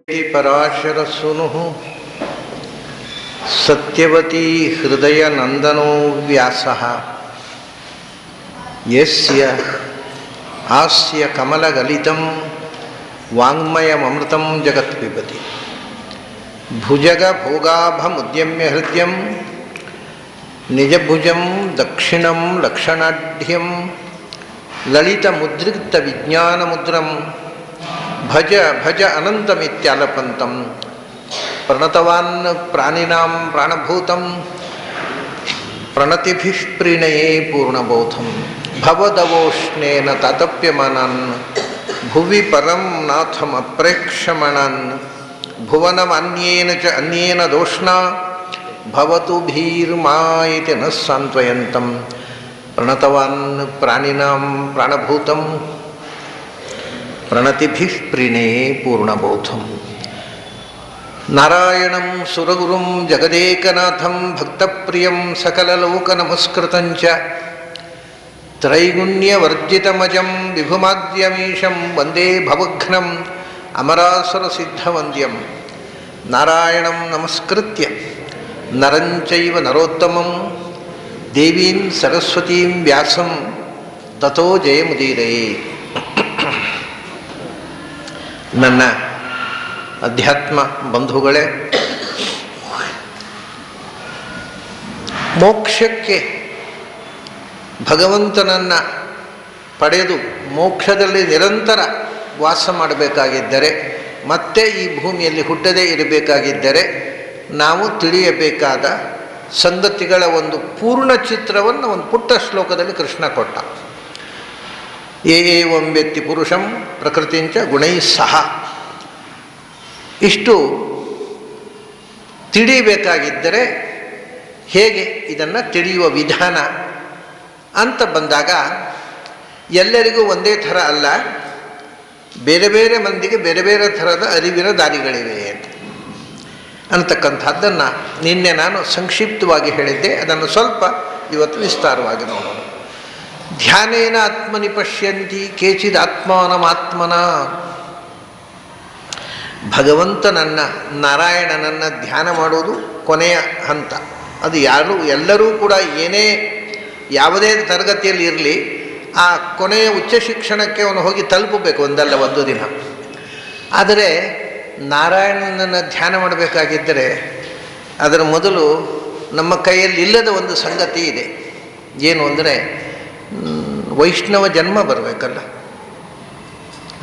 ಪರಾಶರಸೂನುಃ ಸತ್ಯವತೀ ಹೃದಯ ನಂದನೋ ವ್ಯಾಸಃ ಯಸ್ಯ ಹಾಸ್ಯ ಕಮಲಗಲಿತಂ ವಾಂಗ್ಮಯಮೃತಂ ಜಗತ್ ಪಿಬತಿ ಭುಜಗ ಭೋಗಾಭಮುದ್ಯಮ್ಯ ಹೃದಯಂ ನಿಜಭುಜಂ ದಕ್ಷಿಣಂ ಲಕ್ಷಣಾಢ್ಯಂ ಲಲಿತಮುದ್ರಿಕ್ತ ವಿಜ್ಞಾನಮುದ್ರಂ ಭಜ ಭಜ ಅನಂತಮಿತ್ಯಾಲಪಂತಂ ಪ್ರಣತವಾನ್ ಪ್ರಾಣಿನಾಂ ಪ್ರಾಣಭೂತಂ ಪ್ರಣತಿಭಿಃ ಪ್ರೀಣಯೇ ಪೂರ್ಣಬೋಧಂ ಭವದವೋಷ್ಣೇನ ತಾತಪ್ಯಮಾನಾನ್ ಭುವಿ ಪರಂ ನಾಥಂ ಅಪ್ರೇಕ್ಷಮಣಾನ್ ಭುವನಮನ್ಯೇನ ಚ ಅನ್ಯೇನ ದೋಷ್ಣಾ ಭವತು ಭೀರ್ಮಾ ಇತಿ ನ ಸಾಂತ್ವಯಂತಂ ಪ್ರಣತವಾನ್ ಪ್ರಾಣಿನಾಂ ಪ್ರಾಣಭೂತಂ ಪ್ರಣತಿಭಿಃ ಪ್ರೀಣಯೇ ಪೂರ್ಣಬೋಧಂ ನಾರಾಯಣಂ ಸುರಗುರುಂ ಜಗದೇಕನಾಥಂ ಭಕ್ತಪ್ರಿಯಂ ಸಕಲಲೋಕನಮಸ್ಕೃತಂಚ ತ್ರೈಗುಣ್ಯವರ್ಜಿತಮಜಂ ವಿಭುಮಾದ್ಯಮೀಶಂ ವಂದೇ ಭವಘ್ನಂ ಅಮರಾಸುರಸಿದ್ಧವಂದ್ಯಂ ನಾರಾಯಣಂ ನಮಸ್ಕೃತ್ಯ ನರಂಚೈವ ನರೋತ್ತಮಂ ದೇವೀಂ ಸರಸ್ವತೀಂ ವ್ಯಾಸಂ ತತೋ ಜಯಮುದೀರಯೇ. ನನ್ನ ಅಧ್ಯಾತ್ಮ ಬಂಧುಗಳೇ, ಮೋಕ್ಷಕ್ಕೆ ಭಗವಂತನನ್ನು ಪಡೆದು ಮೋಕ್ಷದಲ್ಲಿ ನಿರಂತರ ವಾಸ ಮಾಡಬೇಕಾಗಿದ್ದರೆ, ಮತ್ತೆ ಈ ಭೂಮಿಯಲ್ಲಿ ಹುಟ್ಟದೇ ಇರಬೇಕಾಗಿದ್ದರೆ ನಾವು ತಿಳಿಯಬೇಕಾದ ಸಂಗತಿಗಳ ಒಂದು ಪೂರ್ಣ ಚಿತ್ರವನ್ನು ಒಂದು ಪುಟ್ಟ ಶ್ಲೋಕದಲ್ಲಿ ಕೃಷ್ಣ ಕೊಟ್ಟ. ಏವಂ ವ್ಯಕ್ತಿ ಪುರುಷಂ ಪ್ರಕೃತಿಂಚ ಗುಣೈ ಸಹ. ಇಷ್ಟು ತಿಳಿಯಬೇಕಾಗಿದ್ದರೆ ಹೇಗೆ ಇದನ್ನು ತಿಳಿಯುವ ವಿಧಾನ ಅಂತ ಬಂದಾಗ ಎಲ್ಲರಿಗೂ ಒಂದೇ ಥರ ಅಲ್ಲ, ಬೇರೆ ಬೇರೆ ಮಂದಿಗೆ ಬೇರೆ ಬೇರೆ ಥರದ ಅರಿವಿನ ದಾರಿಗಳಿವೆ ಅಂತಕ್ಕಂಥದ್ದನ್ನು ನಿನ್ನೆ ನಾನು ಸಂಕ್ಷಿಪ್ತವಾಗಿ ಹೇಳಿದ್ದೆ. ಅದನ್ನು ಸ್ವಲ್ಪ ಇವತ್ತು ವಿಸ್ತಾರವಾಗಿ ನೋಡೋಣ. ಧ್ಯಾನೇನ ಆತ್ಮನಿ ಪಶ್ಯಂತಿ ಕೇಚಿದ್ ಆತ್ಮಾನಮಾತ್ಮನ. ಭಗವಂತನನ್ನು ನಾರಾಯಣನನ್ನು ಧ್ಯಾನ ಮಾಡೋದು ಕೊನೆಯ ಹಂತ. ಅದು ಎಲ್ಲರೂ ಕೂಡ ಯಾವುದೇ ತರಗತಿಯಲ್ಲಿ ಇರಲಿ, ಆ ಕೊನೆಯ ಉಚ್ಚ ಶಿಕ್ಷಣಕ್ಕೆ ಅವನು ಹೋಗಿ ತಲುಪಬೇಕು ಒಂದಲ್ಲ ಒಂದು ದಿನ. ಆದರೆ ನಾರಾಯಣನನ್ನು ಧ್ಯಾನ ಮಾಡಬೇಕಾಗಿದ್ದರೆ ಅದರ ಮೊದಲು ನಮ್ಮ ಕೈಯಲ್ಲಿ ಇಲ್ಲದ ಒಂದು ಸಂಗತಿ ಇದೆ. ಏನು ಅಂದರೆ ವೈಷ್ಣವ ಜನ್ಮ ಬರಬೇಕಲ್ಲ,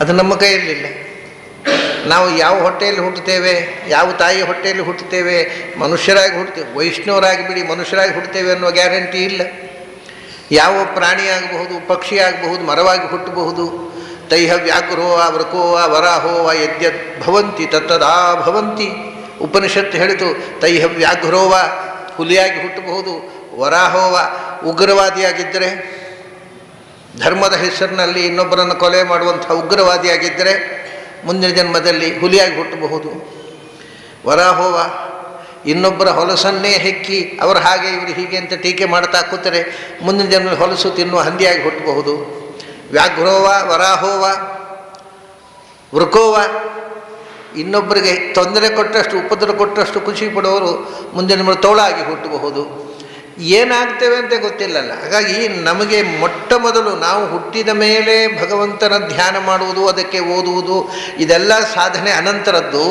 ಅದು ನಮ್ಮ ಕೈಯಲ್ಲಿಲ್ಲ. ನಾವು ಯಾವ ಹೊಟ್ಟೆಯಲ್ಲಿ ಹುಟ್ಟುತ್ತೇವೆ, ಯಾವ ತಾಯಿ ಹೊಟ್ಟೆಯಲ್ಲಿ ಹುಟ್ಟುತ್ತೇವೆ, ಮನುಷ್ಯರಾಗಿ ಹುಟ್ಟುತ್ತೇವೆ. ವೈಷ್ಣವರಾಗಿ ಬಿಡಿ, ಮನುಷ್ಯರಾಗಿ ಹುಟ್ಟುತ್ತೇವೆ ಅನ್ನೋ ಗ್ಯಾರಂಟಿ ಇಲ್ಲ. ಯಾವ ಪ್ರಾಣಿ ಆಗಬಹುದು, ಪಕ್ಷಿ ಆಗಬಹುದು, ಮರವಾಗಿ ಹುಟ್ಟಬಹುದು. ತೈಹ ವ್ಯಾಘ್ರೋವ ವೃಕೋವ ವರಾಹೋವ ಯದ್ಯದ್ ಭವಂತಿ ತತ್ತದಾ ಭವಂತಿ. ಉಪನಿಷತ್ತು ಹೇಳಿತು, ತೈಹ ವ್ಯಾಘ್ರೋವ ಹುಲಿಯಾಗಿ ಹುಟ್ಟಬಹುದು, ವರಾಹೋವ ಉಗ್ರವಾದಿಯಾಗಿದ್ದರೆ, ಧರ್ಮದ ಹೆಸರಿನಲ್ಲಿ ಇನ್ನೊಬ್ಬರನ್ನು ಕೊಲೆ ಮಾಡುವಂಥ ಉಗ್ರವಾದಿಯಾಗಿದ್ದರೆ ಮುಂದಿನ ಜನ್ಮದಲ್ಲಿ ಹುಲಿಯಾಗಿ ಹುಟ್ಟಬಹುದು. ವರಾಹೋವ ಇನ್ನೊಬ್ಬರ ಹೊಲಸನ್ನೇ ಹೆಕ್ಕಿ ಅವರು ಹಾಗೆ ಇವರು ಹೀಗೆ ಅಂತ ಟೀಕೆ ಮಾಡ್ತಾ ಕೂತರೆ ಮುಂದಿನ ಜನ್ಮದಲ್ಲಿ ಹೊಲಸು ತಿನ್ನುವ ಹಂದಿಯಾಗಿ ಹುಟ್ಟಬಹುದು. ವ್ಯಾಘ್ರೋವ ವರಾಹೋವ ವೃಕೋವ ಇನ್ನೊಬ್ಬರಿಗೆ ತೊಂದರೆ ಕೊಟ್ಟಷ್ಟು ಉಪದ್ರ ಕೊಟ್ಟಷ್ಟು ಖುಷಿ ಪಡುವವರು ಮುಂದಿನ ಜನ್ಮ ತೋಳಾಗಿ ಹುಟ್ಟಬಹುದು. ಏನಾಗ್ತೇವೆ ಅಂತ ಗೊತ್ತಿಲ್ಲಲ್ಲ. ಹಾಗಾಗಿ ನಮಗೆ ಮೊಟ್ಟ ಮೊದಲು ನಾವು ಹುಟ್ಟಿದ ಮೇಲೆ ಭಗವಂತನ ಧ್ಯಾನ ಮಾಡುವುದು, ಅದಕ್ಕೆ ಓದುವುದು, ಇದೆಲ್ಲ ಸಾಧನೆ ಅನಂತರದ್ದು.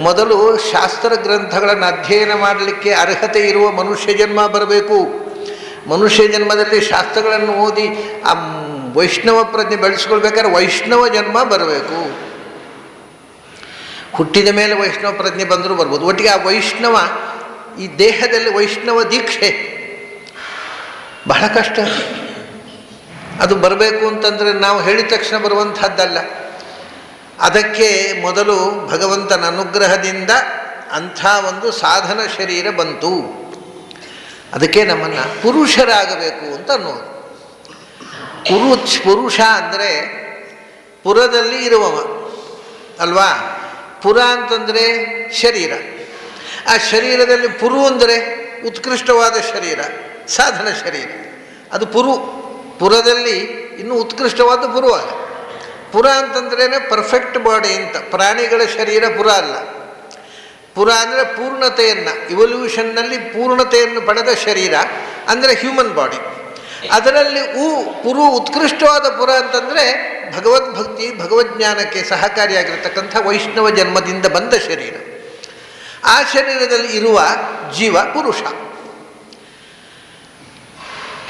ಮೊದಲು ಶಾಸ್ತ್ರ ಗ್ರಂಥಗಳನ್ನು ಅಧ್ಯಯನ ಮಾಡಲಿಕ್ಕೆ ಅರ್ಹತೆ ಇರುವ ಮನುಷ್ಯ ಜನ್ಮ ಬರಬೇಕು. ಮನುಷ್ಯ ಜನ್ಮದಲ್ಲಿ ಶಾಸ್ತ್ರಗಳನ್ನು ಓದಿ ಆ ವೈಷ್ಣವ ಪ್ರಜ್ಞೆ ಬೆಳೆಸ್ಕೊಳ್ಬೇಕಾದ್ರೆ ವೈಷ್ಣವ ಜನ್ಮ ಬರಬೇಕು. ಹುಟ್ಟಿದ ಮೇಲೆ ವೈಷ್ಣವ ಪ್ರಜ್ಞೆ ಬಂದರೂ ಬರ್ಬೋದು. ಒಟ್ಟಿಗೆ ಆ ವೈಷ್ಣವ, ಈ ದೇಹದಲ್ಲಿ ವೈಷ್ಣವ ದೀಕ್ಷೆ ಬಹಳ ಕಷ್ಟ. ಅದು ಬರಬೇಕು ಅಂತಂದರೆ ನಾವು ಹೇಳಿದ ತಕ್ಷಣ ಬರುವಂಥದ್ದಲ್ಲ. ಅದಕ್ಕೆ ಮೊದಲು ಭಗವಂತನ ಅನುಗ್ರಹದಿಂದ ಅಂಥ ಒಂದು ಸಾಧನ ಶರೀರ ಬಂತು. ಅದಕ್ಕೆ ನಮ್ಮನ್ನು ಪುರುಷರಾಗಬೇಕು ಅಂತ ಅನ್ನೋದು. ಪುರುಷ ಅಂದರೆ ಪುರದಲ್ಲಿ ಇರುವವ ಅಲ್ವಾ. ಪುರ ಅಂತಂದರೆ ಶರೀರ. ಆ ಶರೀರದಲ್ಲಿ ಪುರು ಅಂದರೆ ಉತ್ಕೃಷ್ಟವಾದ ಶರೀರ, ಸಾಧನ ಶರೀರ. ಅದು ಪುರದಲ್ಲಿ ಇನ್ನೂ ಉತ್ಕೃಷ್ಟವಾದ ಪುರುವಾಗ. ಪುರ ಅಂತಂದ್ರೇ ಪರ್ಫೆಕ್ಟ್ ಬಾಡಿ ಅಂತ. ಪ್ರಾಣಿಗಳ ಶರೀರ ಪುರ ಅಲ್ಲ. ಪುರ ಅಂದರೆ ಪೂರ್ಣತೆಯನ್ನು, ಇವಲ್ಯೂಷನ್ನಲ್ಲಿ ಪೂರ್ಣತೆಯನ್ನು ಪಡೆದ ಶರೀರ ಅಂದರೆ ಹ್ಯೂಮನ್ ಬಾಡಿ. ಅದರಲ್ಲಿ ಪುರು ಉತ್ಕೃಷ್ಟವಾದ ಪುರ ಅಂತಂದರೆ ಭಗವದ್ಭಕ್ತಿ ಭಗವಜ್ಞಾನಕ್ಕೆ ಸಹಕಾರಿಯಾಗಿರ್ತಕ್ಕಂಥ ವೈಷ್ಣವ ಜನ್ಮದಿಂದ ಬಂದ ಶರೀರ. ಆ ಶರೀರದಲ್ಲಿ ಇರುವ ಜೀವ ಪುರುಷ.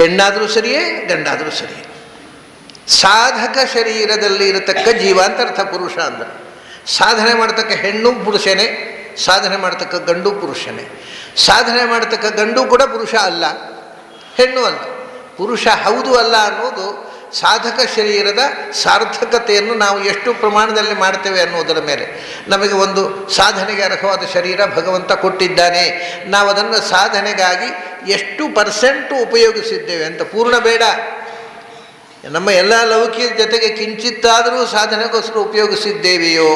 ಹೆಣ್ಣಾದರೂ ಸರಿಯೇ, ಗಂಡಾದರೂ ಸರಿಯೇ. ಸಾಧಕ ಶರೀರದಲ್ಲಿ ಇರತಕ್ಕ ಜೀವ ಅಂತ ಅರ್ಥ ಪುರುಷ ಅಂದರೆ. ಸಾಧನೆ ಮಾಡತಕ್ಕ ಹೆಣ್ಣು ಪುರುಷನೇ, ಸಾಧನೆ ಮಾಡತಕ್ಕ ಗಂಡು ಪುರುಷನೇ. ಸಾಧನೆ ಮಾಡತಕ್ಕ ಗಂಡು ಕೂಡ ಪುರುಷ ಅಲ್ಲ, ಹೆಣ್ಣು ಅಲ್ಲ. ಪುರುಷ ಹೌದು ಅಲ್ಲ ಅನ್ನೋದು ಸಾಧಕ ಶರೀರದ ಸಾರ್ಥಕತೆಯನ್ನು ನಾವು ಎಷ್ಟು ಪ್ರಮಾಣದಲ್ಲಿ ಮಾಡ್ತೇವೆ ಅನ್ನೋದರ ಮೇಲೆ. ನಮಗೆ ಒಂದು ಸಾಧನೆಗೆ ಅರ್ಹವಾದ ಶರೀರ ಭಗವಂತ ಕೊಟ್ಟಿದ್ದಾನೆ, ನಾವು ಅದನ್ನು ಸಾಧನೆಗಾಗಿ ಎಷ್ಟು ಪರ್ಸೆಂಟು ಉಪಯೋಗಿಸಿದ್ದೇವೆ ಅಂತ. ಪೂರ್ಣ ಬೇಡ, ನಮ್ಮ ಎಲ್ಲ ಲೌಕಿಕ ಜೊತೆಗೆ ಕಿಂಚಿತ್ತಾದರೂ ಸಾಧನೆಗೋಸ್ಕರ ಉಪಯೋಗಿಸಿದ್ದೇವೆಯೋ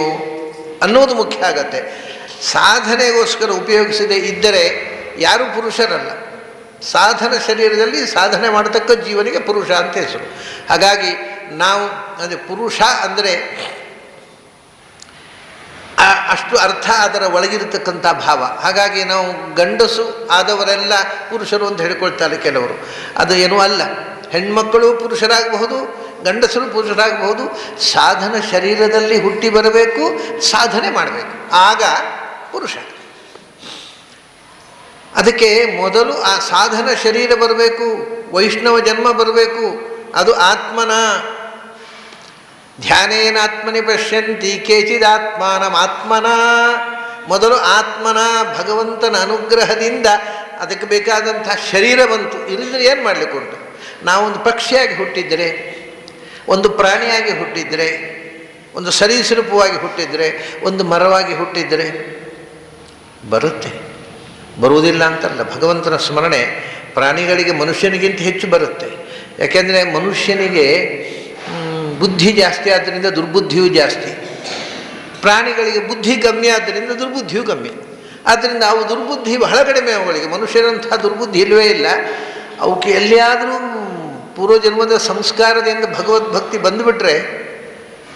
ಅನ್ನೋದು ಮುಖ್ಯ ಆಗತ್ತೆ. ಸಾಧನೆಗೋಸ್ಕರ ಉಪಯೋಗಿಸದೇ ಇದ್ದರೆ ಯಾರೂ ಪುರುಷರಲ್ಲ. ಸಾಧನ ಶರೀರದಲ್ಲಿ ಸಾಧನೆ ಮಾಡತಕ್ಕ ಜೀವನಿಗೆ ಪುರುಷ ಅಂತ ಹೆಸರು. ಹಾಗಾಗಿ ನಾವು ಅಂದರೆ ಪುರುಷ ಅಂದರೆ ಅಷ್ಟು ಅರ್ಥ ಅದರ ಒಳಗಿರತಕ್ಕಂಥ ಭಾವ. ಹಾಗಾಗಿ ನಾವು ಗಂಡಸು ಆದವರೆಲ್ಲ ಪುರುಷರು ಅಂತ ಹೇಳಿಕೊಳ್ತಾರೆ ಕೆಲವರು. ಅದು ಏನೂ ಅಲ್ಲ. ಹೆಣ್ಮಕ್ಕಳು ಪುರುಷರಾಗಬಹುದು, ಗಂಡಸರು ಪುರುಷರಾಗಬಹುದು. ಸಾಧನ ಶರೀರದಲ್ಲಿ ಹುಟ್ಟಿ ಬರಬೇಕು, ಸಾಧನೆ ಮಾಡಬೇಕು, ಆಗ ಪುರುಷ. ಅದಕ್ಕೆ ಮೊದಲು ಆ ಸಾಧನ ಶರೀರ ಬರಬೇಕು, ವೈಷ್ಣವ ಜನ್ಮ ಬರಬೇಕು. ಅದು ಆತ್ಮನ ಧ್ಯಾನೇನಾತ್ಮನಿ ಪಶ್ಯಂತಿ ಕೇಚಿದಾತ್ಮಾನಂ ಆತ್ಮನ. ಮೊದಲು ಆತ್ಮನ ಭಗವಂತನ ಅನುಗ್ರಹದಿಂದ ಅದಕ್ಕೆ ಬೇಕಾದಂಥ ಶರೀರ ಬಂತು. ಇಲ್ಲದ್ರೆ ಏನು ಮಾಡಲಿಕ್ಕೆ ಉಂಟು? ನಾವೊಂದು ಪಕ್ಷಿಯಾಗಿ ಹುಟ್ಟಿದರೆ, ಒಂದು ಪ್ರಾಣಿಯಾಗಿ ಹುಟ್ಟಿದರೆ, ಒಂದು ಸರೀಸೃಪವಾಗಿ ಹುಟ್ಟಿದರೆ, ಒಂದು ಮರವಾಗಿ ಹುಟ್ಟಿದರೆ ಬರುತ್ತೆ. ಬರುವುದಿಲ್ಲ ಅಂತಲ್ಲ. ಭಗವಂತನ ಸ್ಮರಣೆ ಪ್ರಾಣಿಗಳಿಗೆ ಮನುಷ್ಯನಿಗಿಂತ ಹೆಚ್ಚು ಬರುತ್ತೆ. ಯಾಕೆಂದರೆ ಮನುಷ್ಯನಿಗೆ ಬುದ್ಧಿ ಜಾಸ್ತಿ ಆದ್ದರಿಂದ ದುರ್ಬುದ್ಧಿಯೂ ಜಾಸ್ತಿ. ಪ್ರಾಣಿಗಳಿಗೆ ಬುದ್ಧಿ ಕಮ್ಮಿ ಆದ್ದರಿಂದ ದುರ್ಬುದ್ಧಿಯೂ ಕಮ್ಮಿ. ಆದ್ದರಿಂದ ಅವು ದುರ್ಬುದ್ಧಿ ಬಹಳ ಕಡಿಮೆ ಅವುಗಳಿಗೆ. ಮನುಷ್ಯರಂಥ ದುರ್ಬುದ್ಧಿ ಇಲ್ಲವೇ ಇಲ್ಲ. ಅವಕ್ಕೆ ಎಲ್ಲಿಯಾದರೂ ಪೂರ್ವಜನ್ಮದ ಸಂಸ್ಕಾರದಿಂದ ಭಗವದ್ಭಕ್ತಿ ಬಂದುಬಿಟ್ರೆ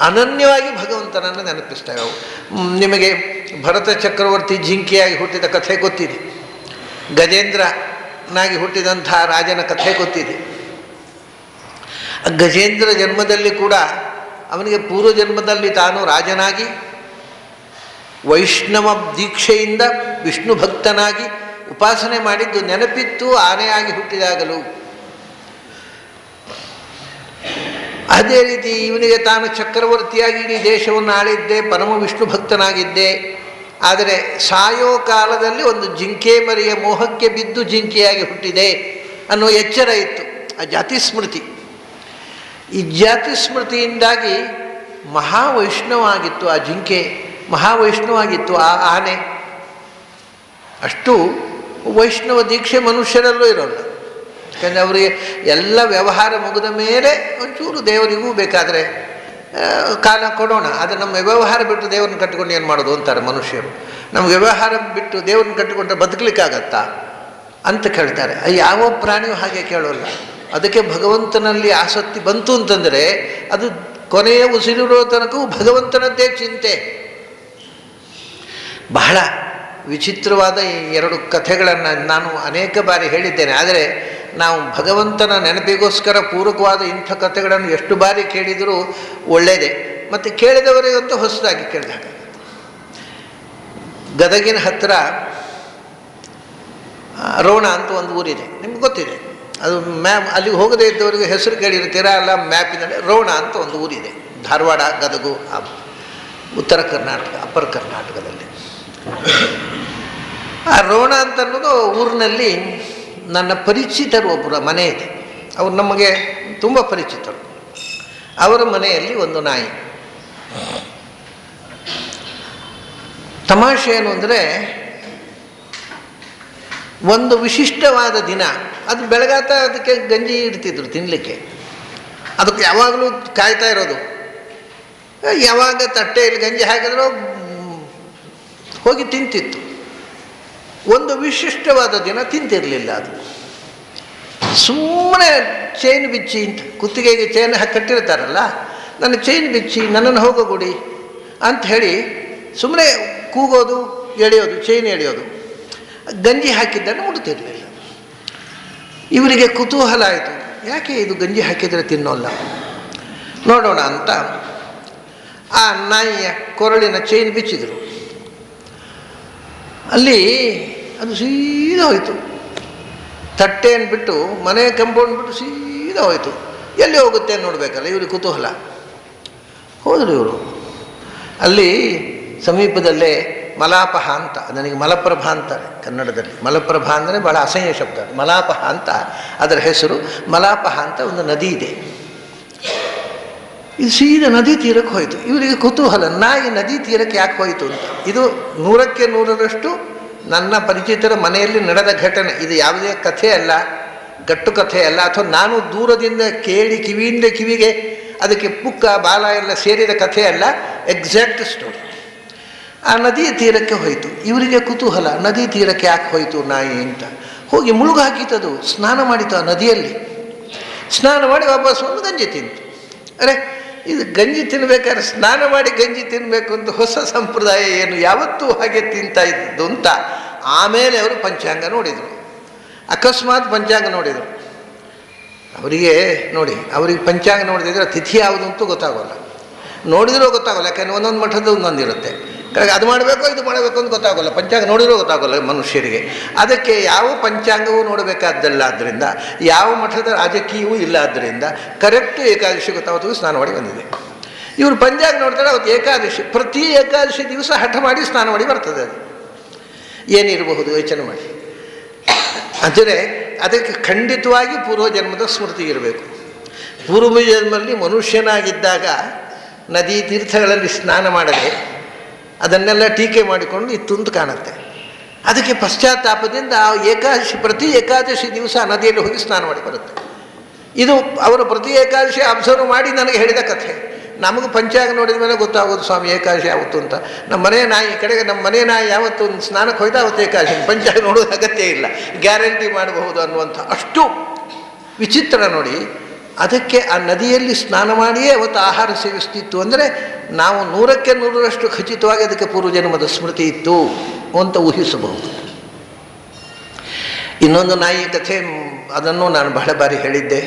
ಅನನ್ಯವಾಗಿ ಭಗವಂತನನ್ನು ನೆನಪಿಸ್ತವೆ ಅವು. ನಿಮಗೆ ಭರತ ಚಕ್ರವರ್ತಿ ಜಿಂಕೆಯಾಗಿ ಹುಟ್ಟಿದ ಕಥೆ ಗೊತ್ತಿದೆ. ಗಜೇಂದ್ರನಾಗಿ ಹುಟ್ಟಿದಂಥ ರಾಜನ ಕಥೆ ಗೊತ್ತಿದೆ. ಗಜೇಂದ್ರ ಜನ್ಮದಲ್ಲಿ ಕೂಡ ಅವನಿಗೆ ಪೂರ್ವಜನ್ಮದಲ್ಲಿ ತಾನು ರಾಜನಾಗಿ ವೈಷ್ಣವ ದೀಕ್ಷೆಯಿಂದ ವಿಷ್ಣು ಭಕ್ತನಾಗಿ ಉಪಾಸನೆ ಮಾಡಿದ್ದು ನೆನಪಿತ್ತು. ಆನೆಯಾಗಿ ಹುಟ್ಟಿದಾಗಲೂ ಅದೇ ರೀತಿ ಇವನಿಗೆ ತಾನು ಚಕ್ರವರ್ತಿಯಾಗಿ ಇಡೀ ದೇಶವನ್ನು ಆಳಿದ್ದೆ, ಪರಮ ವಿಷ್ಣು ಭಕ್ತನಾಗಿದ್ದೆ. ಆದರೆ ಸಾಯೋ ಕಾಲದಲ್ಲಿ ಒಂದು ಜಿಂಕೆ ಮರಿಯ ಮೋಹಕ್ಕೆ ಬಿದ್ದು ಜಿಂಕೆಯಾಗಿ ಹುಟ್ಟಿದೆ ಅನ್ನೋ ಎಚ್ಚರ ಇತ್ತು. ಆ ಜಾತಿ ಸ್ಮೃತಿ. ಈ ಜಾತಿ ಸ್ಮೃತಿಯಿಂದಾಗಿ ಮಹಾವೈಷ್ಣವ ಆಗಿತ್ತು ಆ ಜಿಂಕೆ, ಮಹಾವೈಷ್ಣವಾಗಿತ್ತು ಆ ಆನೆ. ಅಷ್ಟು ವೈಷ್ಣವ ದೀಕ್ಷೆ ಮನುಷ್ಯರಲ್ಲೂ ಇರೋಲ್ಲ. ಯಾಕಂದರೆ ಅವರಿಗೆ ಎಲ್ಲ ವ್ಯವಹಾರ ಮುಗಿದ ಮೇಲೆ ಒಂಚೂರು ದೇವರಿಗೂ ಬೇಕಾದರೆ ಕಾಲ ಕೊಡೋಣ. ಆದರೆ ನಮ್ಮ ವ್ಯವಹಾರ ಬಿಟ್ಟು ದೇವ್ರನ್ನ ಕಟ್ಟಿಕೊಂಡು ಏನು ಮಾಡೋದು ಅಂತಾರೆ ಮನುಷ್ಯರು. ನಮ್ಮ ವ್ಯವಹಾರ ಬಿಟ್ಟು ದೇವ್ರನ್ನ ಕಟ್ಟಿಕೊಂಡ್ರೆ ಬದುಕಲಿಕ್ಕಾಗತ್ತಾ ಅಂತ ಕೇಳ್ತಾರೆ. ಯಾವ ಪ್ರಾಣಿಯೂ ಹಾಗೆ ಕೇಳೋಲ್ಲ. ಅದಕ್ಕೆ ಭಗವಂತನಲ್ಲಿ ಆಸಕ್ತಿ ಬಂತು ಅಂತಂದರೆ ಅದು ಕೊನೆಯ ಉಸಿರಿರೋ ತನಕವೂ ಭಗವಂತನದ್ದೇ ಚಿಂತೆ. ಬಹಳ ವಿಚಿತ್ರವಾದ ಈ ಎರಡು ಕಥೆಗಳನ್ನು ನಾನು ಅನೇಕ ಬಾರಿ ಹೇಳಿದ್ದೇನೆ. ಆದರೆ ನಾವು ಭಗವಂತನ ನೆನಪಿಗೋಸ್ಕರ ಪೂರಕವಾದ ಇಂಥ ಕಥೆಗಳನ್ನು ಎಷ್ಟು ಬಾರಿ ಕೇಳಿದರೂ ಒಳ್ಳೆಯದೇ. ಮತ್ತು ಕೇಳಿದವರಿಗಂತೂ ಹೊಸದಾಗಿ ಕೇಳಿದಾಗ. ಗದಗಿನ ಹತ್ತಿರ ರೋಣ ಅಂತ ಒಂದು ಊರಿದೆ, ನಿಮ್ಗೆ ಗೊತ್ತಿದೆ. ಅದು ಅಲ್ಲಿಗೆ ಹೋಗದೇ ಇದ್ದವರಿಗೆ ಹೆಸರು ಕೇಳಿರ್ತೀರ ಅಲ್ಲ. ಮ್ಯಾಪಿನಲ್ಲಿ ರೋಣ ಅಂತ ಒಂದು ಊರಿದೆ, ಧಾರವಾಡ, ಗದಗು, ಉತ್ತರ ಕರ್ನಾಟಕ, ಅಪ್ಪರ್ ಕರ್ನಾಟಕದಲ್ಲಿ. ಆ ರೋಣ ಅಂತ ಅನ್ನೋದು ಊರಿನಲ್ಲಿ ನನ್ನ ಪರಿಚಿತರು ಒಬ್ಬರ ಮನೆ ಇದೆ. ಅವರು ನಮಗೆ ತುಂಬ ಪರಿಚಿತರು. ಅವರ ಮನೆಯಲ್ಲಿ ಒಂದು ನಾಯಿ. ತಮಾಷೆ ಏನು ಅಂದರೆ, ಒಂದು ವಿಶಿಷ್ಟವಾದ ದಿನ ಅದು ಬೆಳಗಾತ ಅದಕ್ಕೆ ಗಂಜಿ ಇಡ್ತಿದ್ರು ತಿನ್ನಲಿಕ್ಕೆ. ಅದಕ್ಕೆ ಯಾವಾಗಲೂ ಕಾಯ್ತಾ ಇರೋದು. ಯಾವಾಗ ತಟ್ಟೆಯಲ್ಲಿ ಗಂಜಿ ಹಾಕಿದ್ರೂ ಹೋಗಿ ತಿಂತಿತ್ತು. ಒಂದು ವಿಶಿಷ್ಟವಾದ ದಿನ ತಿಂತಿರಲಿಲ್ಲ. ಅದು ಸುಮ್ಮನೆ ಚೈನ್ ಬಿಚ್ಚಿ, ಕುತ್ತಿಗೆಗೆ ಚೈನ್ ಕಟ್ಟಿರ್ತಾರಲ್ಲ, ನನ್ನ ಚೈನ್ ಬಿಚ್ಚಿ ನನ್ನನ್ನು ಹೋಗೋಗುಡಿ ಅಂತ ಹೇಳಿ ಸುಮ್ಮನೆ ಕೂಗೋದು, ಎಳೆಯೋದು, ಚೈನ್ ಎಳೆಯೋದು. ಗಂಜಿ ಹಾಕಿದ್ದನ್ನು ಮುಡ್ತಿರಲಿಲ್ಲ. ಇವರಿಗೆ ಕುತೂಹಲ ಆಯಿತು, ಯಾಕೆ ಇದು ಗಂಜಿ ಹಾಕಿದರೆ ತಿನ್ನೋಲ್ಲ, ನೋಡೋಣ ಅಂತ ಆ ನಾಯಿಯ ಕೊರಳಿನ ಚೈನ್ ಬಿಚ್ಚಿದರು. ಅಲ್ಲಿ ಅದು ಸೀದಾ ಹೋಯಿತು. ತಟ್ಟೆಯನ್ನು ಬಿಟ್ಟು, ಮನೆ ಕಂಪೌಂಡ್ ಬಿಟ್ಟು ಸೀದಾ ಹೋಯಿತು. ಎಲ್ಲಿ ಹೋಗುತ್ತೆ ನೋಡಬೇಕಲ್ಲ, ಇವ್ರಿಗೆ ಕುತೂಹಲ. ಹೋದರು ಇವರು. ಅಲ್ಲಿ ಸಮೀಪದಲ್ಲೇ ಮಲಾಪಹ ಅಂತ, ನನಗೆ ಮಲಪ್ರಭಾ ಅಂತಾರೆ ಕನ್ನಡದಲ್ಲಿ. ಮಲಪ್ರಭಾ ಅಂದರೆ ಭಾಳ ಅಸಹ್ಯ ಶಬ್ದ. ಮಲಾಪಹ ಅಂತ ಅದರ ಹೆಸರು. ಮಲಾಪಹ ಅಂತ ಒಂದು ನದಿ ಇದೆ. ಇದು ಸೀದಾ ನದಿ ತೀರಕ್ಕೆ ಹೋಯಿತು. ಇವರಿಗೆ ಕುತೂಹಲ, ನಾಯಿ ನದಿ ತೀರಕ್ಕೆ ಯಾಕೆ ಹೋಯಿತು ಅಂತ. ಇದು 100ಕ್ಕೆ 100ರಷ್ಟು ನನ್ನ ಪರಿಚಿತರ ಮನೆಯಲ್ಲಿ ನಡೆದ ಘಟನೆ. ಇದು ಯಾವುದೇ ಕಥೆ ಅಲ್ಲ, ಗಟ್ಟು ಕಥೆ ಅಲ್ಲ, ಅಥವಾ ನಾನು ದೂರದಿಂದ ಕೇಳಿ ಕಿವಿಯಿಂದ ಕಿವಿಗೆ ಅದಕ್ಕೆ ಪುಕ್ಕ ಬಾಲ ಎಲ್ಲ ಸೇರಿದ ಕಥೆ ಅಲ್ಲ, ಎಕ್ಸಾಕ್ಟ್ ಸ್ಟೋರಿ. ಆ ನದಿ ತೀರಕ್ಕೆ ಹೋಯಿತು. ಇವರಿಗೆ ಕುತೂಹಲ, ನದಿ ತೀರಕ್ಕೆ ಯಾಕೆ ಹೋಯಿತು ನಾಯಿ ಅಂತ. ಹೋಗಿ ಮುಳುಗು ಹಾಕಿತದು, ಸ್ನಾನ ಮಾಡಿತು ಆ ನದಿಯಲ್ಲಿ. ಸ್ನಾನ ಮಾಡಿ ವಾಪಸ್ ಒಂದು ಗಂಜಿ ತಿಂತು. ಅರೆ, ಇದು ಗಂಜಿ ತಿನ್ನಬೇಕಾದ್ರೆ ಸ್ನಾನ ಮಾಡಿ ಗಂಜಿ ತಿನ್ನಬೇಕು ಅಂತ ಹೊಸ ಸಂಪ್ರದಾಯ ಏನು, ಯಾವತ್ತೂ ಹಾಗೆ ತಿಂತಾ ಇದ್ದದ್ದು ಅಂತ. ಆಮೇಲೆ ಅವರು ಪಂಚಾಂಗ ನೋಡಿದರು. ಅಕಸ್ಮಾತ್ ಪಂಚಾಂಗ ನೋಡಿದರು. ಅವರಿಗೆ ನೋಡಿ, ಅವರಿಗೆ ಪಂಚಾಂಗ ನೋಡಿದ್ರೆ ತಿಥಿ ಯಾವುದು ಅಂತೂ ಗೊತ್ತಾಗೋಲ್ಲ, ನೋಡಿದ್ರೂ ಗೊತ್ತಾಗೋಲ್ಲ. ಯಾಕೆಂದರೆ ಒಂದೊಂದು ಮಠದ್ದು ಒಂದೊಂದಿರುತ್ತೆ. ಅದು ಮಾಡಬೇಕು ಇದು ಮಾಡಬೇಕು ಅಂತ ಗೊತ್ತಾಗೋಲ್ಲ, ಪಂಚಾಂಗ ನೋಡಿದ್ರೂ ಗೊತ್ತಾಗೋಲ್ಲ ಮನುಷ್ಯರಿಗೆ. ಅದಕ್ಕೆ ಯಾವ ಪಂಚಾಂಗವೂ ನೋಡಬೇಕಾದ್ದಲ್ಲ. ಆದ್ದರಿಂದ ಯಾವ ಮಠದ ರಾಜಕೀಯವೂ ಇಲ್ಲ. ಆದ್ದರಿಂದ ಕರೆಕ್ಟು ಏಕಾದಶಿ ಗೊತ್ತಾಗೋದು ಸ್ನಾನ ಮಾಡಿ ಬಂದಿದೆ. ಇವರು ಪಂಚಾಂಗ ನೋಡ್ತಾರೆ, ಅವತ್ತು ಏಕಾದಶಿ. ಪ್ರತಿ ಏಕಾದಶಿ ದಿವಸ ಹಠ ಮಾಡಿ ಸ್ನಾನ ಮಾಡಿ ಬರ್ತದೆ. ಅದು ಏನಿರಬಹುದು ಯೋಚನೆ ಮಾಡಿ. ಅಂದರೆ ಅದಕ್ಕೆ ಖಂಡಿತವಾಗಿ ಪೂರ್ವಜನ್ಮದ ಸ್ಮೃತಿ ಇರಬೇಕು. ಪೂರ್ವಜನ್ಮದಲ್ಲಿ ಮನುಷ್ಯನಾಗಿದ್ದಾಗ ನದಿ ತೀರ್ಥಗಳಲ್ಲಿ ಸ್ನಾನ ಮಾಡದೆ ಅದನ್ನೆಲ್ಲ ಟೀಕೆ ಮಾಡಿಕೊಂಡು ಇತ್ತು ಅಂತ ಕಾಣುತ್ತೆ. ಅದಕ್ಕೆ ಪಶ್ಚಾತ್ತಾಪದಿಂದ ಏಕಾದಶಿ, ಪ್ರತಿ ಏಕಾದಶಿ ದಿವಸ ನದಿಯಲ್ಲಿ ಹೋಗಿ ಸ್ನಾನ ಮಾಡಿ ಬರುತ್ತೆ. ಇದು ಅವರು ಪ್ರತಿ ಏಕಾದಶಿ ಅಬ್ಸರ್ವ್ ಮಾಡಿ ನನಗೆ ಹೇಳಿದ ಕಥೆ. ನಮಗೆ ಪಂಚಾಂಗ ನೋಡಿದ ಮೇಲೆ ಗೊತ್ತಾಗೋದು ಸ್ವಾಮಿ ಏಕಾದಶಿ ಯಾವತ್ತು ಅಂತ. ನಮ್ಮ ಮನೆ ನಾಯಿ ಕಡೆಗೆ, ನಮ್ಮ ಮನೆ ನಾಯಿ ಯಾವತ್ತು ಸ್ನಾನಕ್ಕೆ ಹೋಯ್ತಾ ಅವತ್ತು ಏಕಾದಶಿ. ಪಂಚಾಂಗ ನೋಡೋದು ಅಗತ್ಯ ಇಲ್ಲ, ಗ್ಯಾರಂಟಿ ಮಾಡಬಹುದು ಅನ್ನುವಂಥ ಅಷ್ಟು ವಿಚಿತ್ರ ನೋಡಿ. ಅದಕ್ಕೆ ಆ ನದಿಯಲ್ಲಿ ಸ್ನಾನ ಮಾಡಿಯೇ ಅವತ್ತು ಆಹಾರ ಸೇವಿಸ್ತಿತ್ತು. ಅಂದರೆ ನಾವು 100ಕ್ಕೆ 100ರಷ್ಟು ಖಚಿತವಾಗಿ ಅದಕ್ಕೆ ಪೂರ್ವಜನ್ಮದ ಸ್ಮೃತಿ ಇತ್ತು ಅಂತ ಊಹಿಸಬಹುದು. ಇನ್ನೊಂದು ನಾಯಿ ಕಥೆ, ಅದನ್ನು ನಾನು ಬಹಳ ಬಾರಿ ಹೇಳಿದ್ದೆ.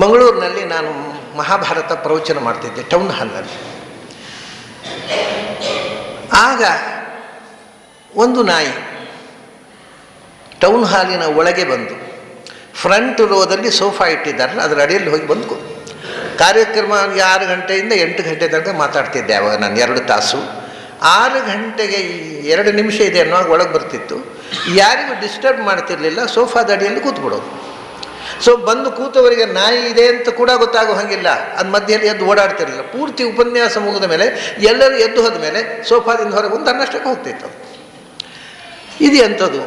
ಮಂಗಳೂರಿನಲ್ಲಿ ನಾನು ಮಹಾಭಾರತ ಪ್ರವಚನ ಮಾಡ್ತಿದ್ದೆ ಟೌನ್ ಹಾಲ್ನಲ್ಲಿ. ಆಗ ಒಂದು ನಾಯಿ ಟೌನ್ ಹಾಲಿನ ಒಳಗೆ ಬಂದು, ಫ್ರಂಟ್ ರೋದಲ್ಲಿ ಸೋಫಾ ಇಟ್ಟಿದ್ದಾರೆ, ಅದರ ಅಡಿಯಲ್ಲಿ ಹೋಗಿ ಬಂದು ಕಾರ್ಯಕ್ರಮ 6 ಗಂಟೆಯಿಂದ 8 ಗಂಟೆ ತನಕ ಮಾತಾಡ್ತಿದ್ದೆ ಆವಾಗ ನಾನು 2 ತಾಸು. 6 ಗಂಟೆಗೆ 2 ನಿಮಿಷ ಇದೆ ಅನ್ನೋವಾಗ ಒಳಗೆ ಬರ್ತಿತ್ತು. ಯಾರಿಗೂ ಡಿಸ್ಟರ್ಬ್ ಮಾಡ್ತಿರ್ಲಿಲ್ಲ, ಸೋಫಾದ ಅಡಿಯಲ್ಲಿ ಕೂತ್ಬಿಡೋದು. ಸೊ ಬಂದು ಕೂತವರಿಗೆ ನಾಯಿ ಇದೆ ಅಂತ ಕೂಡ ಗೊತ್ತಾಗೋ ಹಾಗಿಲ್ಲ. ಅದು ಮಧ್ಯದಲ್ಲಿ ಎದ್ದು ಓಡಾಡ್ತಿರಲಿಲ್ಲ. ಪೂರ್ತಿ ಉಪನ್ಯಾಸ ಮುಗಿದ ಮೇಲೆ ಎಲ್ಲರೂ ಎದ್ದು ಹೋದ ಮೇಲೆ ಸೋಫಾದಿಂದ ಹೊರಗೆ ಬಂದು ತನ್ನಷ್ಟಕ್ಕೆ ಹೋಗ್ತಿತ್ತು. ಇದು ಎಂಥದ್ದು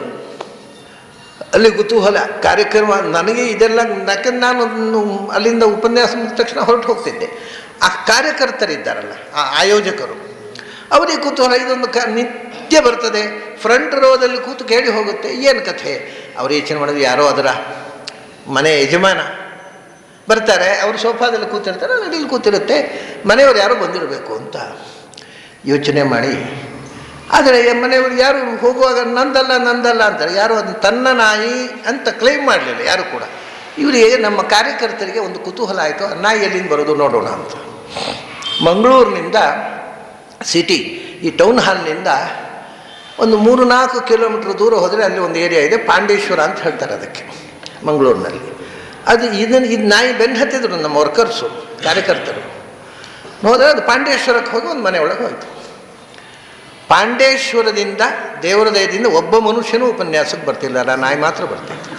ಅಲ್ಲಿ ಕುತೂಹಲ. ಕಾರ್ಯಕ್ರಮ ನನಗೆ ಇದೆಲ್ಲ, ಯಾಕಂದ್ರೆ ನಾನು ಅಲ್ಲಿಂದ ಉಪನ್ಯಾಸ ಮುಗಿದ ತಕ್ಷಣ ಹೊರಟು ಹೋಗ್ತಿದ್ದೆ. ಆ ಕಾರ್ಯಕರ್ತರಿದ್ದಾರಲ್ಲ, ಆ ಆಯೋಜಕರು, ಅವರಿಗೆ ಕುತೂಹಲ. ಇದೊಂದು ನಿತ್ಯ ಬರ್ತದೆ, ಫ್ರಂಟ್ ರೋದಲ್ಲಿ ಕೂತು ಕೇಳಿ ಹೋಗುತ್ತೆ, ಏನು ಕಥೆ. ಅವರು ಯೋಚನೆ ಮಾಡೋದು, ಯಾರೋ ಅದರ ಮನೆ ಯಜಮಾನ ಬರ್ತಾರೆ, ಅವರು ಸೋಫಾದಲ್ಲಿ ಕೂತಿರ್ತಾರೆ, ನಡಿಲಿ ಕೂತಿರುತ್ತೆ, ಮನೆಯವರು ಯಾರೋ ಬಂದಿರಬೇಕು ಅಂತ ಯೋಚನೆ ಮಾಡಿ. ಆದರೆ ಮನೆಯವರು ಯಾರು ಹೋಗುವಾಗ ನಂದಲ್ಲ ಅಂತಾರೆ. ಯಾರು ಅದನ್ನು ತನ್ನ ನಾಯಿ ಅಂತ ಕ್ಲೈಮ್ ಮಾಡಲಿಲ್ಲ ಯಾರು ಕೂಡ. ಇವರಿಗೆ, ನಮ್ಮ ಕಾರ್ಯಕರ್ತರಿಗೆ ಒಂದು ಕುತೂಹಲ ಆಯಿತು, ನಾಯಿ ಎಲ್ಲಿಂದ ಬರೋದು ನೋಡೋಣ ಅಂತ. ಮಂಗಳೂರಿನಿಂದ ಸಿಟಿ, ಈ ಟೌನ್ ಹಾಲ್ನಿಂದ ಒಂದು 3-4 ಕಿಲೋಮೀಟ್ರ್ ದೂರ ಹೋದರೆ ಅಲ್ಲಿ ಒಂದು ಏರಿಯಾ ಇದೆ, ಪಾಂಡೇಶ್ವರ ಅಂತ ಹೇಳ್ತಾರೆ ಅದಕ್ಕೆ, ಮಂಗಳೂರಿನಲ್ಲಿ. ಅದು ಇದು ನಾಯಿ ಬೆನ್ನು ಹತ್ತಿದ್ರು ನಮ್ಮ ವರ್ಕರ್ಸು, ಕಾರ್ಯಕರ್ತರು. ಹೋದರೆ ಅದು ಪಾಂಡೇಶ್ವರಕ್ಕೆ ಹೋಗಿ ಒಂದು ಮನೆ ಒಳಗೆ ಹೋಯಿತು. ಪಾಂಡೇಶ್ವರದಿಂದ, ದೇವರ ದಯದಿಂದ ಒಬ್ಬ ಮನುಷ್ಯನೂ ಉಪನ್ಯಾಸಕ್ಕೆ ಬರ್ತಿಲ್ಲ, ನಾಯಿ ಮಾತ್ರ ಬರ್ತಿತ್ತು.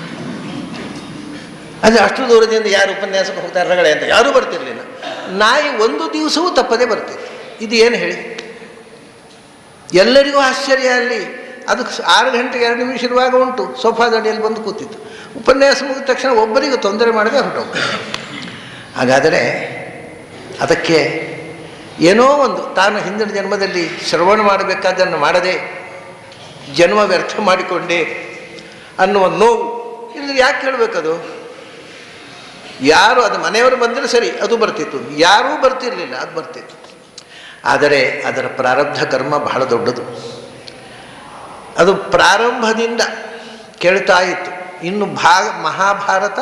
ಅದು ಅಷ್ಟು ದೂರದಿಂದ ಯಾರು ಉಪನ್ಯಾಸಕ್ಕೆ ಹೋಗ್ತಾರೆ ರಗಳೆ ಅಂತ ಯಾರೂ ಬರ್ತಿರಲಿಲ್ಲ. ನಾಯಿ ಒಂದು ದಿವಸವೂ ತಪ್ಪದೇ ಬರ್ತಿತ್ತು. ಇದು ಏನು ಹೇಳಿ, ಎಲ್ಲರಿಗೂ ಆಶ್ಚರ್ಯ. ಅಲ್ಲಿ ಅದು 6 ಗಂಟೆಗೆ 2 ನಿಮಿಷ ಇರುವಾಗ ಉಂಟು, ಸೋಫಾದ ಅಡಿಯಲ್ಲಿ ಬಂದು ಕೂತಿತ್ತು. ಉಪನ್ಯಾಸ ಮುಗಿದ ತಕ್ಷಣ ಒಬ್ಬರಿಗೂ ತೊಂದರೆ ಮಾಡದೆ ಹೊರಟೋಗ್ತದೆ. ಹಾಗಾದರೆ ಅದಕ್ಕೆ ಏನೋ ಒಂದು, ತಾನು ಹಿಂದಿನ ಜನ್ಮದಲ್ಲಿ ಶ್ರವಣ ಮಾಡಬೇಕಾದನ್ನು ಮಾಡದೆ ಜನ್ಮ ವ್ಯರ್ಥ ಮಾಡಿಕೊಂಡೆ ಅನ್ನುವ ನೋವು. ಇಲ್ಲಿ ಯಾಕೆ ಹೇಳಬೇಕದು? ಯಾರು ಅದು ಮನೆಯವರು ಬಂದರೆ ಸರಿ ಅದು ಬರ್ತಿತ್ತು, ಯಾರೂ ಬರ್ತಿರಲಿಲ್ಲ ಅದು ಬರ್ತಿತ್ತು. ಆದರೆ ಅದರ ಪ್ರಾರಬ್ಧ ಕರ್ಮ ಬಹಳ ದೊಡ್ಡದು. ಅದು ಪ್ರಾರಂಭದಿಂದ ಕೇಳ್ತಾ ಇತ್ತು. ಇನ್ನು ಮಹಾಭಾರತ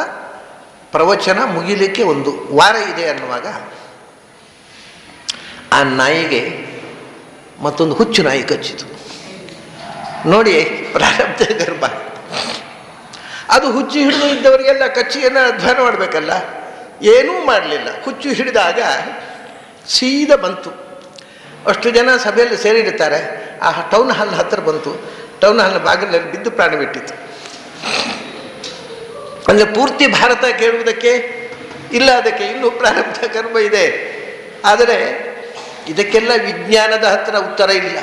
ಪ್ರವಚನ ಮುಗಿಲಿಕ್ಕೆ ಒಂದು ವಾರ ಇದೆ ಅನ್ನುವಾಗ ಆ ನಾಯಿಗೆ ಮತ್ತೊಂದು ಹುಚ್ಚು ನಾಯಿ ಕಚ್ಚಿತು. ನೋಡಿ ಪ್ರಾರಬ್ಧ ಗರ್ಭ. ಅದು ಹುಚ್ಚು ಹಿಡಿದು ಇದ್ದವರಿಗೆಲ್ಲ ಕಚ್ಚಿಯನ್ನು ಅಧ್ಯಯನ ಮಾಡಬೇಕಲ್ಲ, ಏನೂ ಮಾಡಲಿಲ್ಲ. ಹುಚ್ಚು ಹಿಡಿದಾಗ ಸೀದಾ ಬಂತು. ಅಷ್ಟು ಜನ ಸಭೆಯಲ್ಲಿ ಸೇರಿರ್ತಾರೆ. ಆ ಟೌನ್ ಹಾಲ್ ಹತ್ತಿರ ಬಂತು. ಟೌನ್ ಹಾಲ್ನ ಬಾಗಿಲಲ್ಲಿ ಬಿದ್ದು ಪ್ರಾಣ ಬಿಟ್ಟಿತ್ತು. ಅಂದರೆ ಪೂರ್ತಿ ಭಾರತ ಕೇಳುವುದಕ್ಕೆ ಇಲ್ಲ, ಅದಕ್ಕೆ ಇನ್ನೂ ಪ್ರಾರಬ್ಧ ಕರ್ಮ ಇದೆ. ಆದರೆ ಇದಕ್ಕೆಲ್ಲ ವಿಜ್ಞಾನದ ಹತ್ತಿರ ಉತ್ತರ ಇಲ್ಲ.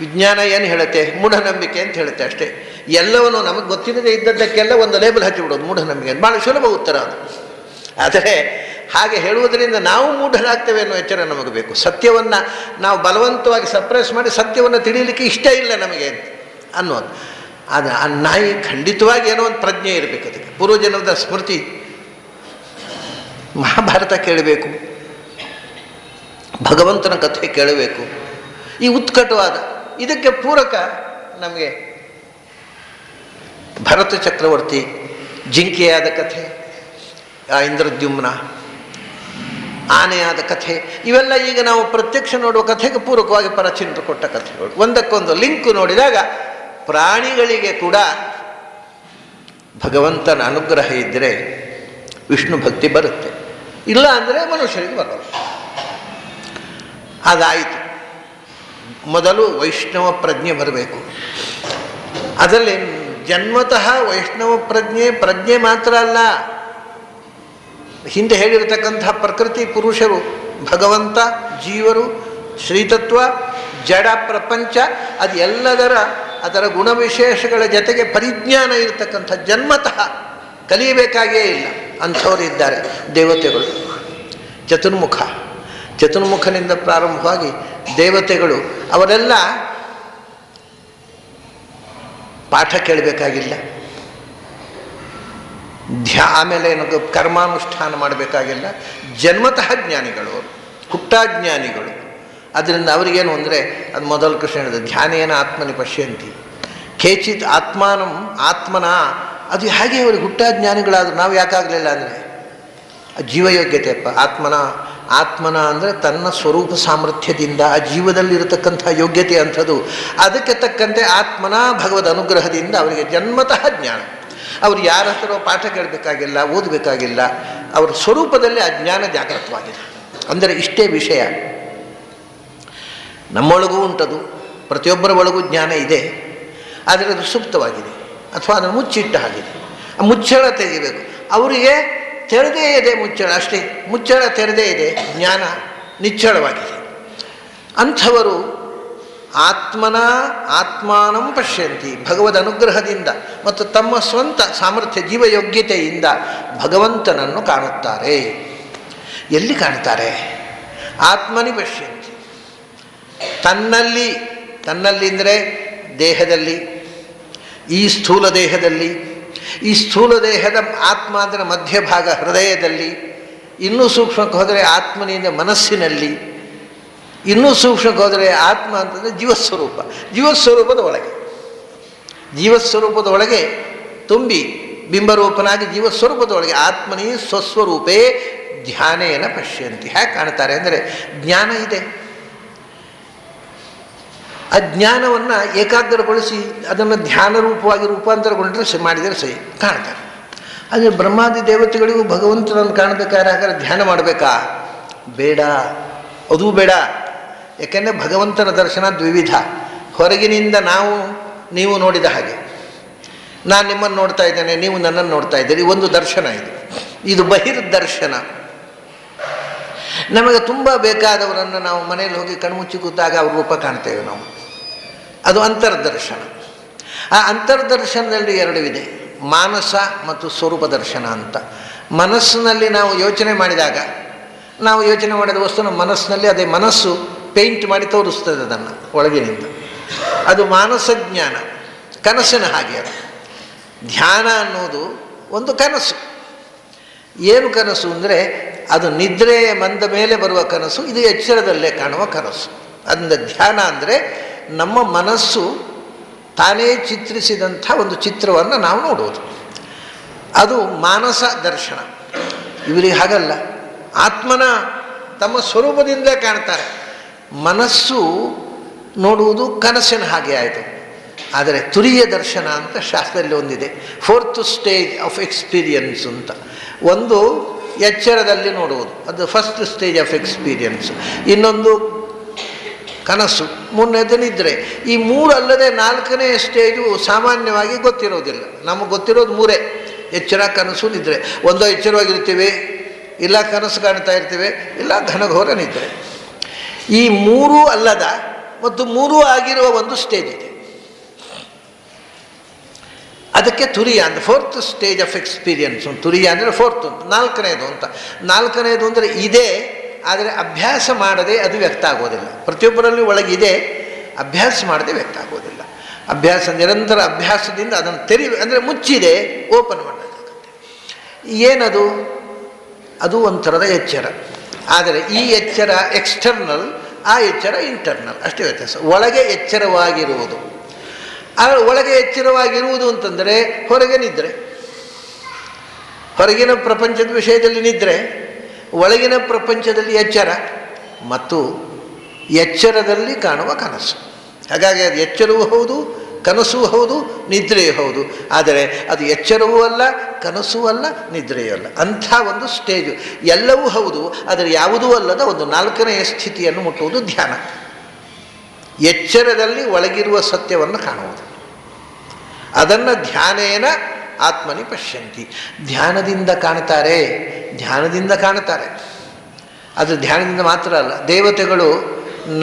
ವಿಜ್ಞಾನ ಏನು ಹೇಳುತ್ತೆ? ಮೂಢನಂಬಿಕೆ ಅಂತ ಹೇಳುತ್ತೆ ಅಷ್ಟೇ. ಎಲ್ಲವನ್ನು ನಮಗೆ ಗೊತ್ತಿಲ್ಲದೆ ಇದ್ದದ್ದಕ್ಕೆಲ್ಲ ಒಂದು ಲೇಬಲ್ ಹಚ್ಚಿಬಿಡೋದು ಮೂಢನಂಬಿಕೆ. ಭಾಳ ಸುಲಭ ಉತ್ತರ ಅದು. ಆದರೆ ಹಾಗೆ ಹೇಳುವುದರಿಂದ ನಾವು ಮೂಢರಾಗ್ತೇವೆ ಅನ್ನೋ ಎಚ್ಚರ ನಮಗೆ ಬೇಕು. ಸತ್ಯವನ್ನು ನಾವು ಬಲವಂತವಾಗಿ ಸಪ್ರೆಸ್ ಮಾಡಿ ಸತ್ಯವನ್ನು ತಿಳಿಯಲಿಕ್ಕೆ ಇಷ್ಟ ಇಲ್ಲ ನಮಗೆ ಅನ್ನೋದು. ಆದರೆ ಆ ನಾಯಿ ಖಂಡಿತವಾಗಿ ಏನೋ ಒಂದು ಪ್ರಜ್ಞೆ ಇರಬೇಕು. ಅದಕ್ಕೆ ಪೂರ್ವಜನ್ಮದ ಸ್ಮೃತಿ. ಮಹಾಭಾರತ ಕೇಳಬೇಕು, ಭಗವಂತನ ಕಥೆ ಕೇಳಬೇಕು. ಈ ಉತ್ಕಟವಾದ ಇದಕ್ಕೆ ಪೂರಕ ನಮಗೆ ಭರತ ಚಕ್ರವರ್ತಿ ಜಿಂಕೆಯಾದ ಕಥೆ, ಆ ಇಂದ್ರದ್ಯುಮ್ನ ಆನೆಯಾದ ಕಥೆ, ಇವೆಲ್ಲ ಈಗ ನಾವು ಪ್ರತ್ಯಕ್ಷ ನೋಡುವ ಕಥೆಗೆ ಪೂರಕವಾಗಿ ಪರಚಿಂದ್ರ ಕೊಟ್ಟ ಕಥೆಗಳು. ಒಂದಕ್ಕೊಂದು ಲಿಂಕ್ ನೋಡಿದಾಗ ಪ್ರಾಣಿಗಳಿಗೆ ಕೂಡ ಭಗವಂತನ ಅನುಗ್ರಹ ಇದ್ದರೆ ವಿಷ್ಣು ಭಕ್ತಿ ಬರುತ್ತೆ, ಇಲ್ಲ ಅಂದರೆ ಮನುಷ್ಯರಿಗೆ ಬರೋದು. ಅದಾಯಿತು. ಮೊದಲು ವೈಷ್ಣವ ಪ್ರಜ್ಞೆ ಬರಬೇಕು. ಅದರಲ್ಲಿ ಜನ್ಮತಃ ವೈಷ್ಣವ ಪ್ರಜ್ಞೆ ಮಾತ್ರ ಅಲ್ಲ, ಹಿಂದೆ ಹೇಳಿರತಕ್ಕಂಥ ಪ್ರಕೃತಿ ಪುರುಷರು, ಭಗವಂತ, ಜೀವರು, ಶ್ರೀತತ್ವ, ಜಡ ಪ್ರಪಂಚ, ಅದು ಅದರ ಗುಣವಿಶೇಷಗಳ ಜೊತೆಗೆ ಪರಿಜ್ಞಾನ ಇರತಕ್ಕಂಥ ಜನ್ಮತಃ ಕಲಿಯಬೇಕಾಗೇ ಇಲ್ಲ ಅಂಥವರು ಇದ್ದಾರೆ. ದೇವತೆಗಳು ಚತುರ್ಮುಖನಿಂದ ಪ್ರಾರಂಭವಾಗಿ ದೇವತೆಗಳು ಅವರೆಲ್ಲ ಪಾಠ ಕೇಳಬೇಕಾಗಿಲ್ಲ, ಆಮೇಲೆ ಏನು ಕರ್ಮಾನುಷ್ಠಾನ ಮಾಡಬೇಕಾಗಿಲ್ಲ. ಜನ್ಮತಃ ಜ್ಞಾನಿಗಳು, ಹುಟ್ಟಾಜ್ಞಾನಿಗಳು. ಅದರಿಂದ ಅವರಿಗೇನು ಅಂದರೆ ಅದು ಮೊದಲು ಕೃಷ್ಣ ಹೇಳಿದ ಧ್ಯಾನೇನ ಆತ್ಮನಿ ಪಶ್ಯಂತಿ ಕೇಚಿತ್ ಆತ್ಮನ. ಅದು ಹಾಗೆ ಅವರಿಗೆ ಹುಟ್ಟಾಜ್ಞಾನಿಗಳಾದರು. ನಾವು ಯಾಕಾಗಲಿಲ್ಲ ಅಂದರೆ ಜೀವಯೋಗ್ಯತೆಯಪ್ಪ. ಆತ್ಮನ ಅಂದರೆ ತನ್ನ ಸ್ವರೂಪ ಸಾಮರ್ಥ್ಯದಿಂದ ಆ ಜೀವದಲ್ಲಿರತಕ್ಕಂಥ ಯೋಗ್ಯತೆ ಅಂಥದ್ದು. ಅದಕ್ಕೆ ತಕ್ಕಂತೆ ಆತ್ಮನ ಭಗವದ್ ಅನುಗ್ರಹದಿಂದ ಅವರಿಗೆ ಜನ್ಮತಃ ಜ್ಞಾನ. ಅವರು ಯಾರ ಹತ್ರ ಪಾಠ ಕೇಳಬೇಕಾಗಿಲ್ಲ, ಓದಬೇಕಾಗಿಲ್ಲ. ಅವರ ಸ್ವರೂಪದಲ್ಲಿ ಆ ಜ್ಞಾನ ಜಾಗೃತವಾಗಿದೆ. ಅಂದರೆ ಇಷ್ಟೇ ವಿಷಯ. ನಮ್ಮೊಳಗೂ ಉಂಟದು, ಪ್ರತಿಯೊಬ್ಬರ ಒಳಗೂ ಜ್ಞಾನ ಇದೆ. ಆದರೆ ಅದು ಸುಪ್ತವಾಗಿದೆ ಅಥವಾ ಅದನ್ನು ಮುಚ್ಚಿಟ್ಟ ಹಾಗಿದೆ. ಆ ಮುಚ್ಚಳ ತೆಗಿಬೇಕು. ಅವರಿಗೆ ತೆರೆದೇ ಇದೆ ಮುಚ್ಚಳ, ಅಷ್ಟೇ. ಮುಚ್ಚಳ ತೆರೆದೇ ಇದೆ, ಜ್ಞಾನ ನಿಚ್ಚಳವಾಗಿದೆ. ಅಂಥವರು ಆತ್ಮಾನಂ ಪಶ್ಯಂತಿ, ಭಗವದ್ ಅನುಗ್ರಹದಿಂದ ಮತ್ತು ತಮ್ಮ ಸ್ವಂತ ಸಾಮರ್ಥ್ಯ ಜೀವಯೋಗ್ಯತೆಯಿಂದ ಭಗವಂತನನ್ನು ಕಾಣುತ್ತಾರೆ. ಎಲ್ಲಿ ಕಾಣ್ತಾರೆ? ಆತ್ಮನಿ ಪಶ್ಯಂತಿ. ತನ್ನಲ್ಲಿ ಅಂದರೆ ದೇಹದಲ್ಲಿ, ಈ ಸ್ಥೂಲ ದೇಹದಲ್ಲಿ. ಈ ಸ್ಥೂಲ ದೇಹದ ಆತ್ಮ ಅಂದರೆ ಮಧ್ಯಭಾಗ ಹೃದಯದಲ್ಲಿ. ಇನ್ನೂ ಸೂಕ್ಷ್ಮಕ್ಕೆ ಹೋದರೆ ಆತ್ಮನಿಂದ ಮನಸ್ಸಿನಲ್ಲಿ. ಇನ್ನೂ ಸೂಕ್ಷ್ಮಕ್ಕೆ ಹೋದರೆ ಆತ್ಮ ಅಂತಂದರೆ ಜೀವಸ್ವರೂಪದ ಒಳಗೆ ತುಂಬಿ ಬಿಂಬರೂಪನಾಗಿ ಜೀವಸ್ವರೂಪದ ಒಳಗೆ ಆತ್ಮನಿ ಸ್ವಸ್ವರೂಪೇ ಧ್ಯಾನೇನ ಪಶ್ಯಂತಿ. ಹೇಗೆ ಕಾಣ್ತಾರೆ ಅಂದರೆ ಜ್ಞಾನ ಇದೆ. ಆ ಜ್ಞಾನವನ್ನು ಏಕಾಗ್ರಗೊಳಿಸಿ ಅದನ್ನು ಧ್ಯಾನ ರೂಪವಾಗಿ ರೂಪಾಂತರಗೊಂಡ್ರೆ ಮಾಡಿದರೆ ಸರಿ ಕಾಣ್ತಾರೆ. ಆದರೆ ಬ್ರಹ್ಮಾದಿ ದೇವತೆಗಳಿಗೂ ಭಗವಂತನನ್ನು ಕಾಣಬೇಕಾದ್ರೆ ಹಾಗಾದ್ರೆ ಧ್ಯಾನ ಮಾಡಬೇಕಾ? ಬೇಡ, ಅದೂ ಬೇಡ. ಯಾಕೆಂದರೆ ಭಗವಂತನ ದರ್ಶನ ದ್ವಿವಿಧ. ಹೊರಗಿನಿಂದ ನೀವು ನೋಡಿದ ಹಾಗೆ ನಾನು ನಿಮ್ಮನ್ನು ನೋಡ್ತಾ ಇದ್ದೇನೆ, ನೀವು ನನ್ನನ್ನು ನೋಡ್ತಾ ಇದ್ದೀರಿ, ಒಂದು ದರ್ಶನ ಇದು ಬಹಿರ್ದರ್ಶನ. ನಮಗೆ ತುಂಬ ಬೇಕಾದವರನ್ನು ನಾವು ಮನೆಯಲ್ಲಿ ಹೋಗಿ ಕಣ್ಮುಚ್ಚಿ ಕೂತಾಗ ಅವ್ರ ರೂಪ ಕಾಣ್ತೇವೆ ನಾವು, ಅದು ಅಂತರ್ದರ್ಶನ. ಆ ಅಂತರ್ದರ್ಶನದಲ್ಲಿ ಎರಡಿದೆ, ಮಾನಸ ಮತ್ತು ಸ್ವರೂಪ ದರ್ಶನ ಅಂತ. ಮನಸ್ಸಿನಲ್ಲಿ ನಾವು ಯೋಚನೆ ಮಾಡಿದಾಗ ನಾವು ಯೋಚನೆ ಮಾಡಿದ ವಸ್ತು ನಮ್ಮ ಮನಸ್ಸಿನಲ್ಲಿ, ಅದೇ ಮನಸ್ಸು ಪೇಂಟ್ ಮಾಡಿ ತೋರಿಸ್ತದೆ ಅದನ್ನು ಒಳಗಿನಿಂದ. ಅದು ಮಾನಸ ಜ್ಞಾನ, ಕನಸಿನ ಹಾಗೆ. ಅದು ಧ್ಯಾನ ಅನ್ನೋದು ಒಂದು ಕನಸು. ಏನು ಕನಸು ಅಂದರೆ ಅದು ನಿದ್ರೆ ಬಂದ ಮೇಲೆ ಬರುವ ಕನಸು, ಇದು ಎಚ್ಚರದಲ್ಲೇ ಕಾಣುವ ಕನಸು. ಅದರಿಂದ ಧ್ಯಾನ ಅಂದರೆ ನಮ್ಮ ಮನಸ್ಸು ತಾನೇ ಚಿತ್ರಿಸಿದಂಥ ಒಂದು ಚಿತ್ರವನ್ನು ನಾವು ನೋಡುವುದು, ಅದು ಮಾನಸ ದರ್ಶನ. ಇವರಿಗೆ ಹಾಗಲ್ಲ, ಆತ್ಮನ ತಮ್ಮ ಸ್ವರೂಪದಿಂದಲೇ ಕಾಣ್ತಾರೆ. ಮನಸ್ಸು ನೋಡುವುದು ಕನಸಿನ ಹಾಗೆ ಆಯಿತು. ಆದರೆ ತುರಿಯ ದರ್ಶನ ಅಂತ ಶಾಸ್ತ್ರದಲ್ಲಿ ಒಂದಿದೆ, 4th ಸ್ಟೇಜ್ ಆಫ್ ಎಕ್ಸ್ಪೀರಿಯನ್ಸ್ ಅಂತ. ಒಂದು ಎಚ್ಚರದಲ್ಲಿ ನೋಡುವುದು, ಅದು 1st ಸ್ಟೇಜ್ ಆಫ್ ಎಕ್ಸ್ಪೀರಿಯನ್ಸ್. ಇನ್ನೊಂದು ಕನಸು, ಮೂರನೇದು ನಿದ್ರೆ. ಈ ಮೂರು ಅಲ್ಲದೆ 4ನೇ ಸ್ಟೇಜು ಸಾಮಾನ್ಯವಾಗಿ ಗೊತ್ತಿರೋದಿಲ್ಲ. ನಮಗೆ ಗೊತ್ತಿರೋದು ಮೂರೇ: ಎಚ್ಚರ, ಕನಸು, ನಿದ್ರೆ. ಒಂದೋ ಎಚ್ಚರವಾಗಿರ್ತೀವಿ, ಇಲ್ಲ ಕನಸು ಕಾಣ್ತಾ ಇರ್ತೀವಿ, ಇಲ್ಲ ಘನಘೋರ ನಿದ್ರೆ. ಈ ಮೂರೂ ಅಲ್ಲದ ಮತ್ತು ಮೂರೂ ಆಗಿರುವ ಒಂದು ಸ್ಟೇಜ್ ಇದೆ, ಅದಕ್ಕೆ ತುರಿಯ ಅಂತ. 4th stage of experience. ತುರಿಯ ಅಂದರೆ 4th ಅಂತ, 4ನೇದು ಅಂತ. 4ನೇದು ಅಂದರೆ ಇದೆ, ಆದರೆ ಅಭ್ಯಾಸ ಮಾಡದೆ ಅದು ವ್ಯಕ್ತ ಆಗೋದಿಲ್ಲ. ಪ್ರತಿಯೊಬ್ಬರಲ್ಲಿ ಒಳಗಿದೆ, ಅಭ್ಯಾಸ ಮಾಡದೆ ವ್ಯಕ್ತ ಆಗೋದಿಲ್ಲ. ಅಭ್ಯಾಸ, ನಿರಂತರ ಅಭ್ಯಾಸದಿಂದ ಅದನ್ನು ಅಂದರೆ ಮುಚ್ಚಿದೆ, ಓಪನ್ ಮಾಡಬೇಕಾಗುತ್ತೆ. ಏನದು? ಅದು ಒಂಥರದ ಎಚ್ಚರ. ಆದರೆ ಈ ಎಚ್ಚರ ಎಕ್ಸ್ಟರ್ನಲ್, ಆ ಎಚ್ಚರ ಇಂಟರ್ನಲ್, ಅಷ್ಟೇ ವ್ಯತ್ಯಾಸ. ಒಳಗೆ ಎಚ್ಚರವಾಗಿರುವುದು, ಒಳಗೆ ಎಚ್ಚರವಾಗಿರುವುದು ಅಂತಂದರೆ ಹೊರಗೆ ನಿದ್ರೆ. ಹೊರಗಿನ ಪ್ರಪಂಚದ ವಿಷಯದಲ್ಲಿ ನಿದ್ರೆ, ಒಳಗಿನ ಪ್ರಪಂಚದಲ್ಲಿ ಎಚ್ಚರ, ಮತ್ತು ಎಚ್ಚರದಲ್ಲಿ ಕಾಣುವ ಕನಸು. ಹಾಗಾಗಿ ಅದು ಎಚ್ಚರವೂ ಹೌದು, ಕನಸೂ ಹೌದು, ನಿದ್ರೆಯೂ ಹೌದು. ಆದರೆ ಅದು ಎಚ್ಚರವೂ ಅಲ್ಲ, ಕನಸೂ ಅಲ್ಲ, ನಿದ್ರೆಯೂ ಅಲ್ಲ. ಅಂಥ ಒಂದು ಸ್ಟೇಜು. ಎಲ್ಲವೂ ಹೌದು, ಆದರೆ ಯಾವುದೂ ಅಲ್ಲದ ಒಂದು 4ನೆಯ ಸ್ಥಿತಿಯನ್ನು ಮುಟ್ಟುವುದು ಧ್ಯಾನ. ಎಚ್ಚರದಲ್ಲಿ ಒಳಗಿರುವ ಸತ್ಯವನ್ನು ಕಾಣುವುದು, ಅದನ್ನು ಧ್ಯಾನೇನ ಆತ್ಮನಿ ಪಶ್ಯಂತಿ. ಧ್ಯಾನದಿಂದ ಕಾಣ್ತಾರೆ, ಧ್ಯಾನದಿಂದ ಕಾಣ್ತಾರೆ. ಅದು ಧ್ಯಾನದಿಂದ ಮಾತ್ರ ಅಲ್ಲ. ದೇವತೆಗಳು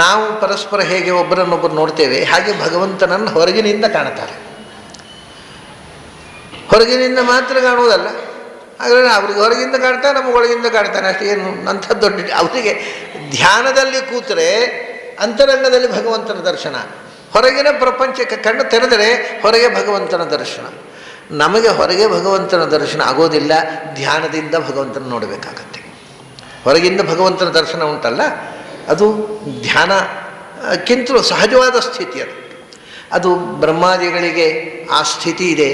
ನಾವು ಪರಸ್ಪರ ಹೇಗೆ ಒಬ್ಬರನ್ನೊಬ್ಬರು ನೋಡ್ತೇವೆ, ಹಾಗೆ ಭಗವಂತನನ್ನು ಹೊರಗಿನಿಂದ ಕಾಣ್ತಾರೆ. ಹೊರಗಿನಿಂದ ಮಾತ್ರ ಕಾಣುವುದಲ್ಲ, ಹಾಗಾದರೆ ಅವ್ರಿಗೆ ಹೊರಗಿಂದ ಕಾಣ್ತಾನೆ, ನಮಗೆ ಒಳಗಿಂದ ಕಾಣ್ತಾನೆ, ಅಷ್ಟೇ. ಏನು ಅಂಥ ದೊಡ್ಡ ಅವರಿಗೆ ಧ್ಯಾನದಲ್ಲಿ ಕೂತರೆ ಅಂತರಂಗದಲ್ಲಿ ಭಗವಂತನ ದರ್ಶನ, ಹೊರಗಿನ ಪ್ರಪಂಚಕ್ಕೆ ಕಣ್ಣು ತೆರೆದರೆ ಹೊರಗೆ ಭಗವಂತನ ದರ್ಶನ. ನಮಗೆ ಹೊರಗೆ ಭಗವಂತನ ದರ್ಶನ ಆಗೋದಿಲ್ಲ, ಧ್ಯಾನದಿಂದ ಭಗವಂತನ ನೋಡಬೇಕಾಗತ್ತೆ. ಹೊರಗಿಂದ ಭಗವಂತನ ದರ್ಶನ ಉಂಟಲ್ಲ, ಅದು ಧ್ಯಾನಕ್ಕಿಂತಲೂ ಸಹಜವಾದ ಸ್ಥಿತಿ. ಅದು ಬ್ರಹ್ಮಾದಿಗಳಿಗೆ ಆ ಸ್ಥಿತಿ ಇದೆ.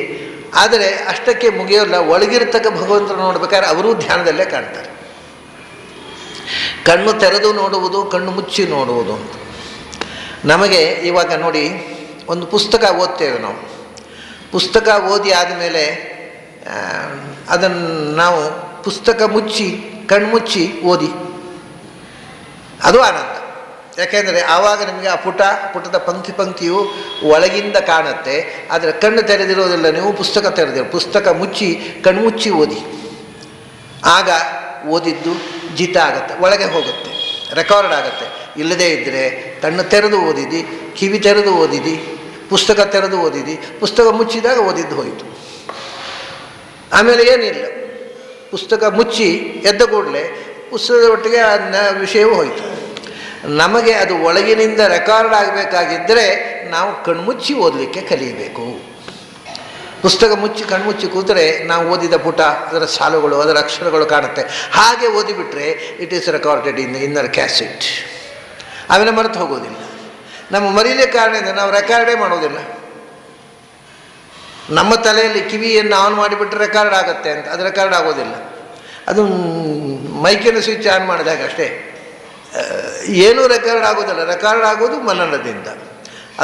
ಆದರೆ ಅಷ್ಟಕ್ಕೆ ಮುಗಿಯೋಲ್ಲ, ಒಳಗಿರ್ತಕ್ಕ ಭಗವಂತನ ನೋಡ್ಬೇಕಾದ್ರೆ ಅವರೂ ಧ್ಯಾನದಲ್ಲೇ ಕಾಣ್ತಾರೆ. ಕಣ್ಣು ತೆರೆದು ನೋಡುವುದು, ಕಣ್ಣು ಮುಚ್ಚಿ ನೋಡುವುದು ಅಂತ. ನಮಗೆ ಇವಾಗ ನೋಡಿ, ಒಂದು ಪುಸ್ತಕ ಓದ್ತೇವೆ ನಾವು. ಪುಸ್ತಕ ಓದಿ ಆದಮೇಲೆ ಅದನ್ನು ನಾವು ಪುಸ್ತಕ ಮುಚ್ಚಿ, ಕಣ್ಮುಚ್ಚಿ ಓದಿ, ಅದು ಆನಂದ. ಯಾಕೆಂದರೆ ಆವಾಗ ನಿಮಗೆ ಆ ಪುಟದ ಪಂಕ್ತಿಯು ಒಳಗಿಂದ ಕಾಣುತ್ತೆ. ಆದರೆ ಕಣ್ಣು ತೆರೆದಿರೋದಿಲ್ಲ, ನೀವು ಪುಸ್ತಕ ತೆರೆದಿರೋ. ಪುಸ್ತಕ ಮುಚ್ಚಿ, ಕಣ್ಮುಚ್ಚಿ ಓದಿ, ಆಗ ಓದಿದ್ದು ಜಿತ ಆಗುತ್ತೆ, ಒಳಗೆ ಹೋಗುತ್ತೆ, ರೆಕಾರ್ಡ್ ಆಗುತ್ತೆ. ಇಲ್ಲದೇ ಇದ್ದರೆ ಕಣ್ಣು ತೆರೆದು ಓದಿದಿ, ಕಿವಿ ತೆರೆದು ಓದಿದಿ, ಪುಸ್ತಕ ತೆರೆದು ಓದಿದಿ, ಪುಸ್ತಕ ಮುಚ್ಚಿದಾಗ ಓದಿದ್ದು ಹೋಯಿತು. ಆಮೇಲೆ ಏನಿಲ್ಲ, ಪುಸ್ತಕ ಮುಚ್ಚಿ ಎದ್ದ ಕೂಡಲೇ ಪುಸ್ತಕದ ಒಟ್ಟಿಗೆ ವಿಷಯವೂ ಹೋಯಿತು. ನಮಗೆ ಅದು ಒಳಗಿನಿಂದ ರೆಕಾರ್ಡ್ ಆಗಬೇಕಾಗಿದ್ದರೆ ನಾವು ಕಣ್ಮುಚ್ಚಿ ಓದಲಿಕ್ಕೆ ಕಲಿಯಬೇಕು. ಪುಸ್ತಕ ಮುಚ್ಚಿ ಕಣ್ಮುಚ್ಚಿ ಕೂತರೆ ನಾವು ಓದಿದ ಪುಟ, ಅದರ ಸಾಲುಗಳು, ಅದರ ಅಕ್ಷರಗಳು ಕಾಣುತ್ತೆ. ಹಾಗೆ ಓದಿಬಿಟ್ರೆ it is recorded in inner cassette. ಆಮೇಲೆ ಮರೆತು ಹೋಗೋದಿಲ್ಲ. ನಮ್ಮ ಮರೀಲಿಕ್ಕೆ ಕಾರಣದಿಂದ ನಾವು ರೆಕಾರ್ಡೇ ಮಾಡೋದಿಲ್ಲ. ನಮ್ಮ ತಲೆಯಲ್ಲಿ ಕಿವಿಯನ್ನು ಆನ್ ಮಾಡಿಬಿಟ್ರೆ ರೆಕಾರ್ಡ್ ಆಗುತ್ತೆ ಅಂತ, ಅದು ರೆಕಾರ್ಡ್ ಆಗೋದಿಲ್ಲ. ಅದು ಮೈಕಿನ ಸ್ವಿಚ್ ಆನ್ ಮಾಡಿದಾಗ ಅಷ್ಟೇ, ಏನೂ ರೆಕಾರ್ಡ್ ಆಗೋದಿಲ್ಲ. ರೆಕಾರ್ಡ್ ಆಗೋದು ಮನನದಿಂದ.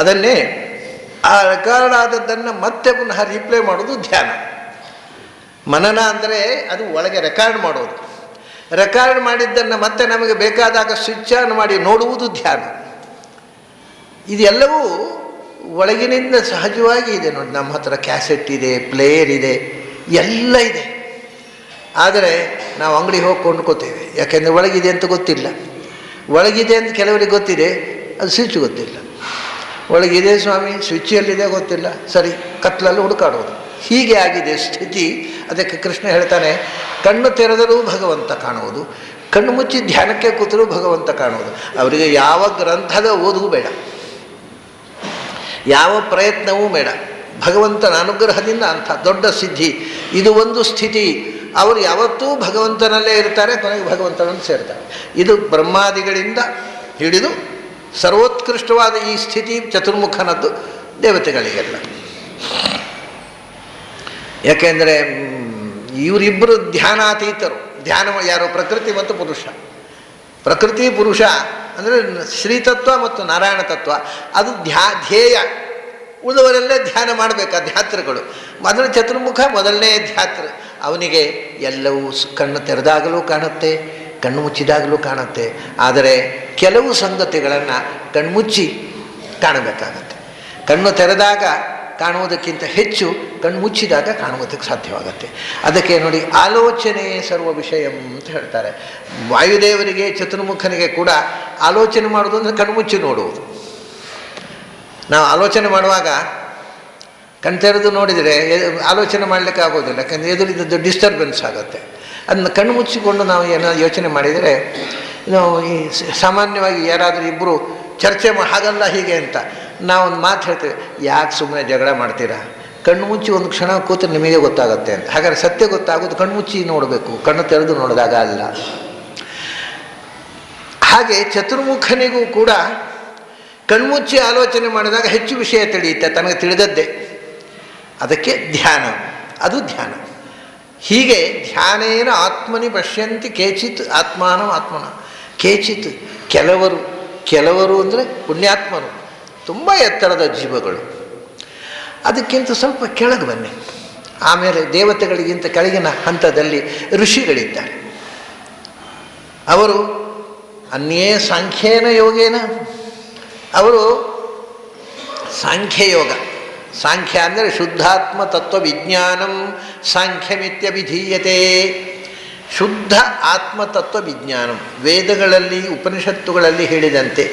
ಅದನ್ನೇ ಆ ರೆಕಾರ್ಡ್ ಆದದ್ದನ್ನು ಮತ್ತೆ ಪುನಃ ರೀಪ್ಲೇ ಮಾಡೋದು ಧ್ಯಾನ. ಮನನ ಅಂದರೆ ಅದು ಒಳಗೆ ರೆಕಾರ್ಡ್ ಮಾಡೋದು. ರೆಕಾರ್ಡ್ ಮಾಡಿದ್ದನ್ನು ಮತ್ತೆ ನಮಗೆ ಬೇಕಾದಾಗ ಸ್ವಿಚ್ ಆನ್ ಮಾಡಿ ನೋಡುವುದು ಧ್ಯಾನ. ಇದೆಲ್ಲವೂ ಒಳಗಿನಿಂದ ಸಹಜವಾಗಿ ಇದೆ. ನೋಡಿ, ನಮ್ಮ ಹತ್ರ ಕ್ಯಾಸೆಟ್ ಇದೆ, ಪ್ಲೇಯರ್ ಇದೆ, ಎಲ್ಲ ಇದೆ. ಆದರೆ ನಾವು ಅಂಗಡಿಗೆ ಹೋಗಿ ಕೊಂಡ್ಕೋತೇವೆ, ಯಾಕೆಂದರೆ ಒಳಗಿದೆ ಅಂತ ಗೊತ್ತಿಲ್ಲ. ಒಳಗಿದೆ ಅಂತ ಕೆಲವರಿಗೆ ಗೊತ್ತಿದೆ, ಅದು ಸ್ವಿಚ್ ಗೊತ್ತಿಲ್ಲ. ಒಳಗಿದೆ ಸ್ವಾಮಿ, ಸ್ವಿಚ್ ಎಲ್ಲಿದೆ ಗೊತ್ತಿಲ್ಲ, ಸರಿ ಕತ್ಲಲ್ಲಿ ಹುಡುಕಾಡೋದು. ಹೀಗೆ ಆಗಿದೆ ಸ್ಥಿತಿ. ಅದಕ್ಕೆ ಕೃಷ್ಣ ಹೇಳ್ತಾನೆ, ಕಣ್ಣು ತೆರೆದರೂ ಭಗವಂತ ಕಾಣುವುದು, ಕಣ್ಣು ಮುಚ್ಚಿ ಧ್ಯಾನಕ್ಕೆ ಕೂತರೂ ಭಗವಂತ ಕಾಣುವುದು. ಅವರಿಗೆ ಯಾವ ಗ್ರಂಥದ ಓದೂ ಬೇಡ, ಯಾವ ಪ್ರಯತ್ನವೂ ಬೇಡ. ಭಗವಂತನ ಅನುಗ್ರಹದಿಂದ ಅಂಥ ದೊಡ್ಡ ಸಿದ್ಧಿ. ಇದು ಒಂದು ಸ್ಥಿತಿ. ಅವರು ಯಾವತ್ತೂ ಭಗವಂತನಲ್ಲೇ ಇರ್ತಾರೆ, ಕೊನೆಗೆ ಭಗವಂತನನ್ನು ಸೇರ್ತಾರೆ. ಇದು ಬ್ರಹ್ಮಾದಿಗಳಿಂದ ಹಿಡಿದು ಸರ್ವೋತ್ಕೃಷ್ಟವಾದ ಈ ಸ್ಥಿತಿ ಚತುರ್ಮುಖನದ್ದು ದೇವತೆಗಳಿಗೆಲ್ಲ. ಯಾಕೆಂದರೆ ಇವರಿಬ್ಬರು ಧ್ಯಾನಾತೀತರು. ಧ್ಯಾನ ಯಾರು? ಪ್ರಕೃತಿ ಮತ್ತು ಪುರುಷ. ಪ್ರಕೃತಿ ಪುರುಷ ಅಂದರೆ ಶ್ರೀತತ್ವ ಮತ್ತು ನಾರಾಯಣ ತತ್ವ, ಅದು ಧ್ಯೇಯ. ಉಳಿದವರೆಲ್ಲೇ ಧ್ಯಾನ ಮಾಡಬೇಕು ಅಧ್ಯಾತ್ರಿಗಳು. ಮೊದಲು ಚತುರ್ಮುಖ ಮೊದಲನೇ ಧ್ಯಾತೃ. ಅವನಿಗೆ ಎಲ್ಲವೂ ಕಣ್ಣು ತೆರೆದಾಗಲೂ ಕಾಣುತ್ತೆ, ಕಣ್ಣು ಮುಚ್ಚಿದಾಗಲೂ ಕಾಣುತ್ತೆ. ಆದರೆ ಕೆಲವು ಸಂಗತಿಗಳನ್ನು ಕಣ್ಮುಚ್ಚಿ ಕಾಣಬೇಕಾಗತ್ತೆ. ಕಣ್ಣು ತೆರೆದಾಗ ಕಾಣುವುದಕ್ಕಿಂತ ಹೆಚ್ಚು ಕಣ್ಣು ಮುಚ್ಚಿದಾಗ ಕಾಣುವುದಕ್ಕೆ ಸಾಧ್ಯವಾಗತ್ತೆ. ಅದಕ್ಕೆ ನೋಡಿ, ಆಲೋಚನೆ ಸರ್ವ ವಿಷಯ ಅಂತ ಹೇಳ್ತಾರೆ. ವಾಯುದೇವರಿಗೆ ಚತುರ್ಮುಖನಿಗೆ ಕೂಡ ಆಲೋಚನೆ ಮಾಡೋದು ಅಂದರೆ ಕಣ್ಣು ಮುಚ್ಚಿ ನೋಡುವುದು. ನಾವು ಆಲೋಚನೆ ಮಾಡುವಾಗ ಕಣ್ತೆರೆದು ನೋಡಿದರೆ ಆಲೋಚನೆ ಮಾಡಲಿಕ್ಕೆ ಆಗೋದಿಲ್ಲ, ಯಾಕಂದರೆ ಎದುರಿದ್ದು ಡಿಸ್ಟರ್ಬೆನ್ಸ್ ಆಗುತ್ತೆ. ಅದನ್ನು ಕಣ್ಣು ಮುಚ್ಚಿಕೊಂಡು ನಾವು ಏನೋ ಯೋಚನೆ ಮಾಡಿದರೆ, ನಾವು ಈ ಸಾಮಾನ್ಯವಾಗಿ ಯಾರಾದರೂ ಇಬ್ಬರು ಚರ್ಚೆ ಹಾಗಲ್ಲ ಹೀಗೆ ಅಂತ ನಾವು ಒಂದು ಮಾತು ಹೇಳ್ತೇವೆ, ಯಾಕೆ ಸುಮ್ಮನೆ ಜಗಳ ಮಾಡ್ತೀರಾ, ಕಣ್ಣು ಮುಚ್ಚಿ ಒಂದು ಕ್ಷಣ ಕೂತು ನಿಮಗೆ ಗೊತ್ತಾಗುತ್ತೆ ಅಂತ. ಹಾಗಾದರೆ ಸತ್ಯ ಗೊತ್ತಾಗೋದು ಕಣ್ಣು ಮುಚ್ಚಿ ನೋಡಬೇಕು, ಕಣ್ಣು ತೆರೆದು ನೋಡಿದಾಗ ಅಲ್ಲ. ಹಾಗೆ ಚತುರ್ಮುಖನಿಗೂ ಕೂಡ ಕಣ್ಮುಚ್ಚಿ ಆಲೋಚನೆ ಮಾಡಿದಾಗ ಹೆಚ್ಚು ವಿಷಯ ತಿಳಿಯುತ್ತೆ, ತನಗೆ ತಿಳಿದದ್ದೇ. ಅದಕ್ಕೆ ಧ್ಯಾನ, ಅದು ಧ್ಯಾನ. ಹೀಗೆ ಧ್ಯಾನೇನ ಆತ್ಮನಿ ಪಶ್ಯಂತಿ ಕೇಚಿತ್ ಆತ್ಮಾನಂ ಆತ್ಮನ. ಕೇಚಿತ್ ಕೆಲವರು ಅಂದರೆ ಪುಣ್ಯಾತ್ಮರು, ತುಂಬ ಎತ್ತರದ ಜೀವಗಳು. ಅದಕ್ಕಿಂತ ಸ್ವಲ್ಪ ಕೆಳಗೆ ಬನ್ನಿ. ಆಮೇಲೆ ದೇವತೆಗಳಿಗಿಂತ ಕೆಳಗಿನ ಹಂತದಲ್ಲಿ ಋಷಿಗಳಿದ್ದಾರೆ. ಅವರು ಅನ್ಯೇ ಸಾಂಖ್ಯೇನ ಯೋಗೇನ, ಅವರು ಸಾಂಖ್ಯಯೋಗ. ಸಾಂಖ್ಯ ಅಂದರೆ ಶುದ್ಧಾತ್ಮ ತತ್ವ ವಿಜ್ಞಾನಂ ಸಾಂಖ್ಯಮಿತ್ಯಭಿಧೀಯತೆ. ಶುದ್ಧ ಆತ್ಮತತ್ವ ವಿಜ್ಞಾನಂ, ವೇದಗಳಲ್ಲಿ ಉಪನಿಷತ್ತುಗಳಲ್ಲಿ ಹೇಳಿದಂತೆ,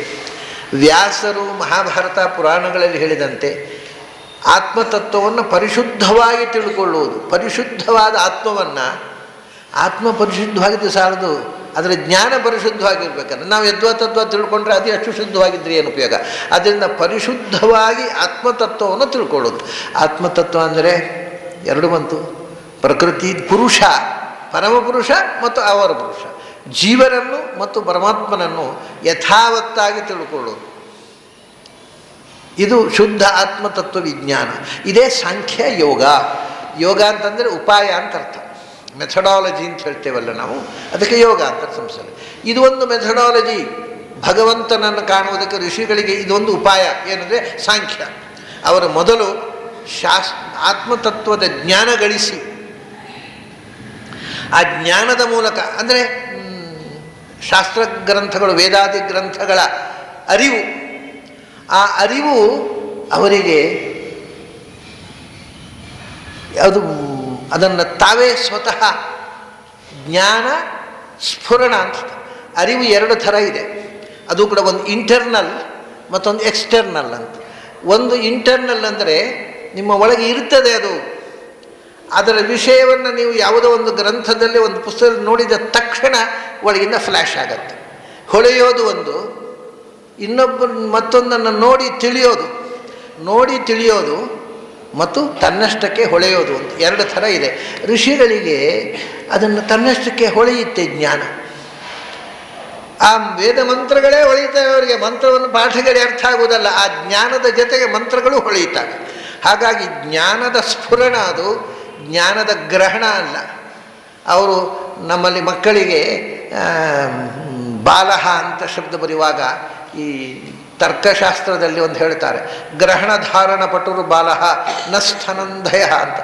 ವ್ಯಾಸರು ಮಹಾಭಾರತ ಪುರಾಣಗಳಲ್ಲಿ ಹೇಳಿದಂತೆ ಆತ್ಮತತ್ವವನ್ನು ಪರಿಶುದ್ಧವಾಗಿ ತಿಳ್ಕೊಳ್ಳುವುದು. ಪರಿಶುದ್ಧವಾದ ಆತ್ಮವನ್ನು, ಆತ್ಮ ಪರಿಶುದ್ಧವಾಗಿದ್ದು ಸಾಲದು, ಅದರ ಜ್ಞಾನ ಪರಿಶುದ್ಧವಾಗಿರ್ಬೇಕಂದ್ರೆ ನಾವು ಯದ್ವತತ್ವ ತಿಳ್ಕೊಂಡ್ರೆ ಅದು ಎಷ್ಟು ಶುದ್ಧವಾಗಿದ್ದರೆ ಏನು ಉಪಯೋಗ. ಅದರಿಂದ ಪರಿಶುದ್ಧವಾಗಿ ಆತ್ಮತತ್ವವನ್ನು ತಿಳ್ಕೊಳ್ಳೋದು. ಆತ್ಮತತ್ವ ಅಂದರೆ ಎರಡು ಬಂತು, ಪ್ರಕೃತಿ ಪುರುಷ, ಪರಮಪುರುಷ ಮತ್ತು ಅವರ ಪುರುಷ, ಜೀವನನ್ನು ಮತ್ತು ಪರಮಾತ್ಮನನ್ನು ಯಥಾವತ್ತಾಗಿ ತಿಳ್ಕೊಳ್ಳೋದು. ಇದು ಶುದ್ಧ ಆತ್ಮತತ್ವ ವಿಜ್ಞಾನ. ಇದೇ ಸಾಂಖ್ಯ ಯೋಗ. ಯೋಗ ಅಂತಂದರೆ ಉಪಾಯ ಅಂತ ಅರ್ಥ, ಮೆಥಡಾಲಜಿ ಅಂತ ಹೇಳ್ತೇವಲ್ಲ ನಾವು, ಅದಕ್ಕೆ ಯೋಗ ಅಂತ ಸಂಸ್ಥೆ. ಇದು ಒಂದು ಮೆಥಡಾಲಜಿ. ಭಗವಂತನನ್ನು ಕಾಣುವುದಕ್ಕೆ ಋಷಿಗಳಿಗೆ ಇದೊಂದು ಉಪಾಯ. ಏನಂದರೆ ಸಾಂಖ್ಯ. ಅವರು ಮೊದಲು ಆತ್ಮತತ್ವದ ಜ್ಞಾನ ಗಳಿಸಿ, ಆ ಜ್ಞಾನದ ಮೂಲಕ ಅಂದರೆ ಶಾಸ್ತ್ರ ಗ್ರಂಥಗಳು, ವೇದಾದಿ ಗ್ರಂಥಗಳ ಅರಿವು, ಆ ಅರಿವು ಅವರಿಗೆ ಅದು ಅದನ್ನು ತಾವೇ ಸ್ವತಃ ಜ್ಞಾನ ಸ್ಫುರಣ ಅಂತ. ಅರಿವು ಎರಡು ಥರ ಇದೆ, ಅದು ಕೂಡ ಒಂದು ಇಂಟರ್ನಲ್ ಮತ್ತೊಂದು ಎಕ್ಸ್ಟರ್ನಲ್ ಅಂತ. ಒಂದು ಇಂಟರ್ನಲ್ ಅಂದರೆ ನಿಮ್ಮ ಒಳಗೆ ಇರ್ತದೆ, ಅದು ಅದರ ವಿಷಯವನ್ನು ನೀವು ಯಾವುದೋ ಒಂದು ಗ್ರಂಥದಲ್ಲಿ ಒಂದು ಪುಸ್ತಕದಲ್ಲಿ ನೋಡಿದ ತಕ್ಷಣ ಒಳಗಿಂದ ಫ್ಲ್ಯಾಶ್ ಆಗುತ್ತೆ, ಹೊಳೆಯೋದು ಒಂದು. ಮತ್ತೊಂದನ್ನು ನೋಡಿ ತಿಳಿಯೋದು ಮತ್ತು ತನ್ನಷ್ಟಕ್ಕೆ ಹೊಳೆಯೋದು ಅಂತ ಎರಡು ಥರ ಇದೆ. ಋಷಿಗಳಿಗೆ ಅದನ್ನು ತನ್ನಷ್ಟಕ್ಕೆ ಹೊಳೆಯುತ್ತೆ ಜ್ಞಾನ. ಆ ವೇದ ಮಂತ್ರಗಳೇ ಹೊಳೆಯುತ್ತವೆ ಅವರಿಗೆ. ಮಂತ್ರವನ್ನು ಪಾಠಗಳೇ ಅರ್ಥ ಆಗುವುದಲ್ಲ, ಆ ಜ್ಞಾನದ ಜೊತೆಗೆ ಮಂತ್ರಗಳು ಹೊಳೆಯುತ್ತವೆ. ಹಾಗಾಗಿ ಜ್ಞಾನದ ಸ್ಫುರಣ, ಅದು ಜ್ಞಾನದ ಗ್ರಹಣ ಅಲ್ಲ. ಅವರು ನಮ್ಮಲ್ಲಿ ಮಕ್ಕಳಿಗೆ ಬಾಲಹ ಅಂತ ಶಬ್ದ ಬರೆಯುವಾಗ ಈ ತರ್ಕಶಾಸ್ತ್ರದಲ್ಲಿ ಒಂದು ಹೇಳ್ತಾರೆ, ಗ್ರಹಣ ಧಾರಣ ಪಟುರು ಬಾಲಹ ನಸ್ಥನಂದಯ ಅಂತ.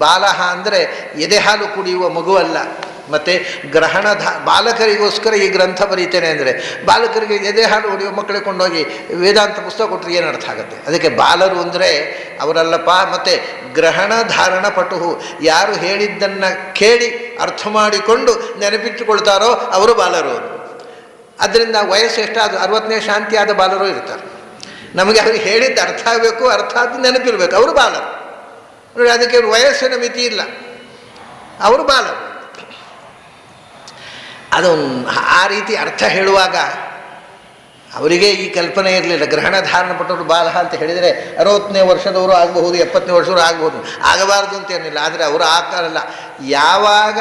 ಬಾಲಹ ಅಂದರೆ ಎದೆ ಹಾಲು ಕುಡಿಯುವ ಮಗುವಲ್ಲ. ಮತ್ತು ಬಾಲಕರಿಗೋಸ್ಕರ ಈ ಗ್ರಂಥ ಬರೀತೇನೆ ಅಂದರೆ, ಬಾಲಕರಿಗೆ ಎದೆ ಹಾಲು ಕುಡಿಯುವ ಮಕ್ಕಳಿಗೆ ಕೊಂಡೋಗಿ ವೇದಾಂತ ಪುಸ್ತಕ ಕೊಟ್ಟರೆ ಏನು ಅರ್ಥ ಆಗುತ್ತೆ? ಅದಕ್ಕೆ ಬಾಲರು ಅಂದರೆ ಅವರಲ್ಲಪ್ಪ. ಮತ್ತು ಗ್ರಹಣ ಧಾರಣ ಪಟುಹು, ಯಾರು ಹೇಳಿದ್ದನ್ನು ಕೇಳಿ ಅರ್ಥ ಮಾಡಿಕೊಂಡು ನೆನಪಿಟ್ಟುಕೊಳ್ತಾರೋ ಅವರು ಬಾಲರು. ಅದರಿಂದ ವಯಸ್ಸು ಎಷ್ಟಾದ 60ನೇ ಶಾಂತಿ ಆದ ಬಾಲರು ಇರ್ತಾರೆ. ನಮಗೆ ಅವ್ರಿಗೆ ಹೇಳಿದ್ದು ಅರ್ಥ ಆಗಬೇಕು, ಅರ್ಥ ಆದ ನೆನಪಿರಬೇಕು, ಅವರು ಬಾಲರು. ನೋಡಿ, ಅದಕ್ಕೆ ವಯಸ್ಸಿನ ಮಿತಿ ಇಲ್ಲ, ಅವರು ಬಾಲರು. ಅದು ಆ ರೀತಿ ಅರ್ಥ ಹೇಳುವಾಗ ಅವರಿಗೆ ಈ ಕಲ್ಪನೆ ಇರಲಿಲ್ಲ. ಗ್ರಹಣ ಧಾರಣ ಪಟ್ಟವರು ಬಾಲ ಅಂತ ಹೇಳಿದರೆ 60ನೇ ವರ್ಷದವರು ಆಗಬಹುದು, 70ನೇ ವರ್ಷದವರು ಆಗಬಹುದು, ಆಗಬಾರ್ದು ಅಂತೇನಿಲ್ಲ. ಆದರೆ ಅವರು ಆಗಲ್ಲ. ಯಾವಾಗ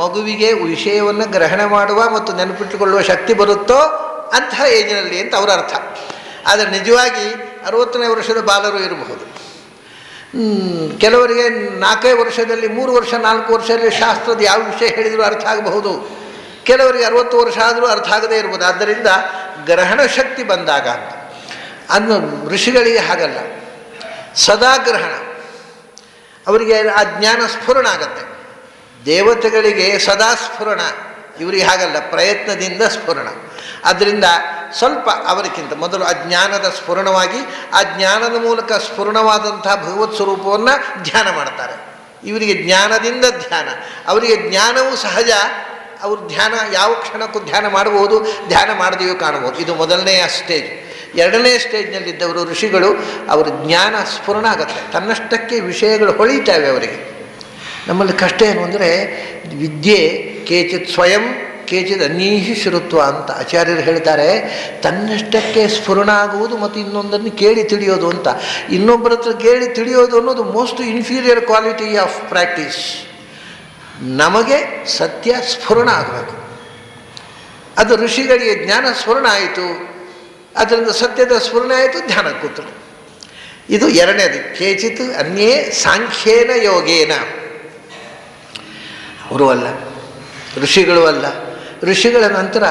ಮಗುವಿಗೆ ವಿಷಯವನ್ನು ಗ್ರಹಣ ಮಾಡುವ ಮತ್ತು ನೆನಪಿಟ್ಟುಕೊಳ್ಳುವ ಶಕ್ತಿ ಬರುತ್ತೋ ಅಂತಹ ಏಜಿನಲ್ಲಿ ಅಂತ ಅವರ ಅರ್ಥ. ಆದರೆ ನಿಜವಾಗಿ 60ನೇ ವರ್ಷದ ಬಾಲರು ಇರಬಹುದು. ಕೆಲವರಿಗೆ 4 ವರ್ಷದಲ್ಲಿ 3 ವರ್ಷ 4 ವರ್ಷದಲ್ಲಿ ಶಾಸ್ತ್ರದ ಯಾವ ವಿಷಯ ಹೇಳಿದರೂ ಅರ್ಥ ಆಗಬಹುದು. ಕೆಲವರಿಗೆ 60 ವರ್ಷ ಆದರೂ ಅರ್ಥ ಆಗದೇ ಇರ್ಬೋದು. ಆದ್ದರಿಂದ ಗ್ರಹಣ ಶಕ್ತಿ ಬಂದಾಗ ಅಂತ ಅನ್ನು ಋಷಿಗಳಿಗೆ ಹಾಗಲ್ಲ, ಸದಾ ಗ್ರಹಣ, ಅವರಿಗೆ ಆ ಜ್ಞಾನ ಸ್ಫುರಣ ಆಗತ್ತೆ. ದೇವತೆಗಳಿಗೆ ಸದಾ ಸ್ಫುರಣ, ಇವರಿಗೆ ಹಾಗಲ್ಲ, ಪ್ರಯತ್ನದಿಂದ ಸ್ಫುರಣ. ಆದ್ದರಿಂದ ಸ್ವಲ್ಪ ಅವರಿಗಿಂತ ಮೊದಲು ಅಜ್ಞಾನದ ಸ್ಫುರಣವಾಗಿ ಆ ಜ್ಞಾನದ ಮೂಲಕ ಸ್ಫುರಣವಾದಂತಹ ಭಗವತ್ ಸ್ವರೂಪವನ್ನು ಧ್ಯಾನ ಮಾಡ್ತಾರೆ. ಇವರಿಗೆ ಜ್ಞಾನದಿಂದ ಧ್ಯಾನ, ಅವರಿಗೆ ಜ್ಞಾನವೂ ಸಹಜ. ಅವರು ಧ್ಯಾನ ಯಾವ ಕ್ಷಣಕ್ಕೂ ಧ್ಯಾನ ಮಾಡಬಹುದು, ಧ್ಯಾನ ಮಾಡದೆಯೂ ಕಾಣಬಹುದು. ಇದು ಮೊದಲನೆಯ ಸ್ಟೇಜ್. 2ನೇ ಸ್ಟೇಜ್ನಲ್ಲಿದ್ದವರು ಋಷಿಗಳು, ಅವರ ಜ್ಞಾನ ಸ್ಫುರಣ ಆಗುತ್ತೆ, ತನ್ನಷ್ಟಕ್ಕೆ ವಿಷಯಗಳು ಹೊಳಿತಾವೆ ಅವರಿಗೆ. ನಮ್ಮಲ್ಲಿ ಕಷ್ಟ ಏನು ಅಂದರೆ ವಿದ್ಯೆ ಕೇಚಿತ್ ಸ್ವಯಂ ಕೇಚಿತ್ ಅನ್ಯೀಹಿ ಶ್ರುತ್ವ ಅಂತ ಆಚಾರ್ಯರು ಹೇಳ್ತಾರೆ. ತನ್ನಷ್ಟಕ್ಕೆ ಸ್ಫುರಣ ಆಗುವುದು ಮತ್ತು ಇನ್ನೊಂದನ್ನು ಕೇಳಿ ತಿಳಿಯೋದು ಅಂತ. ಇನ್ನೊಬ್ಬರ ಹತ್ರ ಕೇಳಿ ತಿಳಿಯೋದು ಅನ್ನೋದು most inferior quality of practice. ನಮಗೆ ಸತ್ಯ ಸ್ಫುರಣ ಆಗಬೇಕು. ಅದು ಋಷಿಗಳಿಗೆ ಜ್ಞಾನ ಸ್ಫುರಣ ಆಯಿತು, ಅದರಿಂದ ಸತ್ಯದ ಸ್ಫುರಣ ಆಯಿತು, ಧ್ಯಾನ ಕೂತರು. ಇದು 2ನೇದು. ಕೇಚಿತ್ ಅನ್ಯೇ ಸಾಂಖ್ಯೇನ ಯೋಗೇನ. ಅವರು ಅಲ್ಲ, ಋಷಿಗಳು ಅಲ್ಲ. ಋಷಿಗಳ ನಂತರ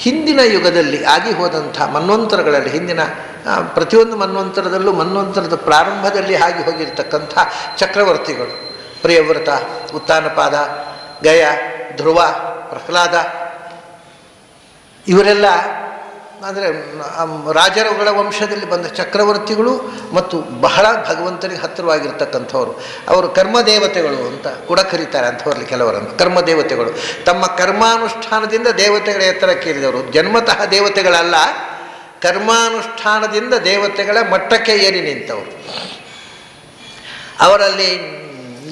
ಹಿಂದಿನ ಯುಗದಲ್ಲಿ ಆಗಿ ಹೋದಂಥ ಮನ್ವಂತರಗಳಲ್ಲಿ, ಹಿಂದಿನ ಪ್ರತಿಯೊಂದು ಮನ್ವಂತರದಲ್ಲೂ ಮನ್ವಂತರದ ಪ್ರಾರಂಭದಲ್ಲಿ ಆಗಿ ಹೋಗಿರ್ತಕ್ಕಂಥ ಚಕ್ರವರ್ತಿಗಳು, ಪ್ರಿಯವ್ರತ, ಉತ್ತಾನಪಾದ, ಗಯ, ಧ್ರುವ, ಪ್ರಹ್ಲಾದ, ಇವರೆಲ್ಲ ಅಂದರೆ ರಾಜರುಗಳ ವಂಶದಲ್ಲಿ ಬಂದ ಚಕ್ರವರ್ತಿಗಳು ಮತ್ತು ಬಹಳ ಭಗವಂತನಿಗೆ ಹತ್ತಿರವಾಗಿರ್ತಕ್ಕಂಥವ್ರು. ಅವರು ಕರ್ಮದೇವತೆಗಳು ಅಂತ ಕೂಡ ಕರೀತಾರೆ ಅಂಥವ್ರಲ್ಲಿ ಕೆಲವರನ್ನು. ಕರ್ಮದೇವತೆಗಳು ತಮ್ಮ ಕರ್ಮಾನುಷ್ಠಾನದಿಂದ ದೇವತೆಗಳ ಎತ್ತರಕ್ಕೇರಿದವರು. ಜನ್ಮತಃ ದೇವತೆಗಳಲ್ಲ, ಕರ್ಮಾನುಷ್ಠಾನದಿಂದ ದೇವತೆಗಳ ಮಟ್ಟಕ್ಕೆ ಏರಿ ನಿಂತವರು. ಅವರಲ್ಲಿ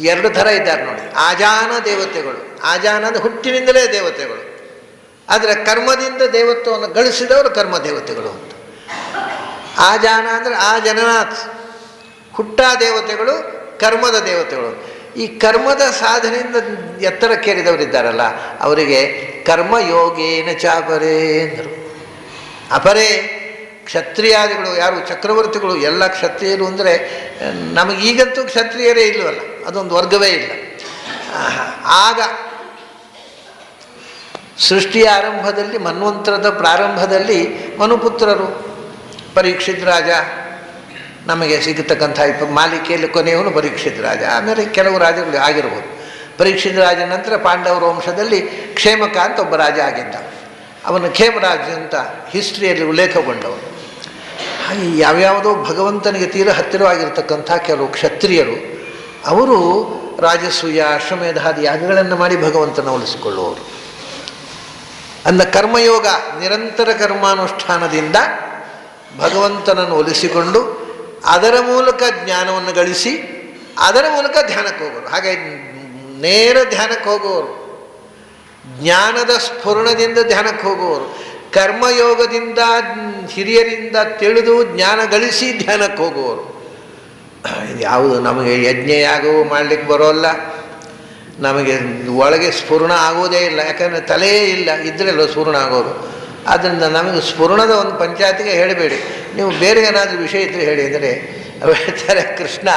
2 ಥರ ಇದ್ದಾರೆ ನೋಡಿ. ಆಜಾನ ದೇವತೆಗಳು, ಆಜಾನ ಅಂದರೆ ಹುಟ್ಟಿನಿಂದಲೇ ದೇವತೆಗಳು, ಆದರೆ ಕರ್ಮದಿಂದ ದೇವತ್ವವನ್ನು ಗಳಿಸಿದವರು ಕರ್ಮದೇವತೆಗಳು ಅಂತ. ಆಜಾನ ಅಂದರೆ ಆ ಜನನಾಥ್, ಹುಟ್ಟ ದೇವತೆಗಳು, ಕರ್ಮದ ದೇವತೆಗಳು. ಈ ಕರ್ಮದ ಸಾಧನೆಯಿಂದ ಎತ್ತರಕ್ಕೇರಿದವರಿದ್ದಾರಲ್ಲ ಅವರಿಗೆ ಕರ್ಮಯೋಗೇನ ಚಾಪರೇ ಎಂದರು. ಅಪರೇ ಕ್ಷತ್ರಿಯಾದಿಗಳು, ಯಾರು ಚಕ್ರವರ್ತಿಗಳು, ಎಲ್ಲ ಕ್ಷತ್ರಿಯರು ಅಂದರೆ ನಮಗೀಗಂತೂ ಕ್ಷತ್ರಿಯರೇ ಇಲ್ಲವಲ್ಲ, ಅದೊಂದು ವರ್ಗವೇ ಇಲ್ಲ. ಆಗ ಸೃಷ್ಟಿಯ ಆರಂಭದಲ್ಲಿ, ಮನ್ವಂತರದ ಪ್ರಾರಂಭದಲ್ಲಿ ಮನುಪುತ್ರರು, ಪರೀಕ್ಷಿತ್ ರಾಜ ನಮಗೆ ಸಿಗತಕ್ಕಂಥ ಮಾಲಿಕೆಯಲ್ಲಿ ಕೊನೆಯವನು ಪರೀಕ್ಷಿತ್ ರಾಜ. ಆಮೇಲೆ ಕೆಲವು ರಾಜಗಳು ಆಗಿರ್ಬೋದು. ಪರೀಕ್ಷಿತ್ ರಾಜನ ನಂತರ ಪಾಂಡವರ ವಂಶದಲ್ಲಿ ಕ್ಷೇಮಕ ಅಂತ ಒಬ್ಬ ರಾಜ ಆಗಿದ್ದ. ಅವನು ಖೇಮರಾಜ ಅಂತ ಹಿಸ್ಟ್ರಿಯಲ್ಲಿ ಉಲ್ಲೇಖಗೊಂಡವನು. ಹಾಗೆ ಯಾವ್ಯಾವುದೋ ಭಗವಂತನಿಗೆ ತೀರ ಹತ್ತಿರವಾಗಿರ್ತಕ್ಕಂಥ ಕೆಲವು ಕ್ಷತ್ರಿಯರು, ಅವರು ರಾಜಸೂಯ, ಅಶ್ವಮೇಧಾದಿ ಯಾಗಗಳನ್ನು ಮಾಡಿ ಭಗವಂತನ ಒಲಿಸಿಕೊಳ್ಳುವವರು. ಅಂದ ಕರ್ಮಯೋಗ, ನಿರಂತರ ಕರ್ಮಾನುಷ್ಠಾನದಿಂದ ಭಗವಂತನನ್ನು ಒಲಿಸಿಕೊಂಡು ಅದರ ಮೂಲಕ ಜ್ಞಾನವನ್ನು ಗಳಿಸಿ ಅದರ ಮೂಲಕ ಧ್ಯಾನಕ್ಕೆ ಹೋಗೋರು. ಹಾಗೆ ನೇರ ಧ್ಯಾನಕ್ಕೆ ಹೋಗುವವರು, ಜ್ಞಾನದ ಸ್ಫುರಣದಿಂದ ಧ್ಯಾನಕ್ಕೆ ಹೋಗುವವರು, ಕರ್ಮಯೋಗದಿಂದ ಹಿರಿಯರಿಂದ ತಿಳಿದು ಜ್ಞಾನ ಗಳಿಸಿ ಧ್ಯಾನಕ್ಕೆ ಹೋಗುವವರು. ಇದು ಯಾವುದು ನಮಗೆ ಯಜ್ಞಯಾಗವೂ ಮಾಡಲಿಕ್ಕೆ ಬರೋಲ್ಲ, ನಮಗೆ ಒಳಗೆ ಸ್ಫುರಣ ಆಗೋದೇ ಇಲ್ಲ. ಯಾಕಂದರೆ ತಲೆಯೇ ಇಲ್ಲ, ಇದ್ರಲ್ಲ ಸ್ಫುರಣ ಆಗೋದು. ಆದ್ದರಿಂದ ನಮಗೆ ಸ್ಫುರಣದ ಒಂದು ಪಂಚಾಯತಿಗೆ ಹೇಳಬೇಡಿ, ನೀವು ಬೇರೆ ಏನಾದರೂ ವಿಷಯ ಇದ್ದರೆ ಹೇಳಿ. ಅಂದರೆ ಹೇಳ್ತಾರೆ ಕೃಷ್ಣ,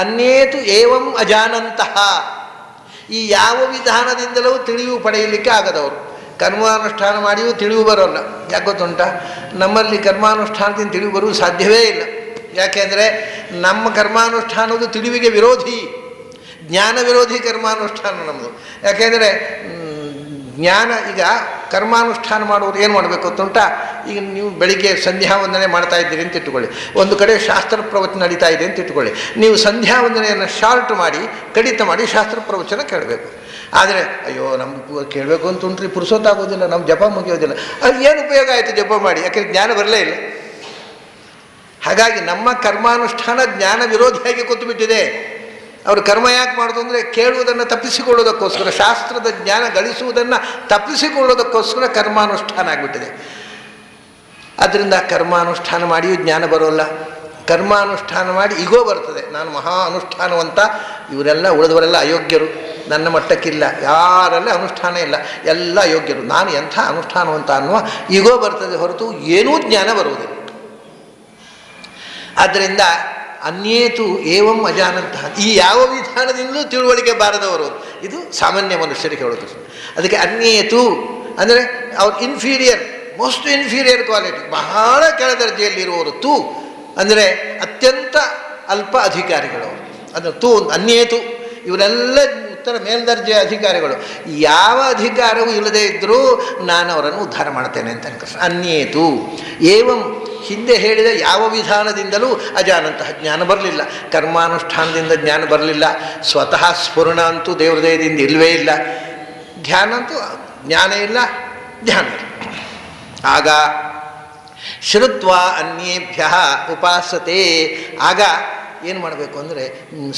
ಅನ್ಯೇತು ಏವಂ ಅಜಾನಂತಹ, ಈ ಯಾವ ವಿಧಾನದಿಂದಲೂ ತಿಳಿವು ಪಡೆಯಲಿಕ್ಕೆ ಆಗದವರು. ಕರ್ಮಾನುಷ್ಠಾನ ಮಾಡಿಯೂ ತಿಳಿವು ಬರೋಲ್ಲ. ಯಾಕೆ ಗೊತ್ತುಂಟ, ನಮ್ಮಲ್ಲಿ ಕರ್ಮಾನುಷ್ಠಾನದಿಂದ ತಿಳಿವು ಬರುವುದು ಸಾಧ್ಯವೇ ಇಲ್ಲ. ಯಾಕೆಂದರೆ ನಮ್ಮ ಕರ್ಮಾನುಷ್ಠಾನದ್ದು ತಿಳಿವಿಗೆ ವಿರೋಧಿ, ಜ್ಞಾನ ವಿರೋಧಿ ಕರ್ಮಾನುಷ್ಠಾನ ನಮ್ಮದು. ಯಾಕೆಂದರೆ ಜ್ಞಾನ, ಈಗ ಕರ್ಮಾನುಷ್ಠಾನ ಮಾಡುವುದು ಏನು ಮಾಡಬೇಕು ಗೊತ್ತುಂಟ, ಈಗ ನೀವು ಬೆಳಿಗ್ಗೆ ಸಂಧ್ಯಾ ವಂದನೆ ಮಾಡ್ತಾ ಇದ್ದೀರಿ ಅಂತ ಇಟ್ಟುಕೊಳ್ಳಿ, ಒಂದು ಕಡೆ ಶಾಸ್ತ್ರ ಪ್ರವಚನ ನಡೀತಾ ಇದೆ ಅಂತ ಇಟ್ಟುಕೊಳ್ಳಿ. ನೀವು ಸಂಧ್ಯಾ ವಂದನೆಯನ್ನು ಶಾರ್ಟ್ ಮಾಡಿ, ಕಡಿತ ಮಾಡಿ ಶಾಸ್ತ್ರ ಪ್ರವಚನ ಕೇಳಬೇಕು. ಆದರೆ ಅಯ್ಯೋ ನಮ್ಗೆ ಕೇಳಬೇಕು ಅಂತ ಉಂಟ್ರಿ, ಪುರುಸೊತ್ತಾಗೋದಿಲ್ಲ, ನಮ್ಮ ಜಪ ಮುಗಿಯೋದಿಲ್ಲ. ಅದು ಏನು ಉಪಯೋಗ ಆಯಿತು ಜಪ ಮಾಡಿ, ಯಾಕೆಂದರೆ ಜ್ಞಾನ ಬರಲೇ ಇಲ್ಲ. ಹಾಗಾಗಿ ನಮ್ಮ ಕರ್ಮಾನುಷ್ಠಾನ ಜ್ಞಾನ ವಿರೋಧಿಯಾಗಿ ಕೂತುಬಿಟ್ಟಿದೆ. ಅವರು ಕರ್ಮ ಯಾಕೆ ಮಾಡೋದು ಅಂದರೆ ಕೇಳುವುದನ್ನು ತಪ್ಪಿಸಿಕೊಳ್ಳೋದಕ್ಕೋಸ್ಕರ, ಶಾಸ್ತ್ರದ ಜ್ಞಾನ ಗಳಿಸುವುದನ್ನು ತಪ್ಪಿಸಿಕೊಳ್ಳೋದಕ್ಕೋಸ್ಕರ ಕರ್ಮಾನುಷ್ಠಾನ ಆಗಿಬಿಟ್ಟಿದೆ. ಅದರಿಂದ ಕರ್ಮಾನುಷ್ಠಾನ ಮಾಡಿಯೂ ಜ್ಞಾನ ಬರೋಲ್ಲ. ಕರ್ಮಾನುಷ್ಠಾನ ಮಾಡಿ ಈಗೋ ಬರ್ತದೆ, ನಾನು ಮಹಾ ಅನುಷ್ಠಾನವಂತ, ಇವರೆಲ್ಲ ಉಳಿದವರೆಲ್ಲ ಅಯೋಗ್ಯರು, ನನ್ನ ಮಟ್ಟಕ್ಕಿಲ್ಲ, ಯಾರೆಲ್ಲ ಅನುಷ್ಠಾನ ಇಲ್ಲ, ಎಲ್ಲ ಅಯೋಗ್ಯರು, ನಾನು ಎಂಥ ಅನುಷ್ಠಾನವಂತ ಅನ್ನುವ ಈಗೋ ಬರ್ತದೆ ಹೊರತು ಏನೂ ಜ್ಞಾನ ಬರುವುದಿಲ್ಲ. ಆದ್ದರಿಂದ ಅನ್ಯೇತು ಏವಂ ಅಜಾನಂತಹ, ಈ ಯಾವ ವಿಧಾನದಿಂದಲೂ ತಿಳುವಳಿಕೆ ಬಾರದವರು, ಇದು ಸಾಮಾನ್ಯ ಮನುಷ್ಯರಿಗೆ ಹೇಳೋದು. ಅದಕ್ಕೆ ಅನ್ಯೇತು ಅಂದರೆ ಅವ್ರು ಇನ್ಫೀರಿಯರ್, ಮೋಸ್ಟ್ ಇನ್ಫೀರಿಯರ್ ಕ್ವಾಲಿಟಿ, ಬಹಳ ಕೆಳ ದರ್ಜೆಯಲ್ಲಿರುವವರು. ತು ಅಂದರೆ ಅತ್ಯಂತ ಅಲ್ಪ ಅಧಿಕಾರಿಗಳವರು. ಅದು ತು ಅನ್ಯೇತು, ಇವರೆಲ್ಲ ಉತ್ತರ ಮೇಲ್ದರ್ಜೆಯ ಅಧಿಕಾರಿಗಳು. ಯಾವ ಅಧಿಕಾರವೂ ಇಲ್ಲದೇ ಇದ್ದರೂ ನಾನು ಅವರನ್ನು ಉದ್ಧಾರ ಮಾಡ್ತೇನೆ ಅಂತ ಕೃಷ್ಣ. ಅನ್ಯೇತು ಏವಂ, ಹಿಂದೆ ಹೇಳಿದ ಯಾವ ವಿಧಾನದಿಂದಲೂ ಅಜಾನಂತಹ ಜ್ಞಾನ ಬರಲಿಲ್ಲ, ಕರ್ಮಾನುಷ್ಠಾನದಿಂದ ಜ್ಞಾನ ಬರಲಿಲ್ಲ, ಸ್ವತಃ ಸ್ಫುರಣ ಅಂತೂ ದೇವ್ರ ದಯದಿಂದ ಇಲ್ಲವೇ ಇಲ್ಲ, ಧ್ಯಾನ ಅಂತೂ ಜ್ಞಾನ ಇಲ್ಲ, ಧ್ಯಾನ ಇಲ್ಲ. ಆಗ ಶ್ರುತ್ವ ಅನ್ಯೇಭ್ಯ ಉಪಾಸತೆ, ಆಗ ಏನು ಮಾಡಬೇಕು ಅಂದರೆ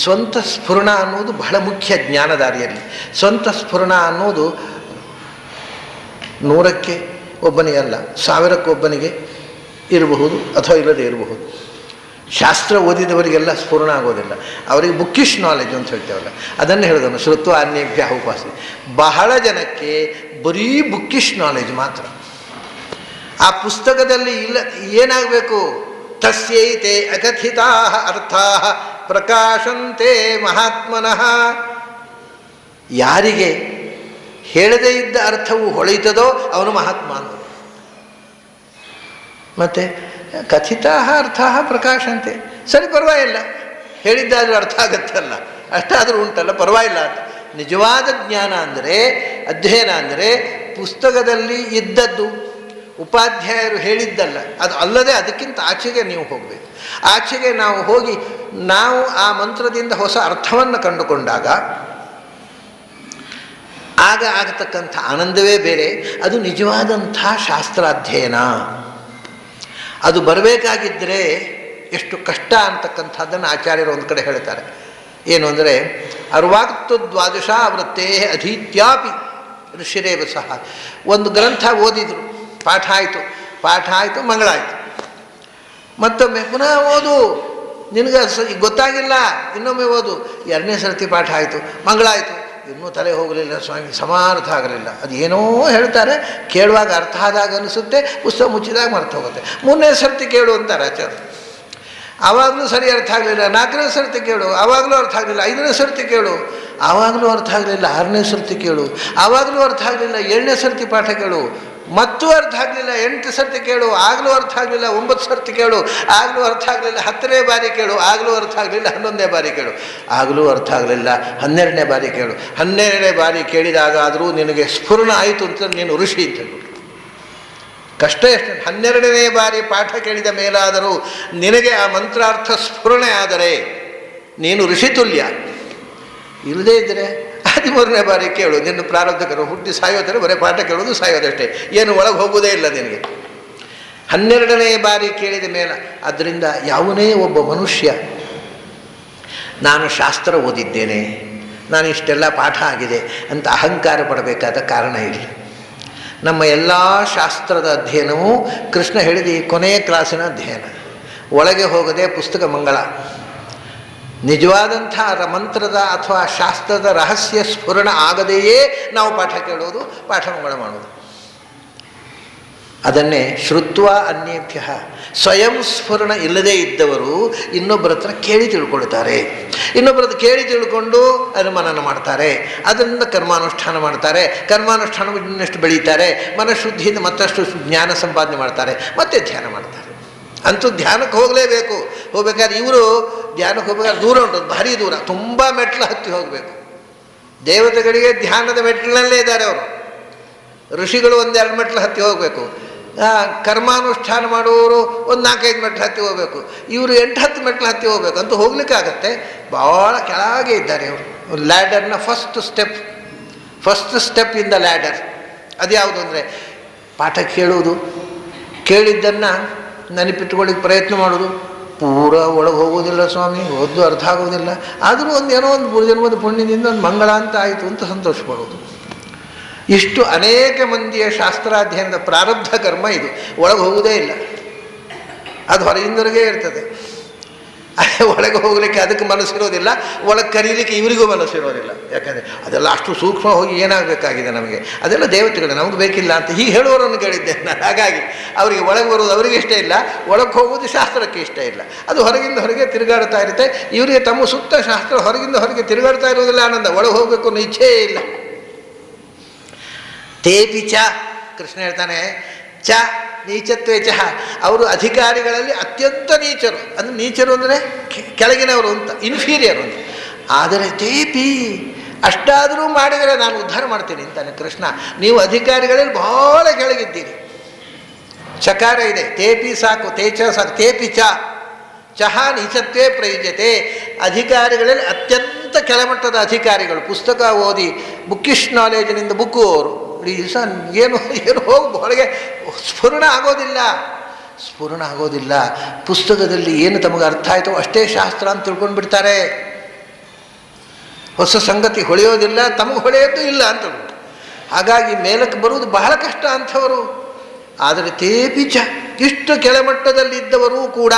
ಸ್ವಂತ ಸ್ಫುರಣ ಅನ್ನೋದು ಬಹಳ ಮುಖ್ಯ ಜ್ಞಾನದಾರಿಯಲ್ಲಿ. ಸ್ವಂತ ಸ್ಫುರಣ ಅನ್ನೋದು 100ಕ್ಕೆ ಒಬ್ಬನಿಗಲ್ಲ, 1000ಕ್ಕೆ ಒಬ್ಬನಿಗೆ ಇರಬಹುದು ಅಥವಾ ಇಲ್ಲದೆ ಇರಬಹುದು. ಶಾಸ್ತ್ರ ಓದಿದವರಿಗೆಲ್ಲ ಸ್ಫುರಣ ಆಗೋದಿಲ್ಲ, ಅವರಿಗೆ ಬುಕ್ಕಿಶ್ ನಾಲೆಜ್ ಅಂತ ಹೇಳ್ತೇವಲ್ಲ, ಅದನ್ನು ಹೇಳಿದನು ಶ್ರುತ್ವ ಅನ್ಯೇಭ್ಯ ಉಪಾಸತೆ. ಬಹಳ ಜನಕ್ಕೆ ಬರೀ ಬುಕ್ಕಿಶ್ ನಾಲೆಜ್ ಮಾತ್ರ. ಆ ಪುಸ್ತಕದಲ್ಲಿ ಇಲ್ಲ, ಏನಾಗಬೇಕು, ತಸ್ಯೈತೆ ಅಕಥಿತಾ ಅರ್ಥಾ ಪ್ರಕಾಶಂತೆ ಮಹಾತ್ಮನಃ. ಯಾರಿಗೆ ಹೇಳದೇ ಇದ್ದ ಅರ್ಥವು ಹೊಳೆಯುತ್ತದೋ ಅವನು ಮಹಾತ್ಮ ಅಂತ. ಮತ್ತು ಕಥಿತಾ ಅರ್ಥ ಪ್ರಕಾಶಂತೆ, ಸರಿ ಪರವಾಗಿಲ್ಲ, ಹೇಳಿದ್ದಾದರೂ ಅರ್ಥ ಆಗತ್ತಲ್ಲ, ಅಷ್ಟಾದರೂ ಉಂಟಲ್ಲ, ಪರವಾಗಿಲ್ಲ ಅಂತ. ನಿಜವಾದ ಜ್ಞಾನ ಅಂದರೆ, ಅಧ್ಯಯನ ಅಂದರೆ ಪುಸ್ತಕದಲ್ಲಿ ಇದ್ದದ್ದು, ಉಪಾಧ್ಯಾಯರು ಹೇಳಿದ್ದಲ್ಲ, ಅದು ಅಲ್ಲದೆ ಅದಕ್ಕಿಂತ ಆಚೆಗೆ ನೀವು ಹೋಗಬೇಕು. ಆಚೆಗೆ ನಾವು ಹೋಗಿ ನಾವು ಆ ಮಂತ್ರದಿಂದ ಹೊಸ ಅರ್ಥವನ್ನು ಕಂಡುಕೊಂಡಾಗ ಆಗ ಆಗತಕ್ಕಂಥ ಆನಂದವೇ ಬೇರೆ. ಅದು ನಿಜವಾದಂಥ ಶಾಸ್ತ್ರಾಧ್ಯಯನ. ಅದು ಬರಬೇಕಾಗಿದ್ದರೆ ಎಷ್ಟು ಕಷ್ಟ ಅಂತಕ್ಕಂಥದ್ದನ್ನು ಆಚಾರ್ಯರು ಒಂದು ಕಡೆ ಹೇಳ್ತಾರೆ. ಏನು ಅಂದರೆ ಅರ್ವಾಕ್ತು ದ್ವಾದಶಾವೃತ್ತೇ ಅಧೀತ್ಯಾಪಿ ಋಷಿರೇವ ಸಹ. ಒಂದು ಗ್ರಂಥ ಓದಿದರು, ಪಾಠ ಆಯಿತು, ಮಂಗಳಾಯಿತು. ಮತ್ತೊಮ್ಮೆ ಪುನಃ ಓದು, ನಿನಗೆ ಗೊತ್ತಾಗಿಲ್ಲ, ಇನ್ನೊಮ್ಮೆ ಓದು. 2ನೇ ಸರ್ತಿ ಪಾಠ ಆಯಿತು, ಮಂಗಳಾಯಿತು, ಇನ್ನೂ ತಲೆ ಹೋಗಲಿಲ್ಲ ಸ್ವಾಮಿ, ಸಮಾರ್ಥ ಆಗಲಿಲ್ಲ. ಅದು ಏನೋ ಹೇಳ್ತಾರೆ, ಕೇಳುವಾಗ ಅರ್ಥ ಆದಾಗ ಅನಿಸುತ್ತೆ, ಪುಸ್ತಕ ಮುಚ್ಚಿದಾಗ ಮರ್ತು ಹೋಗುತ್ತೆ. 3ನೇ ಸರ್ತಿ ಕೇಳು ಅಂತಾರೆ ಆಚಾರ್ಯ, ಆವಾಗಲೂ ಸರಿ ಅರ್ಥ ಆಗಲಿಲ್ಲ. 4ನೇ ಸರ್ತಿ ಕೇಳು, ಆವಾಗಲೂ ಅರ್ಥ ಆಗಲಿಲ್ಲ. 5ನೇ ಸರ್ತಿ ಕೇಳು, ಆವಾಗಲೂ ಅರ್ಥ ಆಗಲಿಲ್ಲ. 6ನೇ ಸರ್ತಿ ಕೇಳು, ಆವಾಗಲೂ ಅರ್ಥ ಆಗಲಿಲ್ಲ. 7ನೇ ಸರ್ತಿ ಪಾಠ ಕೇಳು, ಮತ್ತೂ ಅರ್ಥ ಆಗಲಿಲ್ಲ. 8 ಸರ್ತಿ ಕೇಳು, ಆಗಲೂ ಅರ್ಥ ಆಗಲಿಲ್ಲ. 9 ಸರ್ತಿ ಕೇಳು, ಆಗಲೂ ಅರ್ಥ ಆಗಲಿಲ್ಲ. 10ನೇ ಬಾರಿ ಕೇಳು, ಆಗಲೂ ಅರ್ಥ ಆಗಲಿಲ್ಲ. 11ನೇ ಬಾರಿ ಕೇಳು, ಆಗಲೂ ಅರ್ಥ ಆಗಲಿಲ್ಲ. 12ನೇ ಬಾರಿ ಕೇಳು. 12ನೇ ಬಾರಿ ಕೇಳಿದಾಗಾದರೂ ನಿನಗೆ ಸ್ಫುರಣ ಆಯಿತು ಅಂತ ನೀನು ಋಷಿ ಅಂತ ಹೇಳ್ಬಿಟ್ಟು. ಕಷ್ಟ ಎಷ್ಟು, 12ನೇ ಬಾರಿ ಪಾಠ ಕೇಳಿದ ಮೇಲಾದರೂ ನಿನಗೆ ಆ ಮಂತ್ರಾರ್ಥ ಸ್ಫುರಣೆ ಆದರೆ ನೀನು ಋಷಿತುಲ್ಯ. ಇಲ್ಲದೇ ಇದ್ದರೆ 13ನೇ ಬಾರಿ ಕೇಳು, ನಿನ್ನ ಪ್ರಾರಬ್ಧಕರು ಹುಟ್ಟಿ ಸಾಯೋದರೆ ಬರೀ ಪಾಠ ಕೇಳೋದು, ಸಾಯೋದಷ್ಟೇ, ಏನು ಒಳಗೆ ಹೋಗುವುದೇ ಇಲ್ಲ ನಿನಗೆ. 12ನೇ ಬಾರಿ ಕೇಳಿದ ಮೇಲೆ. ಆದ್ದರಿಂದ ಯಾವನೇ ಒಬ್ಬ ಮನುಷ್ಯ ನಾನು ಶಾಸ್ತ್ರ ಓದಿದ್ದೇನೆ, ನಾನು ಇಷ್ಟೆಲ್ಲ ಪಾಠ ಆಗಿದೆ ಅಂತ ಅಹಂಕಾರ ಪಡಬೇಕಾದ ಕಾರಣ ಇಲ್ಲ. ನಮ್ಮ ಎಲ್ಲ ಶಾಸ್ತ್ರದ ಅಧ್ಯಯನವೂ ಕೃಷ್ಣ ಹೇಳಿದ ಈ ಕೊನೆಯ ಕ್ಲಾಸಿನ ಅಧ್ಯಯನ. ಒಳಗೆ ಹೋಗದೆ ಪುಸ್ತಕ ಮಂಗಳ. ನಿಜವಾದಂಥ ಮಂತ್ರದ ಅಥವಾ ಶಾಸ್ತ್ರದ ರಹಸ್ಯ ಸ್ಫುರಣ ಆಗದೆಯೇ ನಾವು ಪಾಠ ಕೇಳೋದು, ಪಾಠ ಮಂಗಳ ಮಾಡೋದು. ಅದನ್ನೇ ಶ್ರುತ್ವ ಅನ್ಯೇಭ್ಯ. ಸ್ವಯಂ ಸ್ಫುರಣ ಇಲ್ಲದೇ ಇದ್ದವರು ಇನ್ನೊಬ್ಬರ ಹತ್ರ ಕೇಳಿ ತಿಳ್ಕೊಳ್ತಾರೆ. ಇನ್ನೊಬ್ಬರದ್ದು ಕೇಳಿ ತಿಳ್ಕೊಂಡು ಅನುಮಾನ ಮಾಡ್ತಾರೆ, ಅದರಿಂದ ಕರ್ಮಾನುಷ್ಠಾನ ಮಾಡ್ತಾರೆ. ಕರ್ಮಾನುಷ್ಠಾನ ಇನ್ನಷ್ಟು ಬೆಳೀತಾರೆ, ಮನಃಶುದ್ಧಿಯಿಂದ ಮತ್ತಷ್ಟು ಜ್ಞಾನ ಸಂಪಾದನೆ ಮಾಡ್ತಾರೆ, ಮತ್ತೆ ಧ್ಯಾನ ಮಾಡ್ತಾರೆ. ಅಂತೂ ಧ್ಯಾನಕ್ಕೆ ಹೋಗಲೇಬೇಕು. ಹೋಗ್ಬೇಕಾದ್ರೆ ಇವರು ಧ್ಯಾನಕ್ಕೆ ಹೋಗ್ಬೇಕಾದ್ರೆ ದೂರ ಉಂಟು, ಭಾರಿ ದೂರ, ತುಂಬ ಮೆಟ್ಲು ಹತ್ತಿ ಹೋಗಬೇಕು. ದೇವತೆಗಳಿಗೆ ಧ್ಯಾನದ ಮೆಟ್ಲಿನಲ್ಲೇ ಇದ್ದಾರೆ ಅವರು. ಋಷಿಗಳು 1-2 ಮೆಟ್ಲು ಹತ್ತಿ ಹೋಗಬೇಕು. ಕರ್ಮಾನುಷ್ಠಾನ ಮಾಡುವವರು 4-5 ಮೆಟ್ಲು ಹತ್ತಿ ಹೋಗಬೇಕು. ಇವರು 8-10 ಮೆಟ್ಲು ಹತ್ತಿ ಹೋಗ್ಬೇಕು. ಅಂತೂ ಹೋಗ್ಲಿಕ್ಕಾಗತ್ತೆ, ಭಾಳ ಕೆಳಗೆ ಇದ್ದಾರೆ ಇವರು. ಲ್ಯಾಡರ್ನ first step in the ladder ಅದು ಯಾವುದು ಅಂದರೆ ಪಾಠ ಕೇಳೋದು, ಕೇಳಿದ್ದನ್ನು ನೆನಪಿಟ್ಕೊಳ್ಳಿಕ್ಕೆ ಪ್ರಯತ್ನ ಮಾಡೋದು. ಪೂರ ಒಳಗೆ ಹೋಗೋದಿಲ್ಲ ಸ್ವಾಮಿ, ಓದು ಅರ್ಥ ಆಗೋದಿಲ್ಲ, ಆದರೂ ಏನೋ ಒಂದು 3 ಜನ್ಮದ ಪುಣ್ಯದಿಂದ ಒಂದು ಮಂಗಳ ಅಂತ ಆಯಿತು ಅಂತ ಸಂತೋಷ ಪಡೋದು. ಇಷ್ಟು ಅನೇಕ ಮಂದಿಯ ಶಾಸ್ತ್ರಾಧ್ಯಯನದ ಪ್ರಾರಬ್ಧ ಕರ್ಮ ಇದು. ಒಳಗೆ ಹೋಗುವುದೇ ಇಲ್ಲ, ಅದು ಹೊರಗಿಂದವರೆಗೆ ಇರ್ತದೆ. ಒಳಗೆ ಹೋಗಲಿಕ್ಕೆ ಅದಕ್ಕೆ ಮನಸ್ಸಿರೋದಿಲ್ಲ, ಒಳಗೆ ಕರೀಲಿಕ್ಕೆ ಇವರಿಗೂ ಮನಸ್ಸಿರೋದಿಲ್ಲ. ಯಾಕಂದರೆ ಅದೆಲ್ಲ ಅಷ್ಟು ಸೂಕ್ಷ್ಮ ಹೋಗಿ ಏನಾಗಬೇಕಾಗಿದೆ ನಮಗೆ, ಅದೆಲ್ಲ ದೇವತೆಗಳು, ನಮಗೆ ಬೇಕಿಲ್ಲ ಅಂತ ಹೀಗೆ ಹೇಳುವವರನ್ನು ಕೇಳಿದ್ದೆ ನಾನು. ಹಾಗಾಗಿ ಅವರಿಗೆ ಒಳಗೆ ಬರೋದು ಅವರಿಗೆ ಇಷ್ಟ ಇಲ್ಲ, ಒಳಗೆ ಹೋಗೋದು ಶಾಸ್ತ್ರಕ್ಕೆ ಇಷ್ಟ ಇಲ್ಲ. ಅದು ಹೊರಗಿಂದ ಹೊರಗೆ ತಿರುಗಾಡ್ತಾ ಇರುತ್ತೆ. ಇವರಿಗೆ ತಮ್ಮ ಸುತ್ತ ಶಾಸ್ತ್ರ ಹೊರಗಿಂದ ಹೊರಗೆ ತಿರುಗಾಡ್ತಾ ಇರೋದಿಲ್ಲ ಆನಂದ, ಒಳಗೆ ಹೋಗಬೇಕು ಅನ್ನೋ ಇಚ್ಛೆಯೇ ಇಲ್ಲ. ತೇಪಿ ಚ, ಕೃಷ್ಣ ಹೇಳ್ತಾನೆ, ಚ ನೀಚತ್ವೇ ಚಹ, ಅವರು ಅಧಿಕಾರಿಗಳಲ್ಲಿ ಅತ್ಯಂತ ನೀಚರು. ಅಂದರೆ ನೀಚರು ಅಂದರೆ ಕೆಳಗಿನವರು ಅಂತ, ಇನ್ಫೀರಿಯರ್ ಅಂತ. ಆದರೆ ತೇಪಿ, ಅಷ್ಟಾದರೂ ಮಾಡಿದರೆ ನಾನು ಉದ್ಧಾರ ಮಾಡ್ತೀನಿ ಅಂತಾನೆ ಕೃಷ್ಣ. ನೀವು ಅಧಿಕಾರಿಗಳಲ್ಲಿ ಬಹಳ ಕೆಳಗಿದ್ದೀರಿ. ಚಕಾರ ಇದೆ, ತೇಪಿ ಸಾಕು, ತೇಚ ಸಾಕು. ತೇಪಿ ಚ, ಚಹ ನೀಚತ್ವೇ ಪ್ರಯುಜ್ಯತೆ. ಅಧಿಕಾರಿಗಳಲ್ಲಿ ಅತ್ಯಂತ ಕೆಳಮಟ್ಟದ ಅಧಿಕಾರಿಗಳು, ಪುಸ್ತಕ ಓದಿ ಬುಕ್ಕಿಶ್ ನಾಲೇಜಿನಿಂದ ಬುಕ್ಕು ಅವರು ಇಡೀ ದಿವಸ ಏನು ಹೋಗಿ ಹೊರಗೆ ಸ್ಫುರಣ ಆಗೋದಿಲ್ಲ. ಪುಸ್ತಕದಲ್ಲಿ ಏನು ತಮಗೆ ಅರ್ಥ ಆಯಿತೋ ಅಷ್ಟೇ ಶಾಸ್ತ್ರ ಅಂತ ತಿಳ್ಕೊಂಡು ಬಿಡ್ತಾರೆ. ಹೊಸ ಸಂಗತಿ ಹೊಳೆಯೋದಿಲ್ಲ, ತಮಗೆ ಹೊಳೆಯೋದು ಇಲ್ಲ ಅಂತ. ಹಾಗಾಗಿ ಮೇಲಕ್ಕೆ ಬರುವುದು ಬಹಳ ಕಷ್ಟ ಅಂಥವರು. ಆದರೆ ತೇಪಿ ಚ, ಇಷ್ಟು ಕೆಳಮಟ್ಟದಲ್ಲಿದ್ದವರೂ ಕೂಡ,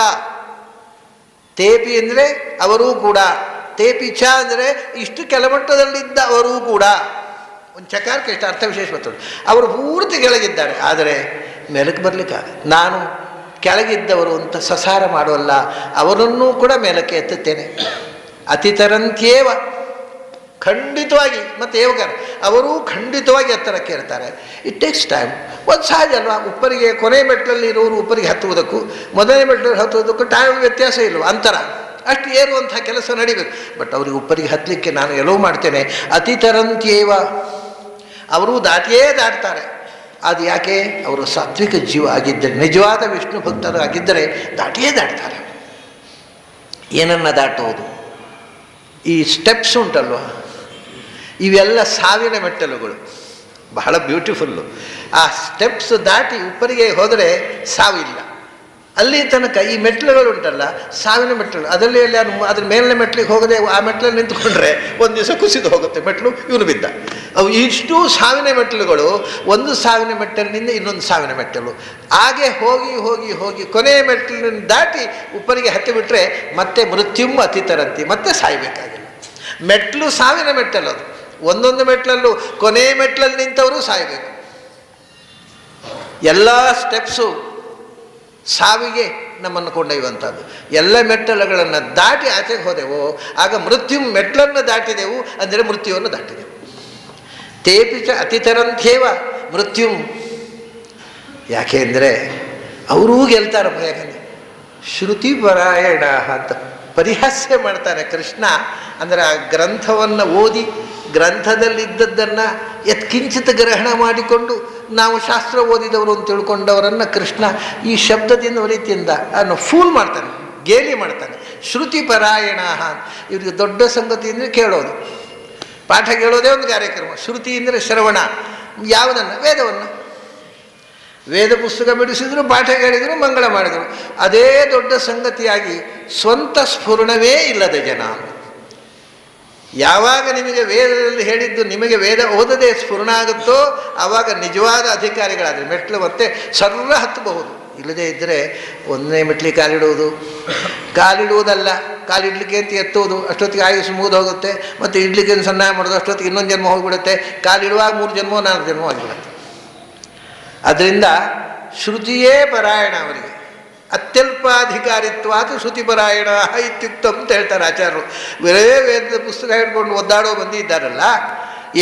ತೇಪಿ ಅಂದರೆ ಅವರೂ ಕೂಡ, ತೇಪಿ ಚ ಅಂದರೆ ಇಷ್ಟು ಕೆಳಮಟ್ಟದಲ್ಲಿದ್ದ ಅವರೂ ಕೂಡ. ಒಂದು ಚಕಾರಕ್ಕೆ ಎಷ್ಟು ಅರ್ಥ ವಿಶೇಷ ಬರ್ತದೆ. ಅವರು ಪೂರ್ತಿ ಕೆಳಗಿದ್ದಾರೆ, ಆದರೆ ಮೇಲಕ್ಕೆ ಬರಲಿಕ್ಕಾಗ. ನಾನು ಕೆಳಗಿದ್ದವರು ಅಂತ ಸಸಾರ ಮಾಡೋಲ್ಲ, ಅವರನ್ನೂ ಕೂಡ ಮೇಲಕ್ಕೆ ಎತ್ತುತ್ತೇನೆ. ಅತಿತರಂತ್ಯೇವ, ಖಂಡಿತವಾಗಿ. ಮತ್ತು ಏವಗಾರ ಅವರೂ ಖಂಡಿತವಾಗಿ ಎತ್ತರಕ್ಕೆ ಇರ್ತಾರೆ. It takes time. ಒಂದು ಸಹಜ ಅಲ್ವಾ, ಉಪ್ಪರಿಗೆ ಕೊನೆ ಮೆಟ್ಟಲಲ್ಲಿ ಇರೋರು ಉಪ್ಪರಿಗೆ ಹತ್ತುವುದಕ್ಕೂ ಮೊದಲನೇ ಮೆಟ್ಟಲಲ್ಲಿ ಹತ್ತುವುದಕ್ಕೂ ಟೈಮ್ ವ್ಯತ್ಯಾಸ ಇಲ್ವ, ಅಂತರ ಅಷ್ಟು ಏರುವಂಥ ಕೆಲಸ ನಡಿಬೇಕು. ಬಟ್ ಅವ್ರಿಗೆ ಉಪ್ಪರಿಗೆ ಹತ್ತಲಿಕ್ಕೆ ನಾನು ಎಲ್ಲವೂ ಮಾಡ್ತೇನೆ. ಅತಿತರಂತ್ಯೇವ, ಅವರು ದಾಟಿಯೇ ದಾಟ್ತಾರೆ. ಅದು ಯಾಕೆ? ಅವರು ಸಾತ್ವಿಕ ಜೀವ ಆಗಿದ್ದರೆ, ನಿಜವಾದ ವಿಷ್ಣು ಭಕ್ತರು ಆಗಿದ್ದರೆ ದಾಟಿಯೇ ದಾಟ್ತಾರೆ. ಏನನ್ನ ದಾಟೋದು? ಈ ಸ್ಟೆಪ್ಸ್ ಉಂಟಲ್ವ, ಇವೆಲ್ಲ ಸಾವಿನ ಮೆಟ್ಟಲುಗಳು, ಬಹಳ ಬ್ಯೂಟಿಫುಲ್ಲು. ಆ ಸ್ಟೆಪ್ಸ್ ದಾಟಿ ಉಪ್ಪರಿಗೆ ಹೋದರೆ ಸಾವಿಲ್ಲ. ಅಲ್ಲಿ ತನಕ ಈ ಮೆಟ್ಲುಗಳು ಉಂಟಲ್ಲ, ಸಾವಿನ ಮೆಟ್ಲು, ಅದರಲ್ಲಿ ಅಲ್ಲಿ ಅದ್ರ ಮೇಲಿನ ಮೆಟ್ಲಿಗೆ ಹೋಗದೆ ಆ ಮೆಟ್ಲಲ್ಲಿ ನಿಂತ್ಕೊಂಡ್ರೆ ಒಂದು ದಿವಸ ಕುಸಿದು ಹೋಗುತ್ತೆ ಮೆಟ್ಲು, ಇವನು ಬಿದ್ದ. ಅವು ಇಷ್ಟು ಸಾವಿನ ಮೆಟ್ಲುಗಳು, ಒಂದು ಸಾವಿನ ಮೆಟ್ಟಲಿನಿಂದ ಇನ್ನೊಂದು ಸಾವಿನ ಮೆಟ್ಟಲು, ಹಾಗೆ ಹೋಗಿ ಹೋಗಿ ಹೋಗಿ ಕೊನೆಯ ಮೆಟ್ಟಲನ್ನು ದಾಟಿ ಉಪ್ಪರಿಗೆ ಹತ್ತಿಬಿಟ್ರೆ ಮತ್ತೆ ಮೃತ್ಯುಂ ಅತಿತರಂತಿ, ಮತ್ತೆ ಸಾಯಬೇಕಾಗಿಲ್ಲ. ಮೆಟ್ಲು ಸಾವಿನ ಮೆಟ್ಟಲು, ಅದು ಒಂದೊಂದು ಮೆಟ್ಲಲ್ಲೂ ಕೊನೆಯ ಮೆಟ್ಲಲ್ಲಿ ನಿಂತವರು ಸಾಯಬೇಕು. ಎಲ್ಲ ಸ್ಟೆಪ್ಸು ಸಾವಿಗೆ ನಮ್ಮನ್ನು ಕೊಂಡೊಯ್ಯುವಂಥದ್ದು. ಎಲ್ಲ ಮೆಟ್ಟಲುಗಳನ್ನು ದಾಟಿ ಆಚೆಗೆ ಹೋದೆವು, ಆಗ ಮೃತ್ಯು ಮೆಟ್ಲನ್ನು ದಾಟಿದೆವು, ಅಂದರೆ ಮೃತ್ಯುವನ್ನು ದಾಟಿದೆವು. ತೇಪಿ ಚ ಅತಿತರಂಥೇವ ಮೃತ್ಯುಂ. ಯಾಕೆ ಅಂದರೆ ಅವರೂ ಗೆಲ್ತಾರಪ್ಪ. ಯಾಕಂದರೆ ಶ್ರುತಿ ಪರಾಯಣ ಅಂತ ಪರಿಹಾಸ್ಯ ಮಾಡ್ತಾನೆ ಕೃಷ್ಣ. ಅಂದರೆ ಆ ಗ್ರಂಥವನ್ನು ಓದಿ ಗ್ರಂಥದಲ್ಲಿದ್ದದ್ದನ್ನು ಯತ್ಕಿಂಚಿತ್ ಗ್ರಹಣ ಮಾಡಿಕೊಂಡು ನಾವು ಶಾಸ್ತ್ರ ಓದಿದವರು ಅಂತ ತಿಳ್ಕೊಂಡವರನ್ನು ಕೃಷ್ಣ ಈ ಶಬ್ದದಿಂದ ರೀತಿಯಿಂದ ಅನ್ನು ಫೂಲ್ ಮಾಡ್ತಾನೆ, ಗೇಲಿ ಮಾಡ್ತಾನೆ. ಶ್ರುತಿ ಪರಾಯಣ. ಇವ್ರಿಗೆ ದೊಡ್ಡ ಸಂಗತಿ ಅಂದರೆ ಕೇಳೋದು, ಪಾಠ ಕೇಳೋದೇ ಒಂದು ಕಾರ್ಯಕ್ರಮ. ಶ್ರುತಿ ಅಂದರೆ ಶ್ರವಣ. ಯಾವುದನ್ನು? ವೇದವನ್ನು. ವೇದ ಪುಸ್ತಕ ಬಿಡಿಸಿದ್ರು, ಪಾಠ ಕೇಳಿದರು, ಮಂಗಳ ಮಾಡಿದರು. ಅದೇ ದೊಡ್ಡ ಸಂಗತಿಯಾಗಿ ಸ್ವಂತ ಸ್ಫುರಣವೇ ಇಲ್ಲದ ಜನ. ಯಾವಾಗ ನಿಮಗೆ ವೇದದಲ್ಲಿ ಹೇಳಿದ್ದು ನಿಮಗೆ ವೇದ ಓದದೆ ಸ್ಫುರಣ ಆಗುತ್ತೋ ಆವಾಗ ನಿಜವಾದ ಅಧಿಕಾರಿಗಳಾದರೆ ಮೆಟ್ಲು ಮತ್ತೆ ಸರ್ವ ಹತ್ತಬಹುದು. ಇಲ್ಲದೇ ಇದ್ದರೆ ಒಂದನೇ ಮೆಟ್ಲಿಗೆ ಕಾಲಿಡುವುದಲ್ಲ, ಕಾಲಿಡ್ಲಿಕ್ಕೆ ಅಂತ ಎತ್ತುವುದು, ಅಷ್ಟೊತ್ತಿಗೆ ಆಯುಸ್ಸು ಮುಗಿದು ಹೋಗುತ್ತೆ. ಮತ್ತು ಇಡ್ಲಿಕ್ಕೆ ಸಣ್ಣ ಮಾಡೋದು, ಅಷ್ಟೊತ್ತಿಗೆ ಇನ್ನೊಂದು ಜನ್ಮ ಹೋಗಿಬಿಡುತ್ತೆ. ಕಾಲಿಡುವಾಗ 3 ಜನ್ಮ 4 ಜನ್ಮ ಆಗಿಬಿಡುತ್ತೆ. ಅದರಿಂದ ಶ್ರುತಿಯೇ ಪರಾಯಣ ಅವರಿಗೆ. ಅತ್ಯಲ್ಪಾಧಿಕಾರಿತ್ವಾದ ಶ್ರುತಿಪರಾಯಣ ಇತ್ಯುಕ್ತ ಅಂತ ಹೇಳ್ತಾರೆ ಆಚಾರ್ಯರು. ಬೇರೆ ವೇದ ಪುಸ್ತಕ ಹಿಡ್ಕೊಂಡು ಒದ್ದಾಡೋ ಮಂದಿ ಇದ್ದಾರಲ್ಲ,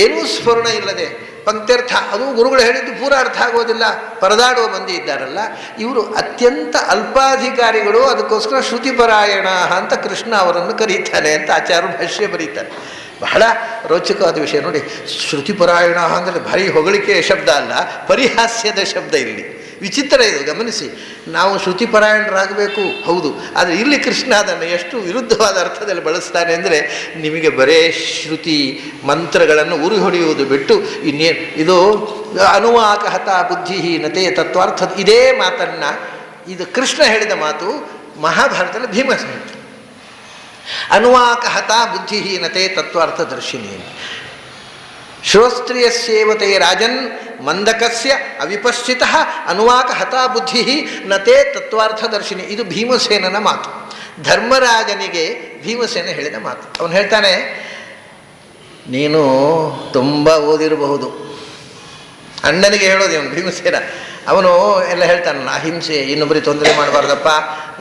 ಏನೂ ಸ್ಫುರಣ ಇಲ್ಲದೆ ಪಂಕ್ತ್ಯರ್ಥ, ಅದು ಗುರುಗಳು ಹೇಳಿದ್ದು ಪೂರ ಅರ್ಥ ಆಗೋದಿಲ್ಲ, ಪರದಾಡುವ ಮಂದಿ ಇದ್ದಾರಲ್ಲ, ಇವರು ಅತ್ಯಂತ ಅಲ್ಪಾಧಿಕಾರಿಗಳು. ಅದಕ್ಕೋಸ್ಕರ ಶ್ರುತಿಪರಾಯಣ ಅಂತ ಕೃಷ್ಣ ಅವರನ್ನು ಕರೀತಾನೆ ಅಂತ ಆಚಾರ್ಯರು ಭಾಷ್ಯ ಬರೀತಾರೆ. ಬಹಳ ರೋಚಕವಾದ ವಿಷಯ ನೋಡಿ. ಶ್ರುತಿಪರಾಯಣ ಅಂದರೆ ಭಾರಿ ಹೊಗಳಿಕೆಯ ಶಬ್ದ ಅಲ್ಲ, ಪರಿಹಾಸ್ಯದ ಶಬ್ದ. ಇಲ್ಲಿ ವಿಚಿತ್ರ ಇದು, ಗಮನಿಸಿ. ನಾವು ಶ್ರುತಿಪರಾಯಣರಾಗಬೇಕು, ಹೌದು. ಆದರೆ ಇಲ್ಲಿ ಕೃಷ್ಣ ಅದನ್ನು ಎಷ್ಟು ವಿರುದ್ಧವಾದ ಅರ್ಥದಲ್ಲಿ ಬಳಸ್ತಾನೆ ಅಂದರೆ, ನಿಮಗೆ ಬರೇ ಶ್ರುತಿ ಮಂತ್ರಗಳನ್ನು ಉರಿ ಹೊಡೆಯುವುದು ಬಿಟ್ಟು ಇನ್ನೇನು, ಇದು ಅನುವಾಕಹತ ಬುದ್ಧಿಹೀನತೆ ತತ್ವಾರ್ಥ. ಇದೇ ಮಾತನ್ನು, ಇದು ಕೃಷ್ಣ ಹೇಳಿದ ಮಾತು ಮಹಾಭಾರತದಲ್ಲಿ ಭೀಮಸೇನ ಹೇಳ್ತಾರೆ. ಅನುವಾಕಹತ ಬುದ್ಧಿಹೀನತೆ ತತ್ವಾರ್ಥ ದರ್ಶಿನಿ. ಶ್ರೋತ್ರಿಯಸ್ಯೇವತೆ ರಾಜನ್ ಮಂದಕಸ್ಯ ಅವಿಪಶ್ಚಿತ ಅನುವಾಕ ಹತಾ ಬುದ್ಧಿ ನತೇ ತತ್ವಾರ್ಥದರ್ಶಿನಿ. ಇದು ಭೀಮಸೇನನ ಮಾತು, ಧರ್ಮರಾಜನಿಗೆ ಭೀಮಸೇನ ಹೇಳಿದ ಮಾತು. ಅವನು ಹೇಳ್ತಾನೆ, ನೀನು ತುಂಬ ಓದಿರಬಹುದು. ಅಣ್ಣನಿಗೆ ಹೇಳೋದು ಅವನು ಭೀಮಸೇನ. ಅವನು ಎಲ್ಲ ಹೇಳ್ತಾನೆ, ಅಹಿಂಸೆ, ಇನ್ನೊಬ್ಬರಿಗೆ ತೊಂದರೆ ಮಾಡಬಾರ್ದಪ್ಪ,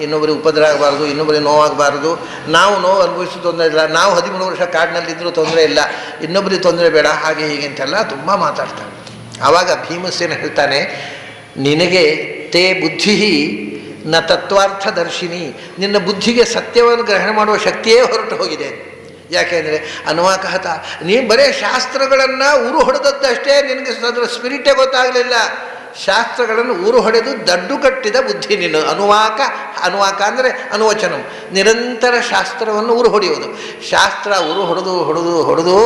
ಇನ್ನೊಬ್ಬರಿಗೆ ಉಪದ್ರ ಆಗಬಾರ್ದು, ಇನ್ನೊಬ್ಬರಿಗೆ ನೋವಾಗಬಾರ್ದು, ನಾವು ನೋವು ಅನುಭವಿಸೋ ತೊಂದರೆ ಇಲ್ಲ, ನಾವು 13 ವರ್ಷ ಕಾಡಿನಲ್ಲಿದ್ದರೂ ತೊಂದರೆ ಇಲ್ಲ, ಇನ್ನೊಬ್ಬರಿಗೆ ತೊಂದರೆ ಬೇಡ, ಹಾಗೆ ಹೀಗೆ ಅಂತೆಲ್ಲ ತುಂಬ ಮಾತಾಡ್ತಾನೆ. ಆವಾಗ ಭೀಮಸೇನ ಹೇಳ್ತಾನೆ, ನಿನಗೆ ತೇ ಬುದ್ಧಿ ನ ತತ್ವಾರ್ಥದರ್ಶಿನಿ, ನಿನ್ನ ಬುದ್ಧಿಗೆ ಸತ್ಯವನ್ನು ಗ್ರಹಣ ಮಾಡುವ ಶಕ್ತಿಯೇ ಹೊರಟು ಹೋಗಿದೆ. ಯಾಕೆಂದರೆ ಅನುವಾಕಹತ, ನೀನು ಬರೇ ಶಾಸ್ತ್ರಗಳನ್ನು ಊರು ಹೊಡೆದದ್ದಷ್ಟೇ, ನಿನಗೆ ಅದರ ಸ್ಪಿರಿಟೇ ಗೊತ್ತಾಗಲಿಲ್ಲ. ಶಾಸ್ತ್ರಗಳನ್ನು ಊರು ಹೊಡೆದು ದಡ್ಡು ಕಟ್ಟಿದ ಬುದ್ಧಿ ನೀನು. ಅನುವಾಕ ಅಂದರೆ ಅನುವಚನಂ, ನಿರಂತರ ಶಾಸ್ತ್ರವನ್ನು ಊರು ಹೊಡೆಯುವುದು. ಶಾಸ್ತ್ರ ಊರು ಹೊಡೆದು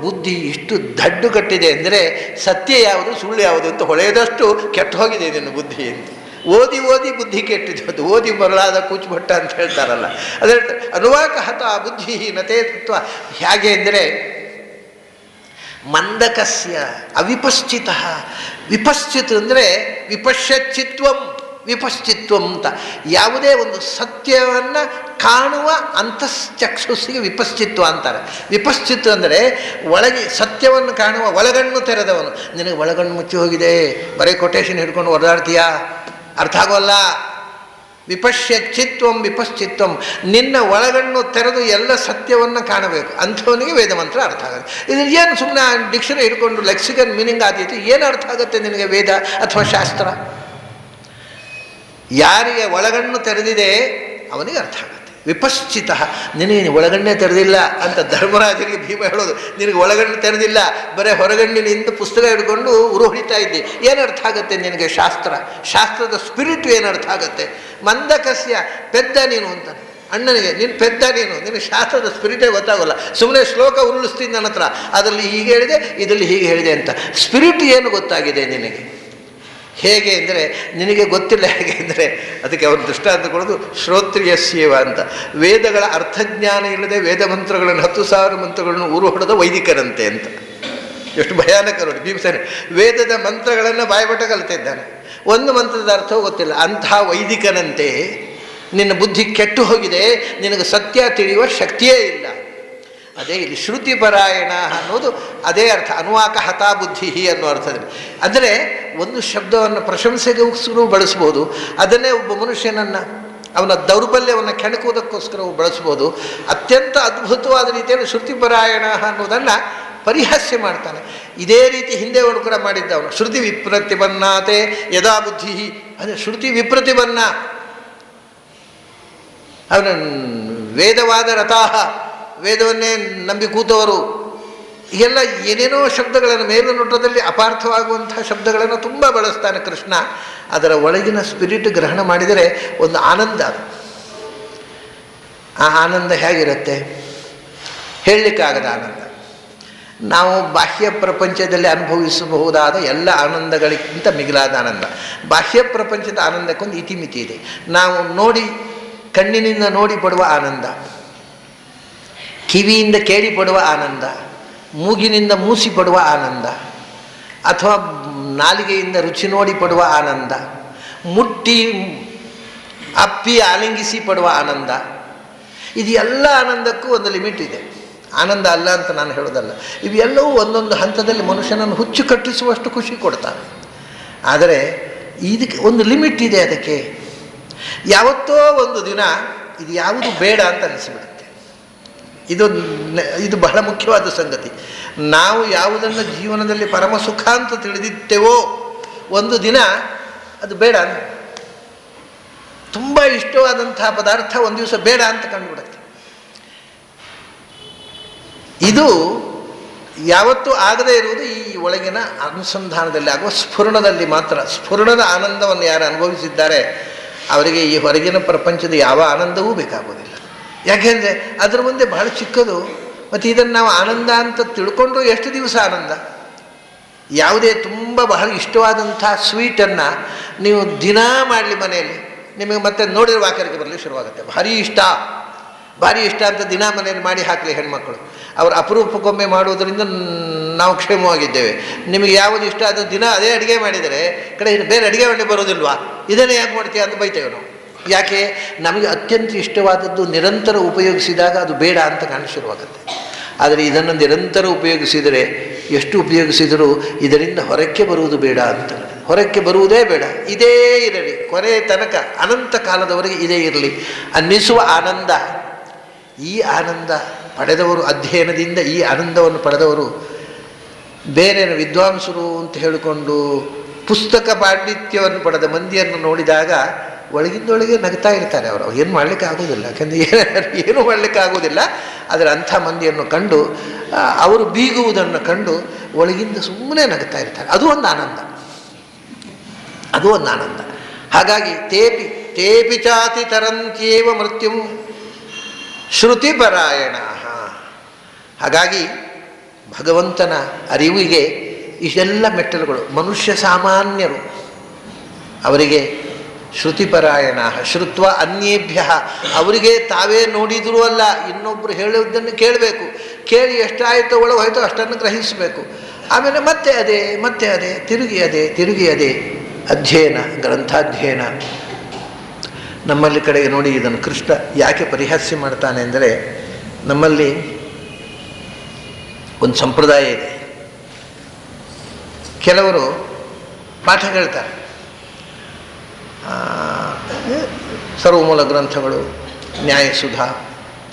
ಬುದ್ಧಿ ಇಷ್ಟು ದಡ್ಡು ಕಟ್ಟಿದೆ ಅಂದರೆ ಸತ್ಯ ಯಾವುದು ಸುಳ್ಳು ಯಾವುದು ಅಂತ ಹೊಳೆಯದಷ್ಟು ಕೆಟ್ಟು ಹೋಗಿದೆ ನಿನ್ನ ಬುದ್ಧಿ ಅಂತ. ಓದಿ ಬುದ್ಧಿ ಕೆಟ್ಟಿದ್ದು, ಓದಿ ಮರಳಾದ ಕೂಚುಭಟ್ಟ ಅಂತ ಹೇಳ್ತಾರಲ್ಲ, ಅದೇ ಅನುವಾಕ ಹತ ಬುದ್ಧಿ ನತೇ ತತ್ವ. ಹೇಗೆ ಅಂದರೆ ಮಂದಕಸ್ಯ ಅವಿಪಶ್ಚಿತ. ವಿಪಶ್ಚಿತ್ ಅಂದರೆ ವಿಪಶ್ಚಿತ್ವಂ ಅಂತ. ಯಾವುದೇ ಒಂದು ಸತ್ಯವನ್ನು ಕಾಣುವ ಅಂತಶ್ಚಕ್ಷುಸ್ಸಿಗೆ ವಿಪಶ್ಚಿತ್ವ ಅಂತಾರೆ. ವಿಪಶ್ಚಿತ್ ಅಂದರೆ ಒಳಗೆ ಸತ್ಯವನ್ನು ಕಾಣುವ ಒಳಗಣ್ಣು ತೆರೆದವನು. ನಿನಗೆ ಒಳಗಣ್ಣು ಮುಚ್ಚಿ ಹೋಗಿದೆ, ಬರೀ ಕೊಟೇಶನ್ ಹಿಡ್ಕೊಂಡು ಓಡಾಡ್ತೀಯಾ, ಅರ್ಥ ಆಗೋಲ್ಲ. ವಿಪಶ್ಚಿತ್ವಂ, ನಿನ್ನ ಒಳಗಣ್ಣು ತೆರೆದು ಎಲ್ಲ ಸತ್ಯವನ್ನು ಕಾಣಬೇಕು, ಅಂಥವನಿಗೆ ವೇದ ಮಂತ್ರ ಅರ್ಥ ಆಗುತ್ತೆ. ಇದು ಏನು ಸುಮ್ಮನೆ ಡಿಕ್ಷನರಿ ಹಿಡ್ಕೊಂಡು ಲೆಕ್ಸಿಕನ್ ಮೀನಿಂಗ್ ಆದೀತು, ಏನು ಅರ್ಥ ಆಗುತ್ತೆ ನಿನಗೆ ವೇದ ಅಥವಾ ಶಾಸ್ತ್ರ? ಯಾರಿಗೆ ಒಳಗಣ್ಣು ತೆರೆದಿದೆ ಅವನಿಗೆ ಅರ್ಥ ಆಗುತ್ತೆ. ವಿಪಶ್ಚಿತ, ನಿನಗೆ ಒಳಗಣ್ಣೆ ತೆರೆದಿಲ್ಲ ಅಂತ ಧರ್ಮರಾಜನಿಗೆ ಭೀಮ ಹೇಳೋದು. ನಿನಗೆ ಒಳಗಣ್ಣು ತೆರೆದಿಲ್ಲ, ಬರೀ ಹೊರಗಣ್ಣಿನಿಂದ ಪುಸ್ತಕ ಹಿಡ್ಕೊಂಡು ಉರು ಹೊಡಿತಾ ಇದ್ದಿ, ಏನು ಅರ್ಥ ಆಗುತ್ತೆ ನಿನಗೆ ಶಾಸ್ತ್ರದ ಸ್ಪಿರಿಟ್ ಏನು ಅರ್ಥ ಆಗುತ್ತೆ? ಮಂದಕಸ್ಯ, ಪೆದ್ದ ನೀನು ಅಂತ ಅಣ್ಣನಿಗೆ, ನೀನು ಪೆದ್ದ ನೀನು, ನಿನಗೆ ಶಾಸ್ತ್ರದ ಸ್ಪಿರಿಟೇ ಗೊತ್ತಾಗೋಲ್ಲ. ಸುಮ್ಮನೆ ಶ್ಲೋಕ ಉರುಳಿಸ್ತೀನಿ ನನ್ನ ಹತ್ರ, ಅದರಲ್ಲಿ ಹೀಗೆ ಹೇಳಿದೆ, ಇದರಲ್ಲಿ ಹೀಗೆ ಹೇಳಿದೆ ಅಂತ. ಸ್ಪಿರಿಟ್ ಏನು ಗೊತ್ತಾಗಿದೆ ನಿನಗೆ? ಹೇಗೆ ಅಂದರೆ ನಿನಗೆ ಗೊತ್ತಿಲ್ಲ. ಹೇಗೆ ಅಂದರೆ ಅದಕ್ಕೆ ಅವರು ದೃಷ್ಟಾಂತ ಕೊಡೋದು ಶ್ರೋತ್ರಿಯಸ್ಯೇವ ಅಂತ. ವೇದಗಳ ಅರ್ಥಜ್ಞಾನ ಇಲ್ಲದೆ ವೇದ ಮಂತ್ರಗಳನ್ನು 10,000 ಮಂತ್ರಗಳನ್ನು ಊರು ಹೊಡೆದ ವೈದಿಕರಂತೆ ಅಂತ. ಎಷ್ಟು ಭಯಾನಕ ನೋಡಿ ಭೀಮಸೇನ. ವೇದದ ಮಂತ್ರಗಳನ್ನು ಬಾಯ್ಬಟ ಕಲಿತಿದ್ದಾನೆ, ಒಂದು ಮಂತ್ರದ ಅರ್ಥವೂ ಗೊತ್ತಿಲ್ಲ. ಅಂತಹ ವೈದಿಕನಂತೆ ನಿನ್ನ ಬುದ್ಧಿ ಕೆಟ್ಟು ಹೋಗಿದೆ, ನಿನಗೆ ಸತ್ಯ ತಿಳಿಯುವ ಶಕ್ತಿಯೇ ಇಲ್ಲ. ಅದೇ ಇಲ್ಲಿ ಶ್ರುತಿಪರಾಯಣ ಅನ್ನೋದು ಅದೇ ಅರ್ಥ. ಅನುವಾಕ ಹತಾ ಬುದ್ಧಿ ಅನ್ನೋ ಅರ್ಥದಲ್ಲಿ. ಅಂದರೆ ಒಂದು ಶಬ್ದವನ್ನು ಪ್ರಶಂಸೆಗೋಸ್ಕರ ಬಳಸ್ಬೋದು, ಅದನ್ನೇ ಒಬ್ಬ ಮನುಷ್ಯನನ್ನು ಅವನ ದೌರ್ಬಲ್ಯವನ್ನು ಕೆಣಕುವುದಕ್ಕೋಸ್ಕರ ಬಳಸ್ಬೋದು. ಅತ್ಯಂತ ಅದ್ಭುತವಾದ ರೀತಿಯಲ್ಲಿ ಶ್ರುತಿಪರಾಯಣ ಅನ್ನೋದನ್ನು ಪರಿಹಾಸ್ಯ ಮಾಡ್ತಾನೆ. ಇದೇ ರೀತಿ ಹಿಂದೆ ಕೂಡ ಮಾಡಿದ್ದವನು. ಶ್ರುತಿ ವಿಪ್ರತಿಪನ್ನಾತೆ ಯದಾ ಬುದ್ಧಿ, ಅದೇ ಶ್ರುತಿ ವಿಪ್ರತಿಪನ್ನ. ಅವನ ವೇದವಾದ ರಥಾಹ, ವೇದವನ್ನೇ ನಂಬಿ ಕೂತವರು, ಹೀಗೆಲ್ಲ ಏನೇನೋ ಶಬ್ದಗಳನ್ನು ಮೇಲುನೋಟದಲ್ಲಿ ಅಪಾರ್ಥವಾಗುವಂಥ ಶಬ್ದಗಳನ್ನು ತುಂಬ ಬಳಸ್ತಾನೆ ಕೃಷ್ಣ. ಅದರ ಒಳಗಿನ ಸ್ಪಿರಿಟ್ ಗ್ರಹಣ ಮಾಡಿದರೆ ಒಂದು ಆನಂದ. ಆ ಆನಂದ ಹೇಗಿರುತ್ತೆ? ಹೇಳಲಿಕ್ಕಾಗದ ಆನಂದ. ನಾವು ಬಾಹ್ಯ ಪ್ರಪಂಚದಲ್ಲಿ ಅನುಭವಿಸಬಹುದಾದ ಎಲ್ಲ ಆನಂದಗಳಿಗಿಂತ ಮಿಗಿಲಾದ ಆನಂದ. ಬಾಹ್ಯ ಪ್ರಪಂಚದ ಆನಂದಕ್ಕೊಂದು ಇತಿಮಿತಿ ಇದೆ. ನಾವು ಕಣ್ಣಿನಿಂದ ನೋಡಿ ಪಡುವ ಆನಂದ, ಕಿವಿಯಿಂದ ಕೇಳಿ ಪಡುವ ಆನಂದ, ಮೂಗಿನಿಂದ ಮೂಸಿ ಪಡುವ ಆನಂದ, ಅಥವಾ ನಾಲಿಗೆಯಿಂದ ರುಚಿ ನೋಡಿ ಪಡುವ ಆನಂದ, ಮುಟ್ಟಿ ಅಪ್ಪಿ ಆಲಿಂಗಿಸಿ ಪಡುವ ಆನಂದ. ಇದು ಎಲ್ಲ ಆನಂದಕ್ಕೂ ಒಂದು ಲಿಮಿಟ್ ಇದೆ. ಆನಂದ ಅಲ್ಲ ಅಂತ ನಾನು ಹೇಳೋದಲ್ಲ. ಇವೆಲ್ಲವೂ ಒಂದೊಂದು ಹಂತದಲ್ಲಿ ಮನುಷ್ಯನನ್ನು ಹುಚ್ಚು ಕಟ್ಟಿಸುವಷ್ಟು ಖುಷಿ ಕೊಡ್ತಾರೆ. ಆದರೆ ಇದಕ್ಕೆ ಒಂದು ಲಿಮಿಟ್ ಇದೆ. ಅದಕ್ಕೆ ಯಾವತ್ತೋ ಒಂದು ದಿನ ಇದು ಯಾವುದು ಬೇಡ ಅಂತ ಅನಿಸ್ಬಿಡುತ್ತೆ. ಇದು ಬಹಳ ಮುಖ್ಯವಾದ ಸಂಗತಿ. ನಾವು ಯಾವುದನ್ನು ಜೀವನದಲ್ಲಿ ಪರಮ ಸುಖ ಅಂತ ತಿಳಿದಿತ್ತೇವೋ ಒಂದು ದಿನ ಅದು ಬೇಡ ಅಂತ, ತುಂಬ ಇಷ್ಟವಾದಂತಹ ಪದಾರ್ಥ ಒಂದು ದಿವಸ ಬೇಡ ಅಂತ ಕಂಡುಬಿಡುತ್ತೆ. ಇದು ಯಾವತ್ತೂ ಆಗದೇ ಇರುವುದು ಈ ಒಳಗಿನ ಅನುಸಂಧಾನದಲ್ಲಿ ಆಗುವ ಸ್ಫುರಣದಲ್ಲಿ ಮಾತ್ರ. ಸ್ಫುರಣದ ಆನಂದವನ್ನು ಯಾರು ಅನುಭವಿಸಿದ್ದಾರೆ ಅವರಿಗೆ ಈ ಹೊರಗಿನ ಪ್ರಪಂಚದ ಯಾವ ಆನಂದವೂ ಬೇಕಾಗೋದಿಲ್ಲ. ಯಾಕೆಂದರೆ ಅದರ ಮುಂದೆ ಬಹಳ ಚಿಕ್ಕದು. ಮತ್ತು ಇದನ್ನು ನಾವು ಆನಂದ ಅಂತ ತಿಳ್ಕೊಂಡ್ರೂ ಎಷ್ಟು ದಿವಸ ಆನಂದ? ಯಾವುದೇ ತುಂಬ ಬಹಳ ಇಷ್ಟವಾದಂಥ ಸ್ವೀಟನ್ನು ನೀವು ದಿನ ಮಾಡಲಿ ಮನೆಯಲ್ಲಿ, ನಿಮಗೆ ಮತ್ತೆ ನೋಡಿರುವ ವಾಕರಿಕೆ ಬರಲಿಕ್ಕೆ ಶುರುವಾಗುತ್ತೆ. ಭಾರಿ ಇಷ್ಟ ಅಂತ ದಿನ ಮನೆಯಲ್ಲಿ ಮಾಡಿ ಹಾಕಲಿ ಹೆಣ್ಮಕ್ಕಳು. ಅವರು ಅಪರೂಪಕ್ಕೊಮ್ಮೆ ಮಾಡುವುದರಿಂದ ನಾವು ಕ್ಷೇಮವಾಗಿದ್ದೇವೆ. ನಿಮಗೆ ಯಾವುದು ಇಷ್ಟ ಅದು ದಿನ ಅದೇ ಅಡುಗೆ ಮಾಡಿದರೆ ಕಡೆ ಬೇರೆ ಅಡುಗೆ ಮಾಡಿ ಬರೋದಿಲ್ವಾ, ಇದನ್ನೇ ಯಾಕೆ ಮಾಡ್ತೀಯ ಅಂತ ಬೈತೇವೆ ನಾವು. ಯಾಕೆ? ನಮಗೆ ಅತ್ಯಂತ ಇಷ್ಟವಾದದ್ದು ನಿರಂತರ ಉಪಯೋಗಿಸಿದಾಗ ಅದು ಬೇಡ ಅಂತ ಕಾಣ ಶುರುವಾಗುತ್ತೆ. ಆದರೆ ಇದನ್ನು ನಿರಂತರ ಉಪಯೋಗಿಸಿದರೆ ಎಷ್ಟು ಉಪಯೋಗಿಸಿದರೂ ಇದರಿಂದ ಹೊರಕ್ಕೆ ಬರುವುದು ಬೇಡ ಅಂತ, ಹೊರಕ್ಕೆ ಬರುವುದೇ ಬೇಡ, ಇದೇ ಇರಲಿ ಕೊನೆ ತನಕ ಅನಂತ ಕಾಲದವರೆಗೆ ಇದೇ ಇರಲಿ ಅನ್ನಿಸುವ ಆನಂದ. ಈ ಆನಂದ ಪಡೆದವರು, ಅಧ್ಯಯನದಿಂದ ಈ ಆನಂದವನ್ನು ಪಡೆದವರು ಬೇರೆ ವಿದ್ವಾಂಸರು ಅಂತ ಹೇಳಿಕೊಂಡು ಪುಸ್ತಕ ಪಾಂಡಿತ್ಯವನ್ನು ಪಡೆದ ಮಂದಿಯನ್ನು ನೋಡಿದಾಗ ಒಳಗಿಂದೊಳಗೆ ನಗ್ತಾ ಇರ್ತಾರೆ. ಅವರು ಏನು ಮಾಡಲಿಕ್ಕೆ ಆಗೋದಿಲ್ಲ, ಯಾಕೆಂದರೆ ಏನೂ ಮಾಡಲಿಕ್ಕೆ ಆಗೋದಿಲ್ಲ. ಆದರೆ ಅಂಥ ಮಂದಿಯನ್ನು ಕಂಡು ಅವರು ಬೀಗುವುದನ್ನು ಕಂಡು ಒಳಗಿಂದ ಸುಮ್ಮನೆ ನಗ್ತಾ ಇರ್ತಾರೆ. ಅದು ಒಂದು ಆನಂದ, ಅದು ಒಂದು ಆನಂದ. ಹಾಗಾಗಿ ತೇಪಿ ಚಾತಿ ತರಂತ್ಯೇವ ಮೃತ್ಯುಂ ಶ್ರುತಿಪರಾಯಣ. ಹಾಗಾಗಿ ಭಗವಂತನ ಅರಿವಿಗೆ ಇಷ್ಟೆಲ್ಲ ಮೆಟ್ಟಲುಗಳು. ಮನುಷ್ಯ ಸಾಮಾನ್ಯರು ಅವರಿಗೆ ಶ್ರುತಿಪರಾಯಣ ಶ್ರುತ್ವ ಅನ್ಯೇಭ್ಯ, ಅವರಿಗೆ ತಾವೇ ನೋಡಿದರೂ ಅಲ್ಲ, ಇನ್ನೊಬ್ಬರು ಹೇಳುವುದನ್ನು ಕೇಳಬೇಕು. ಕೇಳಿ ಎಷ್ಟಾಯಿತೋ ಒಳಗೆ ಹೋಯ್ತೋ ಅಷ್ಟನ್ನು ಗ್ರಹಿಸಬೇಕು. ಆಮೇಲೆ ಮತ್ತೆ ಅದೇ ತಿರುಗಿ ಅದೇ ಅಧ್ಯಯನ, ಗ್ರಂಥಾಧ್ಯಯನ. ನಮ್ಮಲ್ಲಿ ಕಡೆಗೆ ನೋಡಿ ಇದನ್ನು ಕೃಷ್ಣ ಯಾಕೆ ಪರಿಹಾಸ್ಯ ಮಾಡ್ತಾನೆ ಅಂದರೆ, ನಮ್ಮಲ್ಲಿ ಒಂದು ಸಂಪ್ರದಾಯ ಇದೆ. ಕೆಲವರು ಪಾಠ ಹೇಳ್ತಾರೆ, ಸರ್ವಮೂಲ ಗ್ರಂಥಗಳು, ನ್ಯಾಯಸುಧಾ,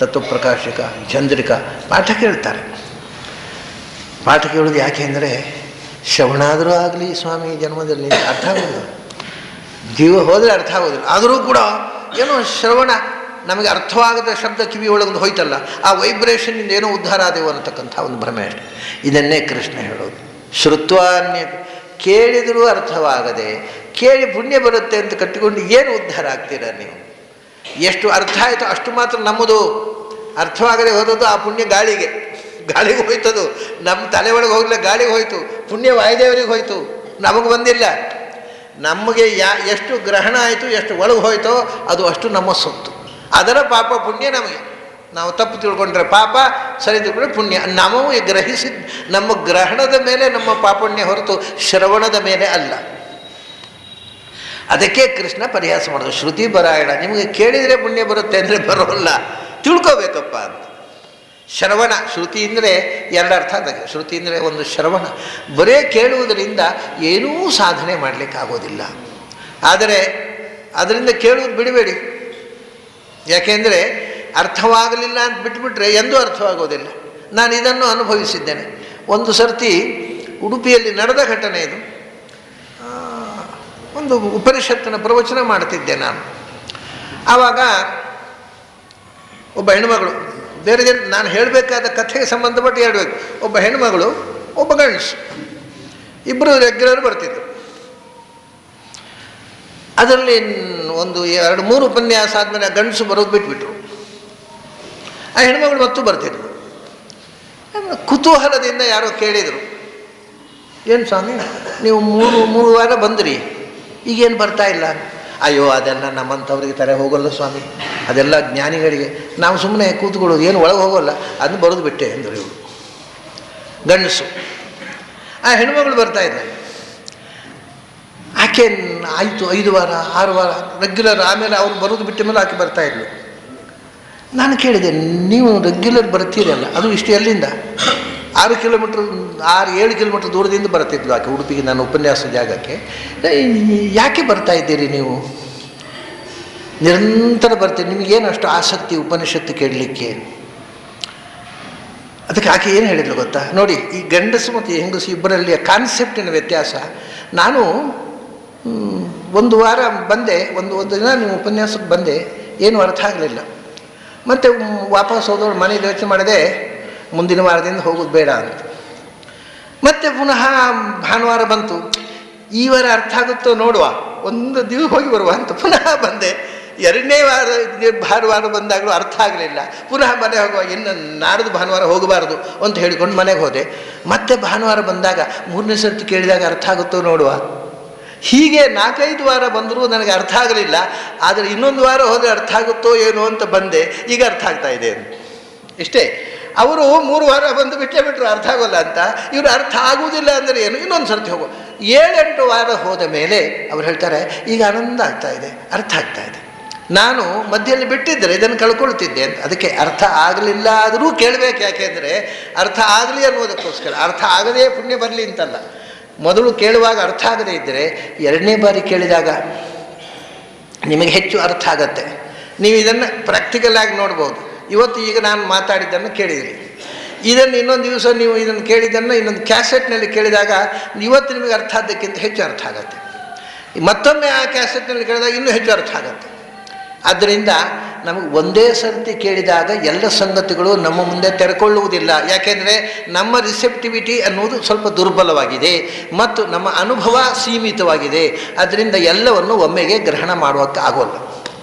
ತತ್ವಪ್ರಕಾಶಿಕ, ಚಂದ್ರಿಕಾ ಪಾಠ ಕೇಳ್ತಾರೆ. ಪಾಠ ಕೇಳೋದು ಯಾಕೆ ಅಂದರೆ ಶ್ರವಣಾದರೂ ಆಗಲಿ ಸ್ವಾಮಿ ಜನ್ಮದಲ್ಲಿ ಅರ್ಥ ಆಗೋದಿಲ್ಲ, ಜೀವ ಹೋದರೆ ಅರ್ಥ ಆಗೋದಿಲ್ಲ. ಆದರೂ ಕೂಡ ಏನೋ ಶ್ರವಣ ನಮಗೆ ಅರ್ಥವಾಗದ ಶಬ್ದ ಕಿವಿ ಒಳಗೊಂದು ಹೋಯ್ತಲ್ಲ, ಆ ವೈಬ್ರೇಷನ್ನಿಂದ ಏನೋ ಉದ್ಧಾರ ಆದೆವು ಅನ್ನತಕ್ಕಂಥ ಒಂದು ಭ್ರಮೆ ಅಷ್ಟೆ. ಇದನ್ನೇ ಕೃಷ್ಣ ಹೇಳೋದು. ಶ್ರುತ್ವಾನ್ಯ, ಕೇಳಿದರೂ ಅರ್ಥವಾಗದೆ ಕೇಳಿ ಪುಣ್ಯ ಬರುತ್ತೆ ಅಂತ ಕಟ್ಟಿಕೊಂಡು ಏನು ಉದ್ಧಾರ ಆಗ್ತೀರಾ ನೀವು? ಎಷ್ಟು ಅರ್ಥ ಆಯಿತು ಅಷ್ಟು ಮಾತ್ರ ನಮ್ಮದು. ಅರ್ಥವಾಗದೆ ಹೋದದ್ದು ಆ ಪುಣ್ಯ ಗಾಳಿಗೆ ಹೋಯ್ತದು. ನಮ್ಮ ತಲೆ ಒಳಗೆ ಹೋಗಲಿಲ್ಲ, ಗಾಳಿಗೆ ಹೋಯ್ತು. ಪುಣ್ಯ ವಾಯುದೇವರಿಗೆ ಹೋಯ್ತು, ನಮಗೆ ಬಂದಿಲ್ಲ. ನಮಗೆ ಎಷ್ಟು ಗ್ರಹಣ ಆಯಿತು, ಎಷ್ಟು ಒಳಗೆ ಹೋಯ್ತೋ ಅದು ಅಷ್ಟು ನಮ್ಮ ಸೊತ್ತು. ಅದರ ಪಾಪ ಪುಣ್ಯ ನಮಗೆ. ನಾವು ತಪ್ಪು ತಿಳ್ಕೊಂಡ್ರೆ ಪಾಪ, ಸರಿ ತಿಳ್ಕೊಂಡ್ರೆ ಪುಣ್ಯ. ನಾವು ಗ್ರಹಿಸಿದ ನಮ್ಮ ಗ್ರಹಣದ ಮೇಲೆ ನಮ್ಮ ಪಾಪುಣ್ಯ ಹೊರತು ಶ್ರವಣದ ಮೇಲೆ ಅಲ್ಲ. ಅದಕ್ಕೆ ಕೃಷ್ಣ ಪರಿಹಾಸ ಮಾಡೋದು. ಶ್ರುತಿ ಪರಾಯಣ, ನಿಮಗೆ ಕೇಳಿದರೆ ಪುಣ್ಯ ಬರುತ್ತೆ ಅಂದರೆ ಬರೋಲ್ಲ, ತಿಳ್ಕೋಬೇಕಪ್ಪ ಅಂತ. ಶ್ರವಣ, ಶ್ರುತಿ ಅಂದರೆ ಎರಡು ಅರ್ಥ ಅದಾಗೆ. ಶ್ರುತಿ ಅಂದರೆ ಒಂದು ಶ್ರವಣ, ಬರೇ ಕೇಳುವುದರಿಂದ ಏನೂ ಸಾಧನೆ ಮಾಡಲಿಕ್ಕಾಗೋದಿಲ್ಲ. ಆದರೆ ಅದರಿಂದ ಕೇಳುವುದು ಬಿಡಬೇಡಿ. ಯಾಕೆಂದರೆ ಅರ್ಥವಾಗಲಿಲ್ಲ ಅಂತ ಬಿಟ್ಟುಬಿಟ್ರೆ ಎಂದೂ ಅರ್ಥವಾಗೋದಿಲ್ಲ. ನಾನು ಇದನ್ನು ಅನುಭವಿಸಿದ್ದೇನೆ. ಒಂದು ಸರ್ತಿ ಉಡುಪಿಯಲ್ಲಿ ನಡೆದ ಘಟನೆ ಇದು. ಒಂದು ಉಪನಿಷತ್ತಿನ ಪ್ರವಚನ ಮಾಡ್ತಿದ್ದೆ ನಾನು. ಆವಾಗ ಒಬ್ಬ ಹೆಣ್ಮಗಳು, ಬೇರೆ ನಾನು ಹೇಳಬೇಕಾದ ಕಥೆಗೆ ಸಂಬಂಧಪಟ್ಟು ಹೇಳಬೇಕು. ಒಬ್ಬ ಹೆಣ್ಮಗಳು, ಒಬ್ಬ ಗಂಡಸು, ಇಬ್ಬರು ರೆಗ್ಯುಲರ್ ಬರ್ತಿದ್ದರು. ಅದರಲ್ಲಿ ಒಂದು 2-3 ಉಪನ್ಯಾಸ ಆದಮೇಲೆ ಆ ಗಂಡಸು ಬರೋದು ಬಿಟ್ಬಿಟ್ರು. ಆ ಹೆಣ್ಮಗಳು ಮತ್ತು ಬರ್ತಿದ್ರು. ಕುತೂಹಲದಿಂದ ಯಾರೋ ಕೇಳಿದರು, ಏನು ಸ್ವಾಮಿ ನೀವು 3 ವಾರ ಬಂದ್ರಿ, ಈಗೇನು ಬರ್ತಾ ಇಲ್ಲ? ಅಯ್ಯೋ ಅದೆಲ್ಲ ನಮ್ಮಂಥವ್ರಿಗೆ ತಲೆ ಹೋಗೋಲ್ಲ ಸ್ವಾಮಿ, ಅದೆಲ್ಲ ಜ್ಞಾನಿಗಳಿಗೆ. ನಾವು ಸುಮ್ಮನೆ ಕೂತ್ಕೊಳ್ಳೋದು, ಏನು ಒಳಗೆ ಹೋಗೋಲ್ಲ, ಅದನ್ನು ಬರೋದು ಬಿಟ್ಟೆ ಅಂದರು ಇವರು ಗಂಡಸು. ಆ ಹೆಣ್ಮಗಳು ಬರ್ತಾ ಇದ್ದಾರೆ. ಆಕೆ ಆಯಿತು 5 ವಾರ 6 ವಾರ ರೆಗ್ಯುಲರ್. ಆಮೇಲೆ ಅವ್ರು ಬರೋದು ಬಿಟ್ಟ ಮೇಲೆ ಆಕೆ ಬರ್ತಾ ಇದ್ಲು. ನಾನು ಕೇಳಿದೆ, ನೀವು ರೆಗ್ಯುಲರ್ ಬರ್ತೀರಲ್ಲ, ಅದು ಇಷ್ಟು ಎಲ್ಲಿಂದ? 6-7 ಕಿಲೋಮೀಟ್ರ್ ದೂರದಿಂದ ಬರ್ತಿದ್ಲು ಆಕೆ ಉಡುಪಿಗೆ, ನಾನು ಉಪನ್ಯಾಸ ಜಾಗಕ್ಕೆ. ಯಾಕೆ ಬರ್ತಾ ಇದ್ದೀರಿ ನೀವು? ನಿರಂತರ ಬರ್ತೀರಿ, ನಿಮಗೇನು ಅಷ್ಟು ಆಸಕ್ತಿ ಉಪನಿಷತ್ತು ಕೇಳಲಿಕ್ಕೆ? ಅದಕ್ಕೆ ಆಕೆ ಏನು ಹೇಳಿದ್ಲು ಗೊತ್ತಾ? ನೋಡಿ, ಈ ಗಂಡಸು ಮತ್ತು ಹೆಂಗಸು ಇಬ್ಬರಲ್ಲಿ ಕಾನ್ಸೆಪ್ಟಿನ ವ್ಯತ್ಯಾಸ. ನಾನು 1 ವಾರ ಬಂದೆ, ಒಂದು ದಿನ ನಿಮ್ಮ ಉಪನ್ಯಾಸಕ್ಕೆ ಬಂದೆ, ಏನೂ ಅರ್ಥ ಆಗಲಿಲ್ಲ. ಮತ್ತು ವಾಪಸ್ ಹೋದವಳು ಮನೆಗೆ ಯೋಚನೆ ಮಾಡಿದೆ, ಮುಂದಿನ ವಾರದಿಂದ ಹೋಗೋದು ಬೇಡ ಅಂತ. ಮತ್ತೆ ಪುನಃ ಭಾನುವಾರ ಬಂತು, ಈ ವಾರ ಅರ್ಥ ಆಗುತ್ತೋ ನೋಡುವ, ಒಂದು ದಿವಸ ಹೋಗಿ ಬರುವ ಅಂತ ಪುನಃ ಬಂದೆ. 2ನೇ ಭಾನುವಾರ ಬಂದಾಗಲೂ ಅರ್ಥ ಆಗಲಿಲ್ಲ. ಪುನಃ ಮನೆ ಹೋಗುವ, ಇನ್ನು ನಾಡ್ದು ಭಾನುವಾರ ಹೋಗಬಾರ್ದು ಅಂತ ಹೇಳಿಕೊಂಡು ಮನೆಗೆ ಹೋದೆ. ಮತ್ತೆ ಭಾನುವಾರ ಬಂದಾಗ 3ನೇ ಸರ್ತಿ ಕೇಳಿದಾಗ ಅರ್ಥ ಆಗುತ್ತೋ ನೋಡುವ. ಹೀಗೆ 4-5 ವಾರ ಬಂದರೂ ನನಗೆ ಅರ್ಥ ಆಗಲಿಲ್ಲ. ಆದರೆ ಇನ್ನೊಂದು ವಾರ ಹೋದರೆ ಅರ್ಥ ಆಗುತ್ತೋ ಏನೋ ಅಂತ ಬಂದೆ, ಈಗ ಅರ್ಥ ಆಗ್ತಾ ಇದೆ ಇಷ್ಟೇ. ಅವರು 3 ವಾರ ಬಂದು ಬಿಟ್ಟೇ ಬಿಟ್ಟರು, ಅರ್ಥ ಆಗೋಲ್ಲ ಅಂತ. ಇವರು ಅರ್ಥ ಆಗುವುದಿಲ್ಲ ಅಂದರೆ ಏನು, ಇನ್ನೊಂದು ಸರ್ತಿ ಹೋಗೋ. 7-8 ವಾರ ಹೋದ ಮೇಲೆ ಅವ್ರು ಹೇಳ್ತಾರೆ, ಈಗ ಆನಂದ ಆಗ್ತಾ ಇದೆ, ಅರ್ಥ ಆಗ್ತಾ ಇದೆ. ನಾನು ಮಧ್ಯದಲ್ಲಿ ಬಿಟ್ಟಿದ್ದರೆ ಇದನ್ನು ಕಳ್ಕೊಳ್ತಿದ್ದೆ ಅಂತ. ಅದಕ್ಕೆ ಅರ್ಥ ಆಗಲಿಲ್ಲ ಆದರೂ ಕೇಳಬೇಕು. ಯಾಕೆಂದರೆ ಅರ್ಥ ಆಗಲಿ ಅನ್ನೋದಕ್ಕೋಸ್ಕರ. ಅರ್ಥ ಆಗದೇ ಪುಣ್ಯ ಬರಲಿ ಅಂತಲ್ಲ. ಮೊದಲು ಕೇಳುವಾಗ ಅರ್ಥ ಆಗದೇ ಇದ್ದರೆ 2ನೇ ಬಾರಿ ಕೇಳಿದಾಗ ನಿಮಗೆ ಹೆಚ್ಚು ಅರ್ಥ ಆಗತ್ತೆ. ನೀವು ಇದನ್ನು ಪ್ರಾಕ್ಟಿಕಲ್ ಆಗಿ ನೋಡ್ಬೋದು. ಇವತ್ತು ಈಗ ನಾನು ಮಾತಾಡಿದ್ದನ್ನು ಕೇಳಿದಿರಿ, ಇದನ್ನು ಇನ್ನೊಂದು ದಿವಸ ನೀವು ಇದನ್ನು ಕೇಳಿದ್ದನ್ನು ಇನ್ನೊಂದು ಕ್ಯಾಸೆಟ್ನಲ್ಲಿ ಕೇಳಿದಾಗ ಇವತ್ತು ನಿಮಗೆ ಅರ್ಥ ಆದ್ದಕ್ಕಿಂತ ಹೆಚ್ಚು ಅರ್ಥ ಆಗುತ್ತೆ. ಮತ್ತೊಮ್ಮೆ ಆ ಕ್ಯಾಸೆಟ್ನಲ್ಲಿ ಕೇಳಿದಾಗ ಇನ್ನೂ ಹೆಚ್ಚು ಅರ್ಥ ಆಗುತ್ತೆ. ಆದ್ದರಿಂದ ನಮಗೆ ಒಂದೇ ಸರ್ತಿ ಕೇಳಿದಾಗ ಎಲ್ಲ ಸಂಗತಿಗಳು ನಮ್ಮ ಮುಂದೆ ತೆರೆಕೊಳ್ಳುವುದಿಲ್ಲ. ಯಾಕೆಂದರೆ ನಮ್ಮ ರಿಸೆಪ್ಟಿವಿಟಿ ಅನ್ನುವುದು ಸ್ವಲ್ಪ ದುರ್ಬಲವಾಗಿದೆ ಮತ್ತು ನಮ್ಮ ಅನುಭವ ಸೀಮಿತವಾಗಿದೆ. ಅದರಿಂದ ಎಲ್ಲವನ್ನು ಒಮ್ಮೆಗೆ ಗ್ರಹಣ ಮಾಡುವಕ್ಕೆ ಆಗೋಲ್ಲ.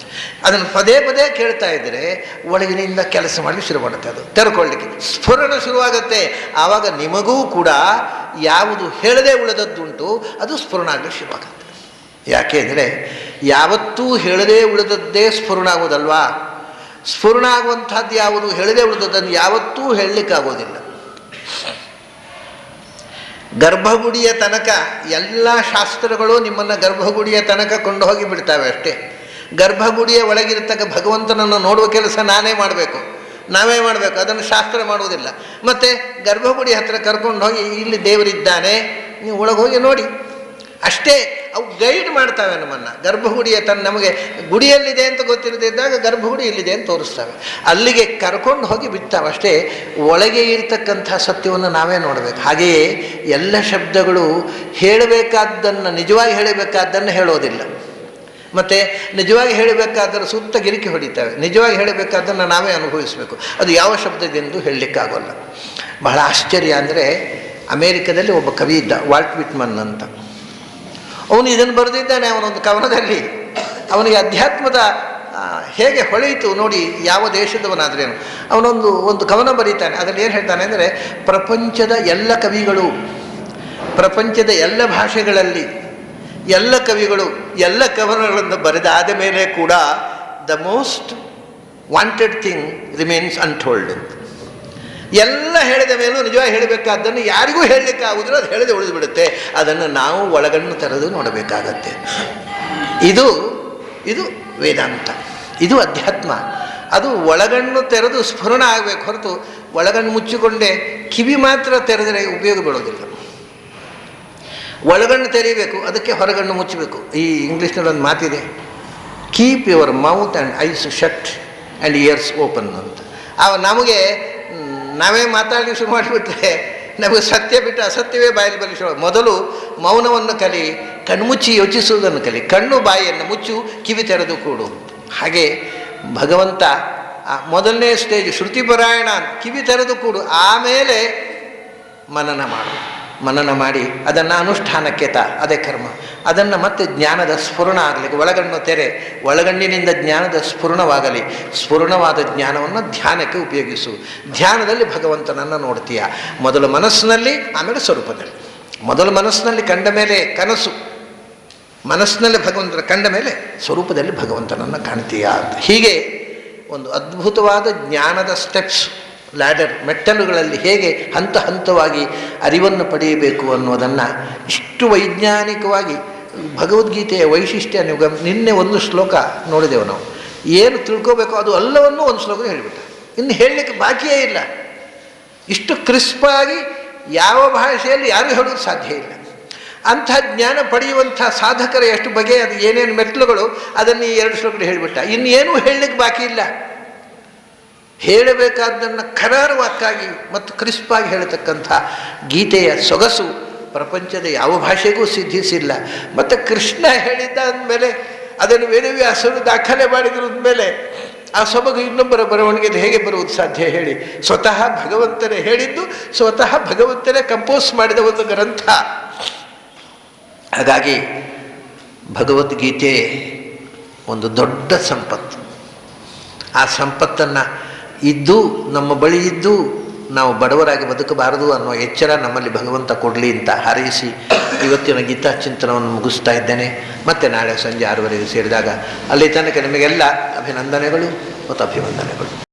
ಅದನ್ನು ಪದೇ ಪದೇ ಕೇಳ್ತಾ ಇದ್ದರೆ ಒಳಗಿನಿಂದ ಕೆಲಸ ಮಾಡಲಿಕ್ಕೆ ಶುರು ಮಾಡುತ್ತೆ, ಅದು ತೆರೆಕೊಳ್ಳಿಕ್ಕೆ ಸ್ಫುರಣ ಶುರುವಾಗುತ್ತೆ. ಆವಾಗ ನಿಮಗೂ ಕೂಡ ಯಾವುದು ಹೇಳದೆ ಉಳಿದದ್ದುಂಟು ಅದು ಸ್ಫುರಣ ಆಗಲಿಕ್ಕೆ ಶುರುವಾಗುತ್ತೆ. ಯಾಕೆಂದರೆ ಯಾವತ್ತೂ ಹೇಳದೇ ಉಳಿದದ್ದೇ ಸ್ಫುರಣ ಆಗೋದಲ್ವಾ. ಸ್ಫುರಣ ಆಗುವಂಥದ್ದು ಯಾವುದು ಹೇಳದೇ ಉಳಿದದ್ದನ್ನು ಯಾವತ್ತೂ ಹೇಳಲಿಕ್ಕಾಗೋದಿಲ್ಲ. ಗರ್ಭಗುಡಿಯ ತನಕ ಎಲ್ಲ ಶಾಸ್ತ್ರಗಳು ನಿಮ್ಮನ್ನು ಗರ್ಭಗುಡಿಯ ತನಕ ಕೊಂಡು ಹೋಗಿ ಬಿಡ್ತಾವೆ ಅಷ್ಟೇ. ಗರ್ಭಗುಡಿಯ ಒಳಗಿರ್ತಕ್ಕ ಭಗವಂತನನ್ನು ನೋಡುವ ಕೆಲಸ ನಾವೇ ಮಾಡಬೇಕು. ಅದನ್ನು ಶಾಸ್ತ್ರ ಮಾಡುವುದಿಲ್ಲ. ಮತ್ತು ಗರ್ಭಗುಡಿ ಹತ್ತಿರ ಕರ್ಕೊಂಡು ಹೋಗಿ ಇಲ್ಲಿ ದೇವರಿದ್ದಾನೆ, ನೀವು ಒಳಗೆ ಹೋಗಿ ನೋಡಿ ಅಷ್ಟೇ. ಅವು ಗೈಡ್ ಮಾಡ್ತವೆ ನಮ್ಮನ್ನು. ಗರ್ಭಗುಡಿಯ ನಮಗೆ ಗುಡಿಯಲ್ಲಿದೆ ಅಂತ ಗೊತ್ತಿರದಿದ್ದಾಗ ಗರ್ಭಗುಡಿ ಇಲ್ಲಿದೆ ಅಂತ ತೋರಿಸ್ತವೆ. ಅಲ್ಲಿಗೆ ಕರ್ಕೊಂಡು ಹೋಗಿ ಬಿಡ್ತಾವೆ ಅಷ್ಟೇ. ಒಳಗೆ ಇರ್ತಕ್ಕಂಥ ಸತ್ಯವನ್ನು ನಾವೇ ನೋಡಬೇಕು. ಹಾಗೆಯೇ ಎಲ್ಲ ಶಬ್ದಗಳು ಹೇಳಬೇಕಾದ್ದನ್ನು, ನಿಜವಾಗಿ ಹೇಳಬೇಕಾದ್ದನ್ನು ಹೇಳೋದಿಲ್ಲ. ಮತ್ತು ನಿಜವಾಗಿ ಹೇಳಬೇಕಾದ್ರೆ ಸುತ್ತ ಗಿರಿಕಿ ಹೊಡಿತವೆ. ನಿಜವಾಗಿ ಹೇಳಬೇಕಾದ್ದನ್ನು ನಾವೇ ಅನುಭವಿಸಬೇಕು. ಅದು ಯಾವ ಶಬ್ದದಿಂದ ಹೇಳಲಿಕ್ಕಾಗೋಲ್ಲ. ಬಹಳ ಆಶ್ಚರ್ಯ ಅಂದರೆ, ಅಮೇರಿಕದಲ್ಲಿ ಒಬ್ಬ ಕವಿ ಇದ್ದ, ವಾಲ್ಟ್ ವಿಟ್ಮನ್ ಅಂತ. ಅವನು ಇದನ್ನು ಬರೆದಿದ್ದಾನೆ ಅವನೊಂದು ಕವನದಲ್ಲಿ. ಅವನಿಗೆ ಅಧ್ಯಾತ್ಮದ ಹೇಗೆ ಹೊಳೆಯಿತು ನೋಡಿ, ಯಾವ ದೇಶದವನಾದ್ರೇನು. ಅವನೊಂದು ಕವನ ಬರೀತಾನೆ. ಅದರಲ್ಲಿ ಏನು ಹೇಳ್ತಾನೆ ಅಂದರೆ, ಪ್ರಪಂಚದ ಎಲ್ಲ ಕವಿಗಳು, ಪ್ರಪಂಚದ ಎಲ್ಲ ಭಾಷೆಗಳಲ್ಲಿ ಎಲ್ಲ ಕವಿಗಳು ಎಲ್ಲ ಕವನಗಳನ್ನು ಬರೆದಾದ ಮೇಲೆ ಕೂಡ the most wanted thing remains untold. ಎಲ್ಲ ಹೇಳಿದ ಮೇಲೂ ನಿಜವಾಗಿ ಹೇಳಬೇಕಾದ್ದನ್ನು ಯಾರಿಗೂ ಹೇಳಲಿಕ್ಕಾಗುವುದಿಲ್ಲ, ಅದು ಹೇಳದೆ ಉಳಿದು ಬಿಡುತ್ತೆ. ಅದನ್ನು ನಾವು ಒಳಗಣ್ಣು ತೆರೆದು ನೋಡಬೇಕಾಗತ್ತೆ. ಇದು ವೇದಾಂತ, ಇದು ಅಧ್ಯಾತ್ಮ. ಅದು ಒಳಗಣ್ಣು ತೆರೆದು ಸ್ಫುರಣ ಆಗಬೇಕು ಹೊರತು ಒಳಗಣ್ಣು ಮುಚ್ಚಿಕೊಂಡೇ ಕಿವಿ ಮಾತ್ರ ತೆರೆದರೆ ಉಪಯೋಗ ಬೀಳೋದಿಲ್ಲ. ಒಳಗಣ್ಣು ತೆರೀಬೇಕು, ಅದಕ್ಕೆ ಹೊರಗಣ್ಣು ಮುಚ್ಚಬೇಕು. ಈ ಇಂಗ್ಲೀಷ್ನಲ್ಲಿ ಒಂದು ಮಾತಿದೆ, keep your mouth and ice shut and years open ಅಂತ. ನಮಗೆ ನಾವೇ ಮಾತಾಡಲಿಕ್ಕೆ ಶುರು ಮಾಡಿಬಿಟ್ರೆ ನಮಗೆ ಸತ್ಯ ಬಿಟ್ಟು ಅಸತ್ಯವೇ ಬಾಯಲ್ಲಿ ಬರಲಿ ಶುರು. ಮೊದಲು ಮೌನವನ್ನು ಕಲಿ, ಕಣ್ಮುಚ್ಚಿ ಯೋಚಿಸುವುದನ್ನು ಕಲಿ. ಕಣ್ಣು ಬಾಯಿಯನ್ನು ಮುಚ್ಚು, ಕಿವಿ ತೆರೆದು ಕೂಡು. ಹಾಗೆ ಭಗವಂತ ಮೊದಲನೇ ಸ್ಟೇಜ್ ಶ್ರುತಿಪರಾಯಣ, ಕಿವಿ ತೆರೆದು ಕೂಡು. ಆಮೇಲೆ ಮನನ ಮಾಡಿ ಅದನ್ನು ಅನುಷ್ಠಾನಕ್ಕೆ ಅದೇ ಕರ್ಮ. ಅದನ್ನು ಮತ್ತೆ ಜ್ಞಾನದ ಸ್ಫುರಣ ಆಗಲಿಕ್ಕೆ ಒಳಗಣ್ಣು ತೆರೆ, ಒಳಗಣ್ಣಿನಿಂದ ಜ್ಞಾನದ ಸ್ಫುರಣವಾಗಲಿ. ಸ್ಫುರಣವಾದ ಜ್ಞಾನವನ್ನು ಧ್ಯಾನಕ್ಕೆ ಉಪಯೋಗಿಸು. ಧ್ಯಾನದಲ್ಲಿ ಭಗವಂತನನ್ನು ನೋಡ್ತೀಯ. ಮೊದಲು ಮನಸ್ಸಿನಲ್ಲಿ, ಆಮೇಲೆ ಸ್ವರೂಪದಲ್ಲಿ. ಮೊದಲು ಮನಸ್ಸಿನಲ್ಲಿ ಕಂಡ ಮೇಲೆ ಕನಸು, ಮನಸ್ಸಿನಲ್ಲಿ ಭಗವಂತನ ಕಂಡ ಮೇಲೆ ಸ್ವರೂಪದಲ್ಲಿ ಭಗವಂತನನ್ನು ಕಾಣ್ತೀಯ ಅಂತ. ಹೀಗೆ ಒಂದು ಅದ್ಭುತವಾದ ಜ್ಞಾನದ ಸ್ಟೆಪ್ಸ್, ಲ್ಯಾಡರ್, ಮೆಟ್ಟಲುಗಳಲ್ಲಿ ಹೇಗೆ ಹಂತ ಹಂತವಾಗಿ ಅರಿವನ್ನು ಪಡೆಯಬೇಕು ಅನ್ನೋದನ್ನು ಇಷ್ಟು ವೈಜ್ಞಾನಿಕವಾಗಿ ಭಗವದ್ಗೀತೆಯ ವೈಶಿಷ್ಟ್ಯ. ನೀವು ನಿನ್ನೆ ಒಂದು ಶ್ಲೋಕ ನೋಡಿದೆವು ನಾವು. ಏನು ತಿಳ್ಕೋಬೇಕು ಅದು ಎಲ್ಲವನ್ನೂ ಒಂದು ಶ್ಲೋಕದಲ್ಲಿ ಹೇಳಿಬಿಟ್ಟ. ಇನ್ನು ಹೇಳಲಿಕ್ಕೆ ಬಾಕಿಯೇ ಇಲ್ಲ. ಇಷ್ಟು ಕ್ರಿಸ್ಪಾಗಿ ಯಾವ ಭಾಷೆಯಲ್ಲಿ ಯಾರೂ ಹೇಳೋದು ಸಾಧ್ಯ ಇಲ್ಲ. ಅಂಥ ಜ್ಞಾನ ಪಡೆಯುವಂಥ ಸಾಧಕರ ಎಷ್ಟು ಬಗೆಯ ಅದು ಏನೇನು ಮೆಟ್ಟಲುಗಳು ಅದನ್ನು ಈ 2 ಶ್ಲೋಕದಲ್ಲಿ ಹೇಳಿಬಿಟ್ಟ. ಇನ್ನೇನೂ ಹೇಳಲಿಕ್ಕೆ ಬಾಕಿ ಇಲ್ಲ. ಹೇಳಬೇಕಾದ್ದನ್ನು ಕರಾರುವಾಕ್ಕಾಗಿ ಮತ್ತು ಕ್ರಿಸ್ಪಾಗಿ ಹೇಳತಕ್ಕಂಥ ಗೀತೆಯ ಸೊಗಸು ಪ್ರಪಂಚದ ಯಾವ ಭಾಷೆಗೂ ಸಿದ್ಧಿಸಿಲ್ಲ. ಮತ್ತು ಕೃಷ್ಣ ಹೇಳಿದ್ದ ಅಂದಮೇಲೆ ಅದನ್ನು ವೇದವ್ಯಾಸರು ದಾಖಲೆ ಮಾಡಿದ್ರು ಅಂದಮೇಲೆ ಆ ಸೊಬಗು ಇನ್ನೊಬ್ಬರ ಬರವಣಿಗೆಯಲ್ಲಿ ಹೇಗೆ ಬರುವುದು ಸಾಧ್ಯ ಹೇಳಿ? ಸ್ವತಃ ಭಗವಂತನೇ ಹೇಳಿದ್ದು, ಸ್ವತಃ ಭಗವಂತನೇ ಕಂಪೋಸ್ ಮಾಡಿದ ಒಂದು ಗ್ರಂಥ. ಹಾಗಾಗಿ ಭಗವದ್ಗೀತೆ ಒಂದು ದೊಡ್ಡ ಸಂಪತ್ತು. ಆ ಸಂಪತ್ತನ್ನು ನಮ್ಮ ಬಳಿ ಇದ್ದು ನಾವು ಬಡವರಾಗಿ ಬದುಕಬಾರದು ಅನ್ನೋ ಎಚ್ಚರ ನಮ್ಮಲ್ಲಿ ಭಗವಂತ ಕೊಡಲಿ ಅಂತ ಹಾರೈಸಿ ಇವತ್ತಿನ ಗೀತಾ ಚಿಂತನವನ್ನು ಮುಗಿಸ್ತಾ ಇದ್ದೇನೆ. ಮತ್ತೆ ನಾಳೆ ಸಂಜೆ 6 ಗಂಟೆಗೆ ಸೇರಿದಾಗ ಅಲ್ಲಿ ತನಕ ನಿಮಗೆಲ್ಲ ಅಭಿನಂದನೆಗಳು ಮತ್ತು ಅಭಿವಂದನೆಗಳು.